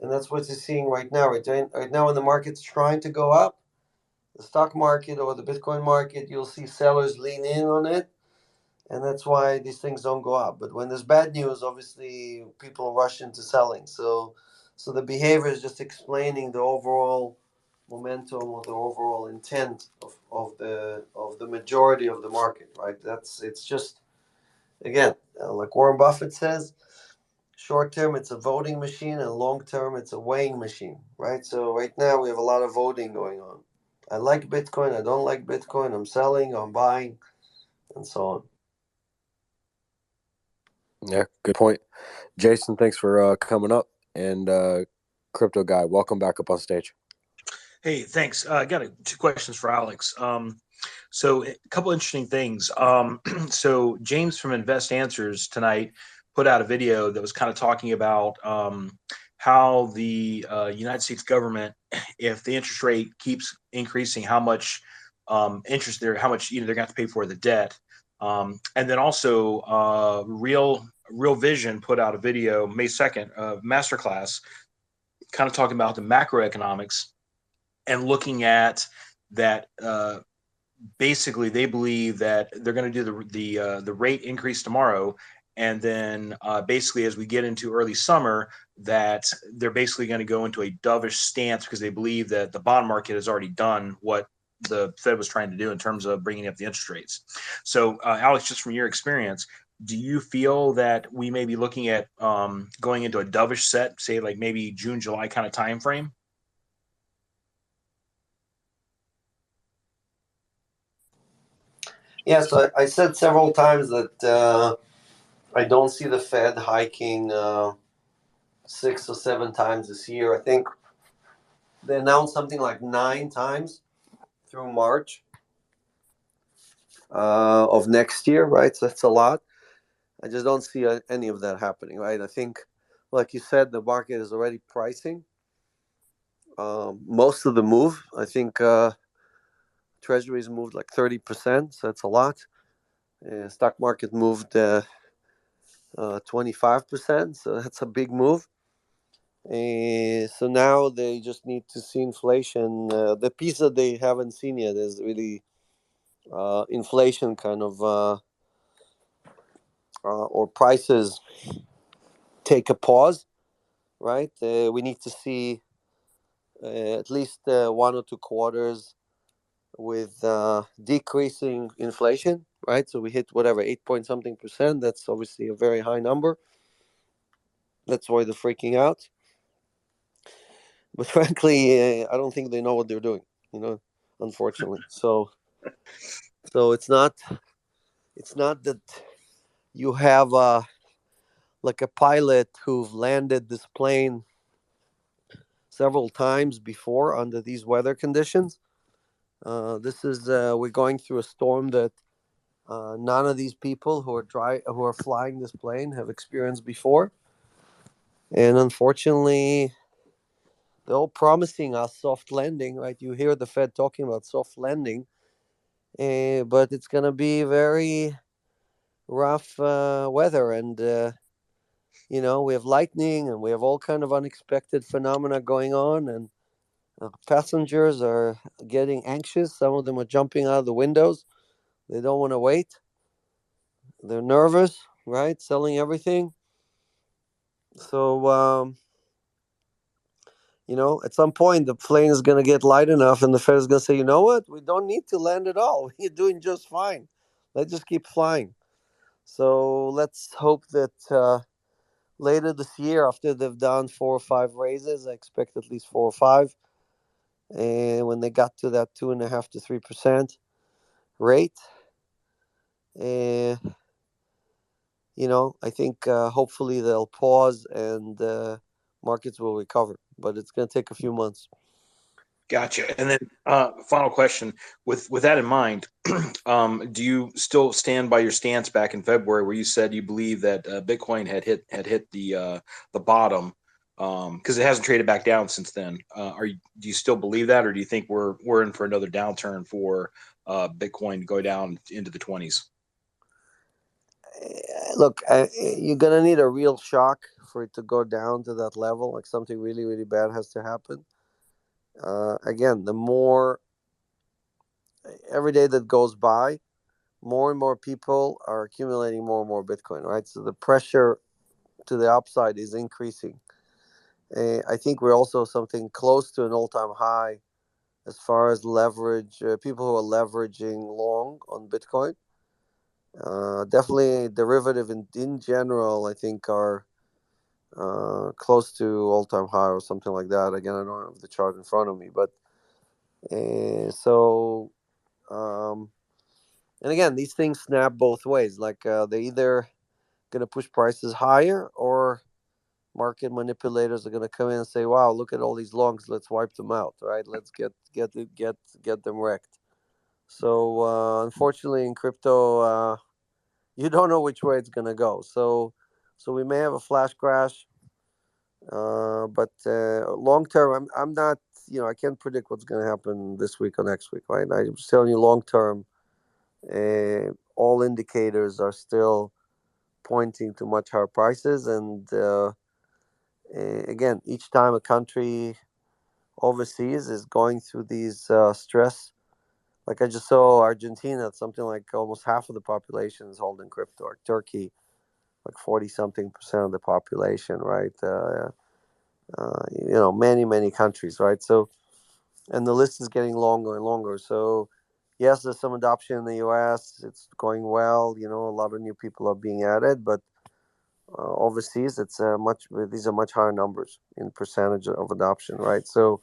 And that's what you're seeing right now. Right now, when the market's trying to go up, the stock market or the Bitcoin market, you'll see sellers lean in on it, and that's why these things don't go up. But when there's bad news, obviously people rush into selling. So the behavior is just explaining the overall momentum or the overall intent of the majority of the market, right? It's just, again, like Warren Buffett says, short term it's a voting machine, and long term it's a weighing machine, right? So right now we have a lot of voting going on. I like Bitcoin, I don't like Bitcoin, I'm selling, I'm buying, and so on. Yeah, good point. Jason, thanks for coming up. And Crypto Guy, welcome back up on stage. Hey, thanks. I got two questions for Alex. So a couple interesting things. So James from Invest Answers tonight put out a video that was kind of talking about how the United States government, if the interest rate keeps increasing, how much interest how much they're going to have to pay for the debt. And then also Real Vision put out a video May 2nd, masterclass, kind of talking about the macroeconomics and looking at that. Basically, they believe that they're going to do the rate increase tomorrow, and then basically as we get into early summer, that they're basically going to go into a dovish stance because they believe that the bond market has already done what the Fed was trying to do in terms of bringing up the interest rates. So, Alex, just from your experience, do you feel that we may be looking at going into a dovish set, say like maybe June, July kind of time frame? Yeah, so I said several times that I don't see the Fed hiking 6 or 7 times this year. I think they announced something like 9 times through March of next year, right? So that's a lot. I just don't see any of that happening, right? I think, like you said, the market is already pricing most of the move. I think Treasuries moved like 30%, so that's a lot. Stock market moved 25%, so that's a big move. So now they just need to see inflation. The piece that they haven't seen yet is really inflation kind of, or prices take a pause, right? We need to see at least 1 or 2 quarters with decreasing inflation, right? So we hit whatever 8 point something percent. That's obviously a very high number. That's why they're freaking out. But frankly, I don't think they know what they're doing, unfortunately. So it's not that you have like a pilot who've landed this plane several times before under these weather conditions. This is we're going through a storm that none of these people who are flying this plane have experienced before, and unfortunately, they're all promising us soft landing. Right? You hear the Fed talking about soft landing, but it's going to be very rough weather, and we have lightning, and we have all kind of unexpected phenomena going on, and passengers are getting anxious. Some of them are jumping out of the windows. They don't want to wait. They're nervous, right? Selling everything. So, at some point, the plane is going to get light enough, and the Fed is going to say, you know what? We don't need to land at all. We're doing just fine. Let's just keep flying. So let's hope that later this year, after they've done 4 or 5 raises, I expect at least 4 or 5. And when they got to that 2.5% to 3% rate, I think hopefully they'll pause and markets will recover. But it's going to take a few months. Gotcha. And then final question, with that in mind, do you still stand by your stance back in February where you said you believe that Bitcoin had hit the bottom, because it hasn't traded back down since then? Do you still believe that, or do you think we're in for another downturn for Bitcoin to go down into the 20s? Look, you're gonna need a real shock for it to go down to that level. Like something really, really bad has to happen. Again, the more every day that goes by, more and more people are accumulating more and more Bitcoin, right? So the pressure to the upside is increasing. I think we're also something close to an all-time high as far as leverage, people who are leveraging long on Bitcoin. Definitely derivative in general, I think, are close to all-time high or something like that. Again, I don't have the chart in front of me, but so and again, these things snap both ways. Like they either going to push prices higher, or market manipulators are going to come in and say, "Wow, look at all these longs. Let's wipe them out, right? Let's get them wrecked." So unfortunately, in crypto, you don't know which way it's going to go. So we may have a flash crash, but long term, I'm not. I can't predict what's going to happen this week or next week, right? I'm just telling you, long term, all indicators are still pointing to much higher prices. And again, each time a country overseas is going through these stress, like I just saw Argentina, something like almost half of the population is holding crypto. Or Turkey, like 40 something percent of the population, right? Many countries, right? So, and the list is getting longer and longer. So, yes, there's some adoption in the U.S. It's going well. A lot of new people are being added, but overseas, it's these are much higher numbers in percentage of adoption, right? So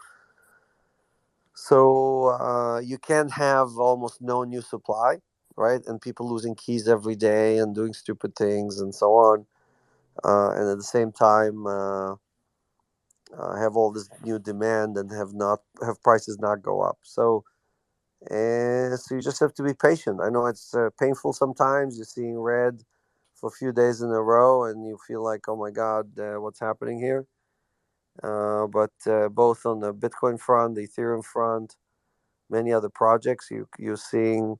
you can't have almost no new supply, right? And people losing keys every day and doing stupid things and so on, and at the same time have all this new demand and have prices not go up. So you just have to be patient. I know it's painful sometimes. You're seeing red for a few days in a row, and you feel like, oh my God, what's happening here? But both on the Bitcoin front, the Ethereum front, many other projects, you're seeing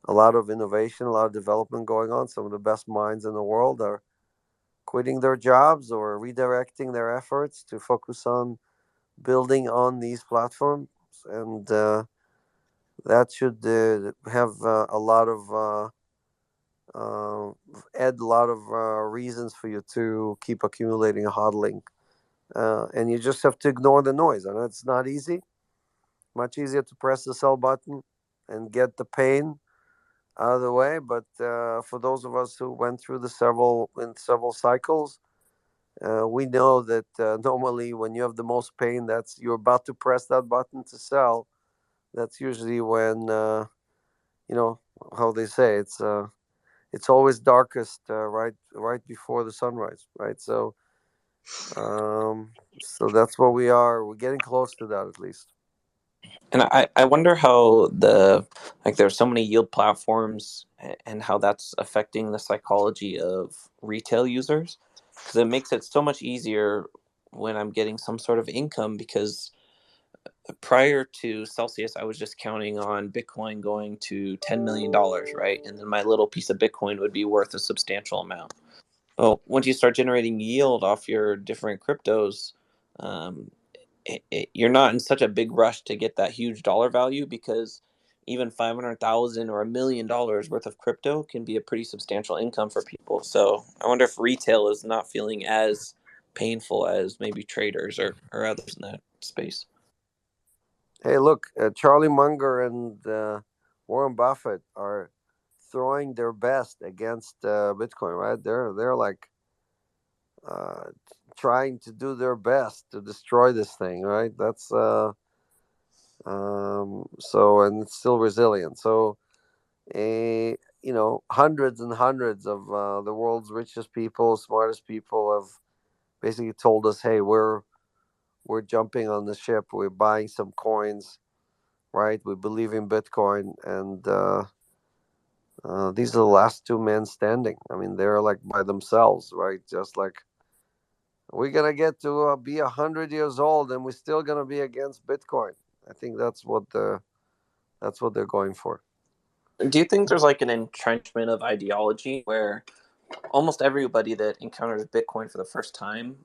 a lot of innovation, a lot of development going on. Some of the best minds in the world are quitting their jobs or redirecting their efforts to focus on building on these platforms, and that should have a lot of add a lot of reasons for you to keep accumulating and hodling. And you just have to ignore the noise. I know it's not easy. Much easier to press the sell button and get the pain out of the way. But for those of us who went through several cycles, we know that normally when you have the most pain, that's you're about to press that button to sell. That's usually when how they say it's always darkest right before the sunrise, right? So that's where we are. We're getting close to that, at least. And I wonder how there's so many yield platforms and how that's affecting the psychology of retail users, because it makes it so much easier when I'm getting some sort of income, because prior to Celsius, I was just counting on Bitcoin going to $10 million, right? And then my little piece of Bitcoin would be worth a substantial amount. Well, once you start generating yield off your different cryptos, um, you're not in such a big rush to get that huge dollar value, because even 500,000 or $1 million worth of crypto can be a pretty substantial income for people. So I wonder if retail is not feeling as painful as maybe traders or others in that space. Hey, look, Charlie Munger and Warren Buffett are throwing their best against Bitcoin, right? They're like uh, trying to do their best to destroy this thing, right? That's so, and it's still resilient. So, hundreds and hundreds of the world's richest people, smartest people have basically told us, "Hey, we're jumping on the ship. We're buying some coins, right? We believe in Bitcoin, and these are the last two men standing. I mean, they're like by themselves, right? Just like we're gonna get to be 100 years old, and we're still gonna be against Bitcoin. I think that's what they're going for. Do you think there's like an entrenchment of ideology where almost everybody that encounters Bitcoin for the first time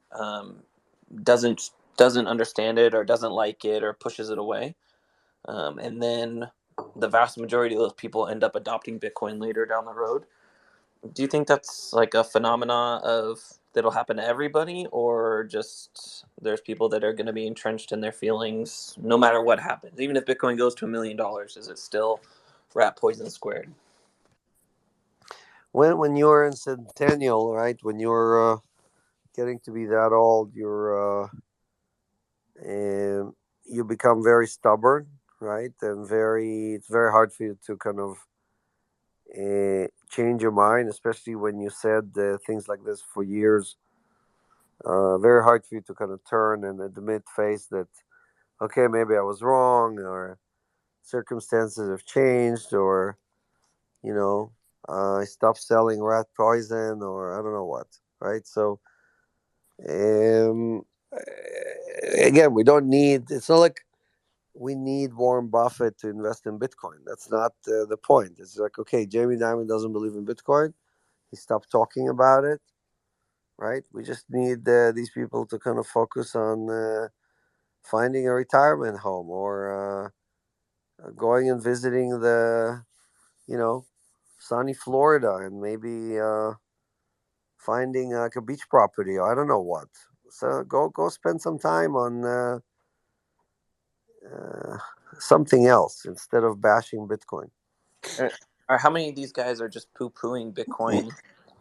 doesn't understand it or doesn't like it or pushes it away, and then the vast majority of those people end up adopting Bitcoin later down the road. Do you think that's like a phenomena of that'll happen to everybody, or just there's people that are going to be entrenched in their feelings no matter what happens? Even if Bitcoin goes to $1 million, is it still rat poison squared? When you're in Centennial, right? When you're getting to be that old, you become very stubborn, right? And it's very hard for you to kind of change your mind, especially when you said things like this for years. Very hard for you to kind of turn and admit face that, okay, maybe I was wrong, or circumstances have changed, or you know, I stopped selling rat poison, or I don't know what, right? So, um, again, we don't need. It's not like we need Warren Buffett to invest in Bitcoin. That's not the point. It's like, okay, Jamie Dimon doesn't believe in Bitcoin. He stopped talking about it, right? We just need these people to kind of focus on finding a retirement home, or going and visiting the, you know, sunny Florida, and maybe finding like a beach property, or I don't know what. So go spend some time on uh, something else instead of bashing Bitcoin. Or how many of these guys are just poo-pooing Bitcoin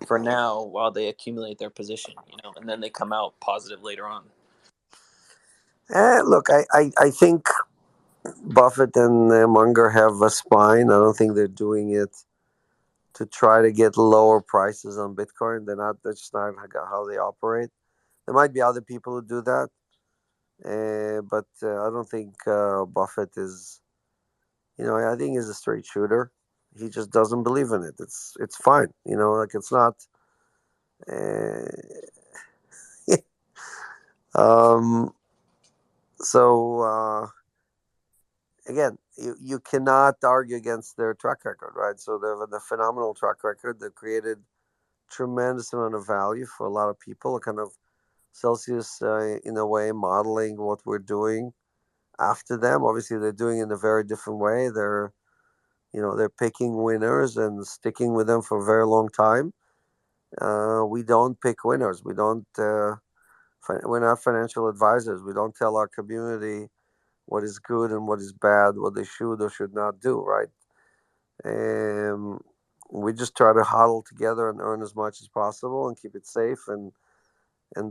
for now while they accumulate their position, and then they come out positive later on? Look, I think Buffett and Munger have a spine. I don't think they're doing it to try to get lower prices on Bitcoin. They're not. That's just not how they operate. There might be other people who do that, but I don't think Buffett is. I think he's a straight shooter. He just doesn't believe in it. It's fine. Like it's not. Uh, um. So again, you cannot argue against their track record, right? So they have a phenomenal track record. They've created tremendous amount of value for a lot of people. Kind of Celsius, in a way, modeling what we're doing after them. Obviously, they're doing it in a very different way. They're picking winners and sticking with them for a very long time. We don't pick winners. We don't. We're not financial advisors. We don't tell our community what is good and what is bad, what they should or should not do. Right. We just try to huddle together and earn as much as possible and keep it safe, and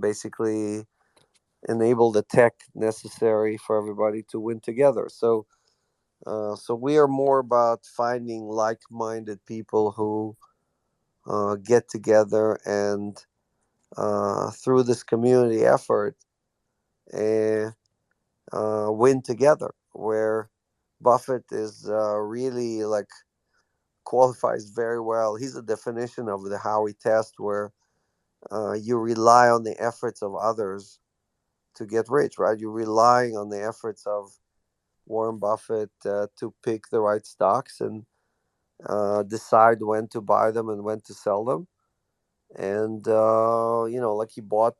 basically enable the tech necessary for everybody to win together. So we are more about finding like-minded people who get together and through this community effort uh, win together. Where Buffett is really like qualifies very well. He's a definition of the Howey test, where you rely on the efforts of others to get rich, right? You're relying on the efforts of Warren Buffett to pick the right stocks and decide when to buy them and when to sell them. And, like he bought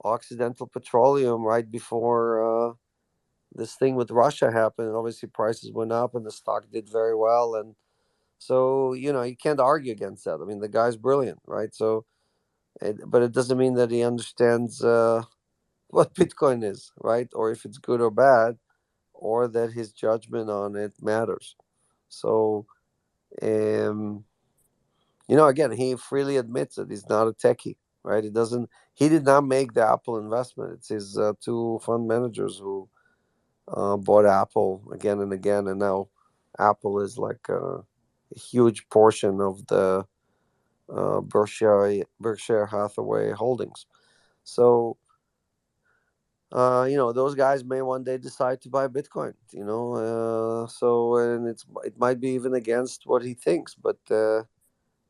Occidental Petroleum right before this thing with Russia happened. And obviously, prices went up and the stock did very well. And so, you can't argue against that. I mean, the guy's brilliant, right? So, but it doesn't mean that he understands what Bitcoin is, right? Or if it's good or bad, or that his judgment on it matters. So, um, again, he freely admits that he's not a techie, right? He did not make the Apple investment. It's his two fund managers who bought Apple again and again, and now Apple is like a huge portion of the Berkshire Hathaway holdings. So, those guys may one day decide to buy Bitcoin. And it might be even against what he thinks, but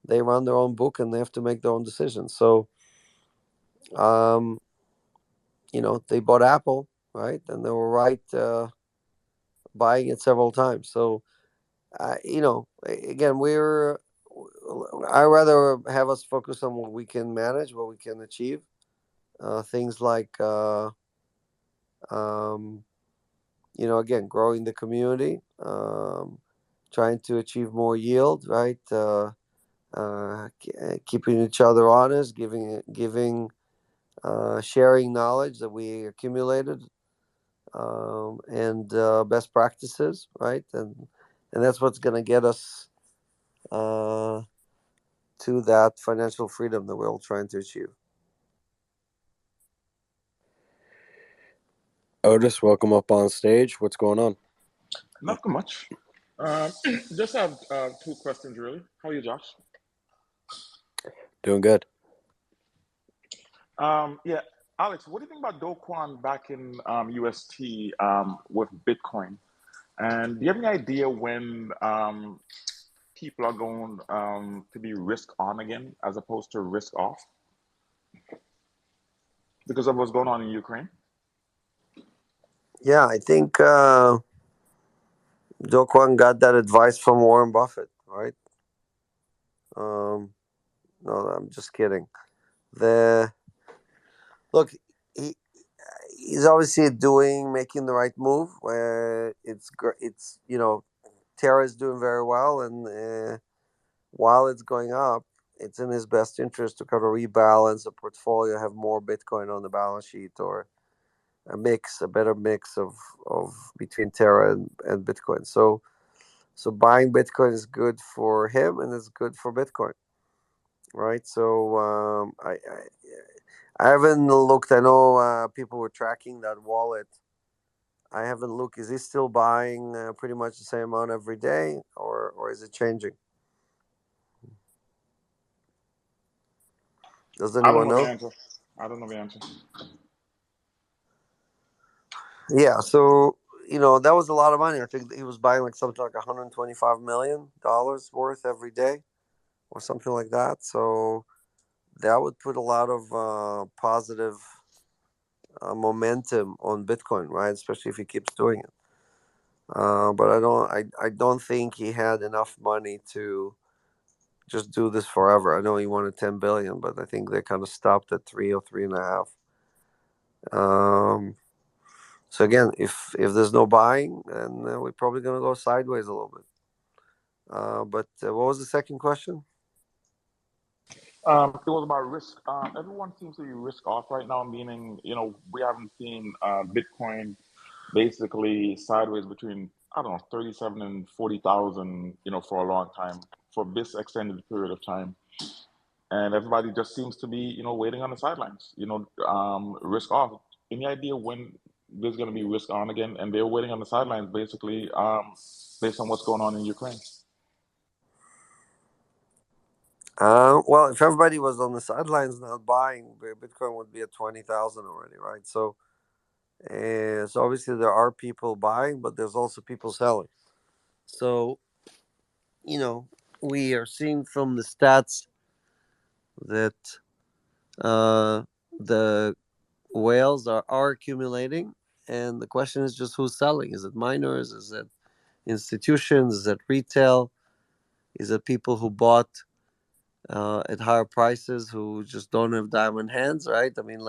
they run their own book and they have to make their own decisions. So, um, they bought Apple, right, and they were right buying it several times. So, again, I rather have us focus on what we can manage, what we can achieve. Things like um, again, growing the community, trying to achieve more yield, right? Keeping each other honest, giving, sharing knowledge that we accumulated, and best practices, right? And that's what's going to get us to that financial freedom that we're all trying to achieve. Otis, welcome up on stage. What's going on? Not too much. Just have two questions, really. How are you, Josh? Doing good. Yeah, Alex, what do you think about Do Kwon back in UST with Bitcoin? And do you have any idea when people are going to be risk on again as opposed to risk off because of what's going on in Ukraine? Yeah, I think Do Kwon got that advice from Warren Buffett, right? No, I'm just kidding. The look, he he's obviously making the right move. Where it's Terra is doing very well, and while it's going up, it's in his best interest to kind of rebalance the portfolio, have more Bitcoin on the balance sheet, or a better mix of between Terra and Bitcoin. So buying Bitcoin is good for him, and it's good for Bitcoin, right? So I haven't looked. I know people were tracking that wallet. I haven't looked. Is he still buying pretty much the same amount every day, or is it changing? Does I don't anyone know the know? answer. I don't know the answer. Yeah. So that was a lot of money. I think he was buying like something like $125 million worth every day, or something like that. So that would put a lot of positive momentum on Bitcoin, right? Especially if he keeps doing it. But I don't think he had enough money to just do this forever. I know he wanted 10 billion, but I think they kind of stopped at 3 or 3.5. So again, if there's no buying, then we're probably gonna go sideways a little bit. But what was the second question? It was about risk. Everyone seems to be risk off right now, meaning, we haven't seen Bitcoin basically sideways between, I don't know, 37 and 40,000, for a long time, for this extended period of time. And everybody just seems to be, waiting on the sidelines, risk off. Any idea when there's going to be risk on again? And they're waiting on the sidelines, basically, based on what's going on in Ukraine. Well, if everybody was on the sidelines not buying, Bitcoin would be at 20,000 already, right? So obviously there are people buying, but there's also people selling. So we are seeing from the stats that the whales are accumulating, and the question is just who's selling. Is it miners? Is it institutions? Is it retail? Is it people who bought at higher prices who just don't have diamond hands, right? I mean,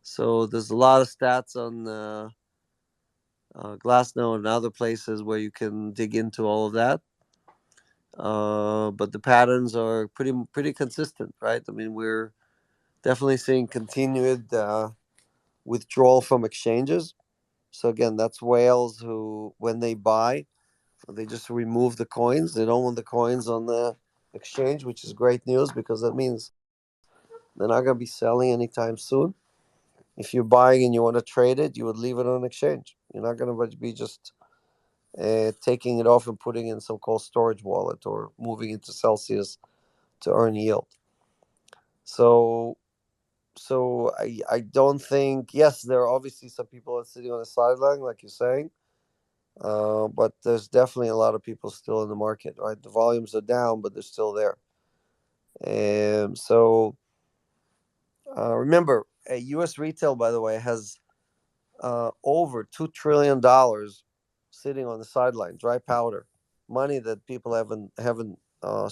so there's a lot of stats on Glassnode and other places where you can dig into all of that. But the patterns are pretty consistent, right? I mean, we're definitely seeing continued withdrawal from exchanges. So again, that's whales who, when they buy, they just remove the coins. They don't want the coins on the exchange, which is great news because that means they're not going to be selling anytime soon. If you're buying and you want to trade it, you would leave it on exchange. You're not going to be just taking it off and putting it in some cold storage wallet or moving it to Celsius to earn yield. So I don't think, yes, there are obviously some people are sitting on the sideline, like you're saying, but there's definitely a lot of people still in the market, right? The volumes are down, but they're still there. And so remember, U.S. retail, by the way, has over $2 trillion sitting on the sideline, dry powder, money that people haven't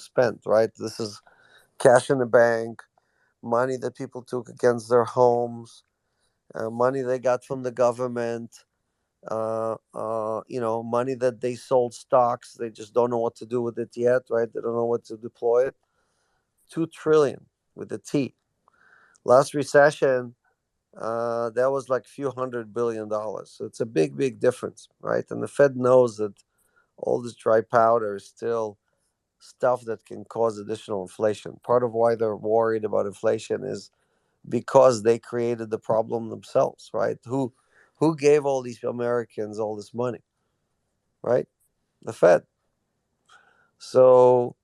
spent, right? This is cash in the bank, money that people took against their homes, money they got from the government, money that they sold stocks. They just don't know what to do with it yet, right? They don't know what to deploy it. 2 trillion with a T. Last recession, that was like few $100 billion. So it's a big, big difference, right? And the Fed knows that all this dry powder is still stuff that can cause additional inflation. Part of why they're worried about inflation is because they created the problem themselves, right? Who gave all these Americans all this money, right? The Fed. So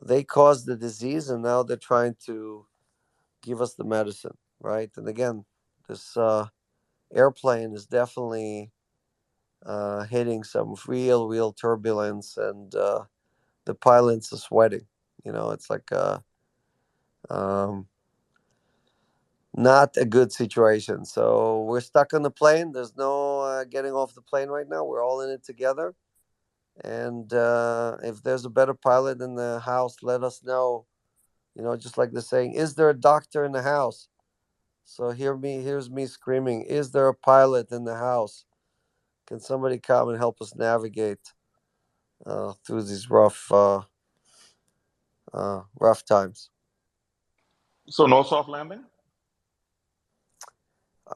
they caused the disease, and now they're trying to give us the medicine, right? And again, this airplane is definitely hitting some real turbulence, and the pilots are sweating. It's like um, not a good situation. So we're stuck on the plane. There's no getting off the plane right now. We're all in it together. And if there's a better pilot in the house, let us know. Just like they're saying, is there a doctor in the house? So here's me screaming, is there a pilot in the house? Can somebody come and help us navigate through these rough times? So no soft landing?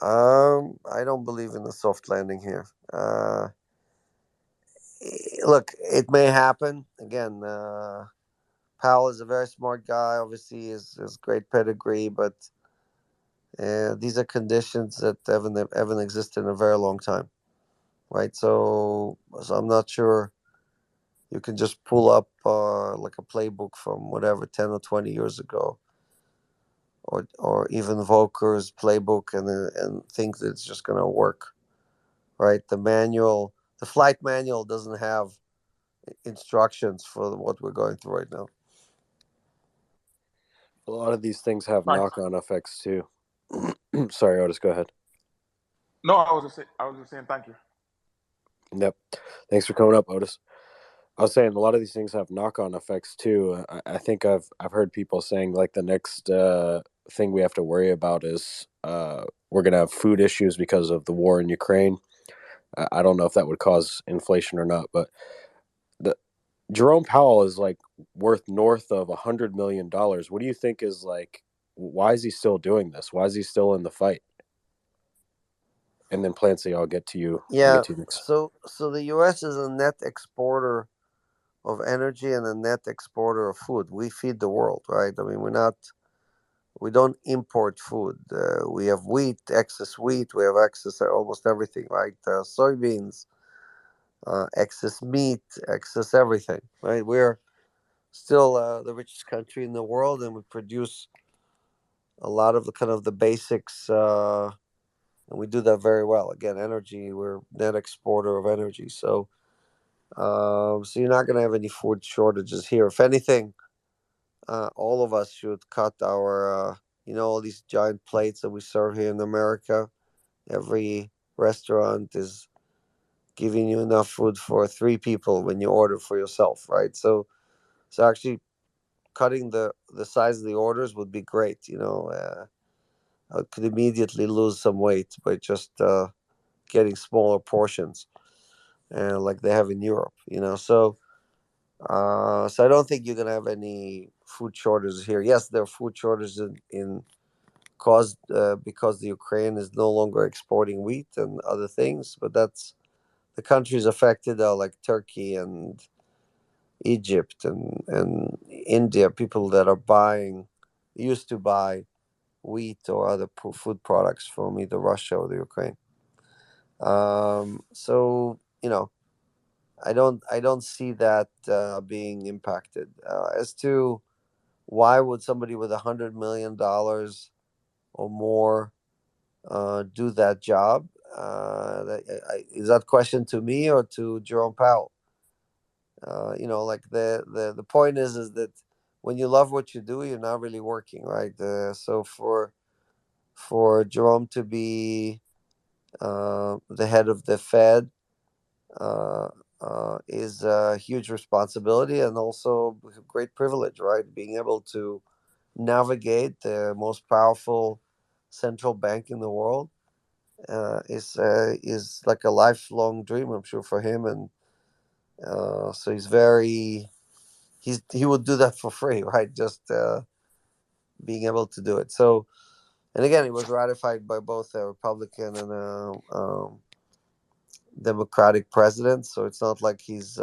I don't believe in the soft landing here. Look, it may happen. Again, Powell is a very smart guy. Obviously, is great pedigree, but these are conditions that haven't existed in a very long time, right? So I'm not sure you can just pull up like a playbook from whatever 10 or 20 years ago, or even Volker's playbook, and think that it's just going to work, right? The flight manual doesn't have instructions for what we're going through right now. A lot of these things have Thanks. knock-on effects too. Sorry, Otis, go ahead. No, I was just saying thank you. Yep. Thanks for coming up, Otis. I was saying a lot of these things have knock-on effects too. I think I've heard people saying like the next thing we have to worry about is we're gonna have food issues because of the war in Ukraine. I don't know if that would cause inflation or not, but the Jerome Powell is like worth north of $100 million. What do you think is like? Why is he still doing this? Why is he still in the fight? And then Plancy, I'll get to you. I'll Yeah. get to you next. So the U.S. is a net exporter of energy and a net exporter of food. We feed the world, right? I mean, we don't import food. We have excess wheat. We have excess almost everything, right? Soybeans, excess meat, excess everything, right? We're still the richest country in the world, and we produce a lot of the kind of the basics, and we do that very well. Again, energy, we're net exporter of energy, so you're not going to have any food shortages here. If anything, all of us should cut our, all these giant plates that we serve here in America. Every restaurant is giving you enough food for 3 people when you order for yourself, right? So actually cutting the size of the orders would be great. I could immediately lose some weight by just getting smaller portions, like they have in Europe. So I don't think you're gonna have any food shortages here. Yes, there are food shortages in caused because the Ukraine is no longer exporting wheat and other things, but that's the countries affected are like Turkey and Egypt and India. People that are used to buy wheat or other food products from either Russia or the Ukraine. So I don't see that being impacted. As to why would somebody with $100 million or more do that job? Is that question to me or to Jerome Powell? Like the point is that when you love what you do, you're not really working, right? So for Jerome to be the head of the Fed uh, is a huge responsibility and also a great privilege, right? Being able to navigate the most powerful central bank in the world is like a lifelong dream, I'm sure, for him, and so he would do that for free, right? Just being able to do it. So, and again, it was ratified by both a Republican and a Democratic president. So it's not like he's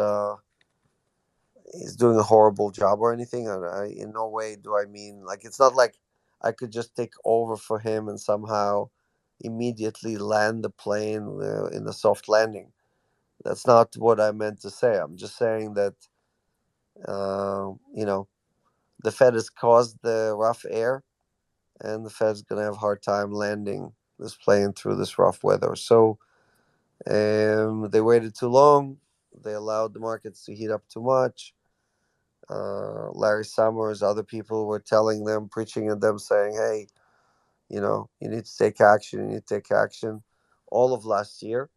doing a horrible job or anything. And in no way do I mean like it's not like I could just take over for him and somehow immediately land the plane in a soft landing. That's not what I meant to say. I'm just saying that you know the Fed has caused the rough air, and the Fed's gonna have a hard time landing this plane through this rough weather. So they waited too long. They allowed the markets to heat up too much. Larry Summers, other people were telling them, preaching at them, saying, "Hey, you need to take action. You need to take action." All of last year,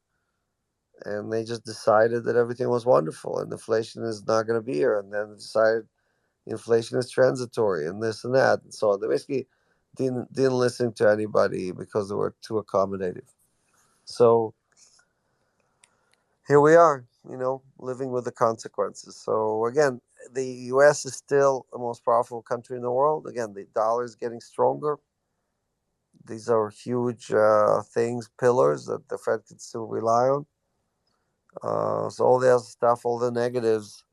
and they just decided that everything was wonderful and inflation is not going to be here. And then they decided inflation is transitory and this and that and so on. They basically didn't listen to anybody because they were too accommodative. So here we are, living with the consequences. So again, the U.S. is still the most powerful country in the world. Again, the dollar is getting stronger. These are huge things, pillars that the Fed can still rely on. So all the other stuff, all the negatives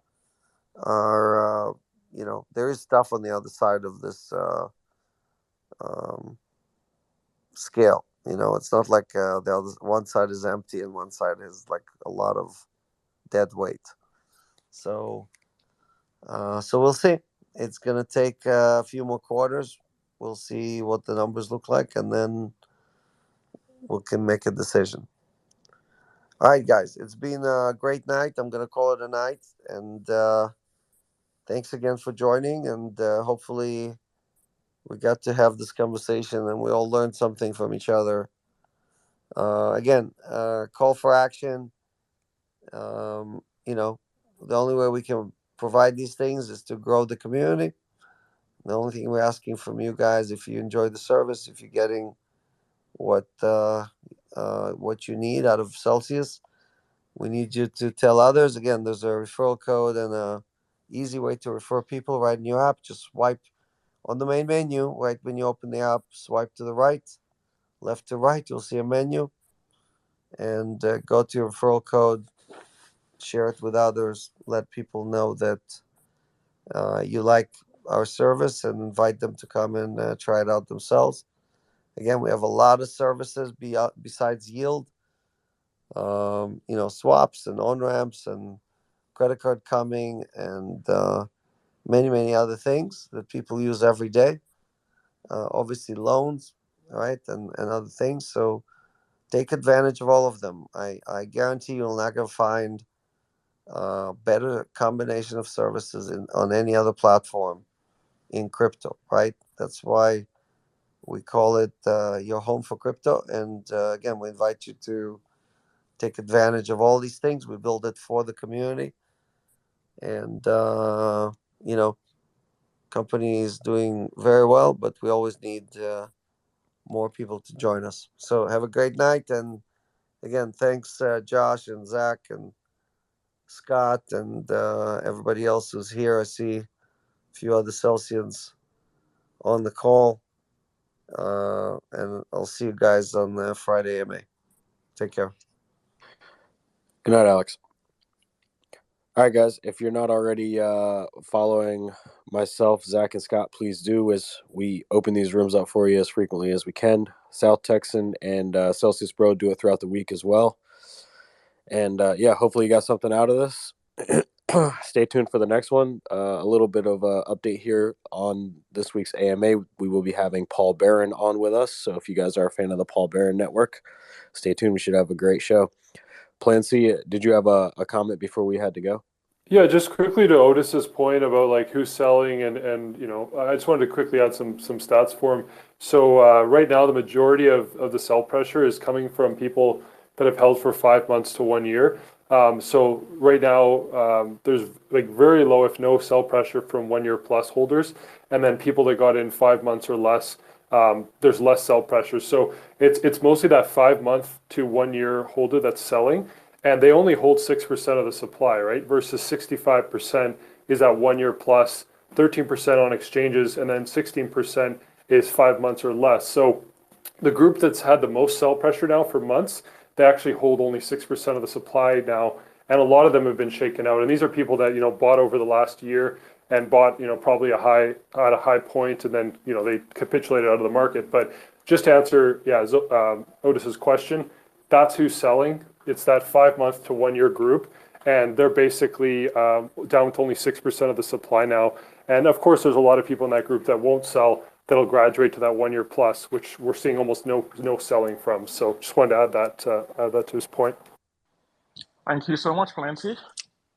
are, there is stuff on the other side of this um, scale. It's not like the other one side is empty and one side has like a lot of dead weight. So, so we'll see. It's gonna take a few more quarters. We'll see what the numbers look like, and then we can make a decision. All right, guys. It's been a great night. I'm gonna call it a night, and thanks again for joining. And hopefully, we got to have this conversation, and we all learned something from each other. Again, call for action. The only way we can provide these things is to grow the community. The only thing we're asking from you guys, if you enjoy the service, if you're getting what you need out of Celsius, we need you to tell others. Again, there's a referral code and a easy way to refer people right in your app. Just swipe on the main menu right when you open the app. Swipe to the right, left to right. You'll see a menu, and go to your referral code. Share it with others. Let people know that you like our service and invite them to come and try it out themselves. Again, we have a lot of services besides yield, swaps and on ramps and credit card coming and many, many other things that people use every day. Obviously, loans, right, and other things. So take advantage of all of them. I guarantee you're not going to find better combination of services on any other platform in crypto, right? That's why we call it your home for crypto. And again, we invite you to take advantage of all these things. We build it for the community, and company is doing very well, but we always need more people to join us. So have a great night, and again, thanks Josh and Zach and Scott and everybody else who's here. I see a few other Celsians on the call. And I'll see you guys on Friday, MA. Take care. Good night, Alex. All right, guys. If you're not already following myself, Zach, and Scott, please do, as we open these rooms up for you as frequently as we can. South Texan and Celsius Bro do it throughout the week as well. And hopefully you got something out of this. Stay tuned for the next one. A little bit of an update here on this week's AMA. We will be having Paul Barron on with us. So if you guys are a fan of the Paul Barron Network, stay tuned. We should have a great show. Plan C, did you have a comment before we had to go? Yeah, just quickly to Otis's point about like who's selling and I just wanted to quickly add some stats for him. So right now the majority of the sell pressure is coming from people that have held for 5 months to 1 year. So right now there's like very low, if no, sell pressure from 1 year plus holders, and then people that got in 5 months or less there's less sell pressure. So it's mostly that 5 month to 1 year holder that's selling, and they only hold 6% of the supply, right? Versus 65% is at 1 year plus, 13% on exchanges, and then 16% is 5 months or less. So the group that's had the most sell pressure now for months, they actually hold only 6% of the supply now, and a lot of them have been shaken out. And these are people that bought over the last year and bought probably at a high point, and then they capitulated out of the market. But just to answer Otis's question, that's who's selling. It's that 5 month to 1 year group, and they're basically down to only 6% of the supply now. And of course, there's a lot of people in that group that won't sell, that'll graduate to that 1 year plus, which we're seeing almost no selling from. So just wanted to add that to his point. Thank you so much, Clancy.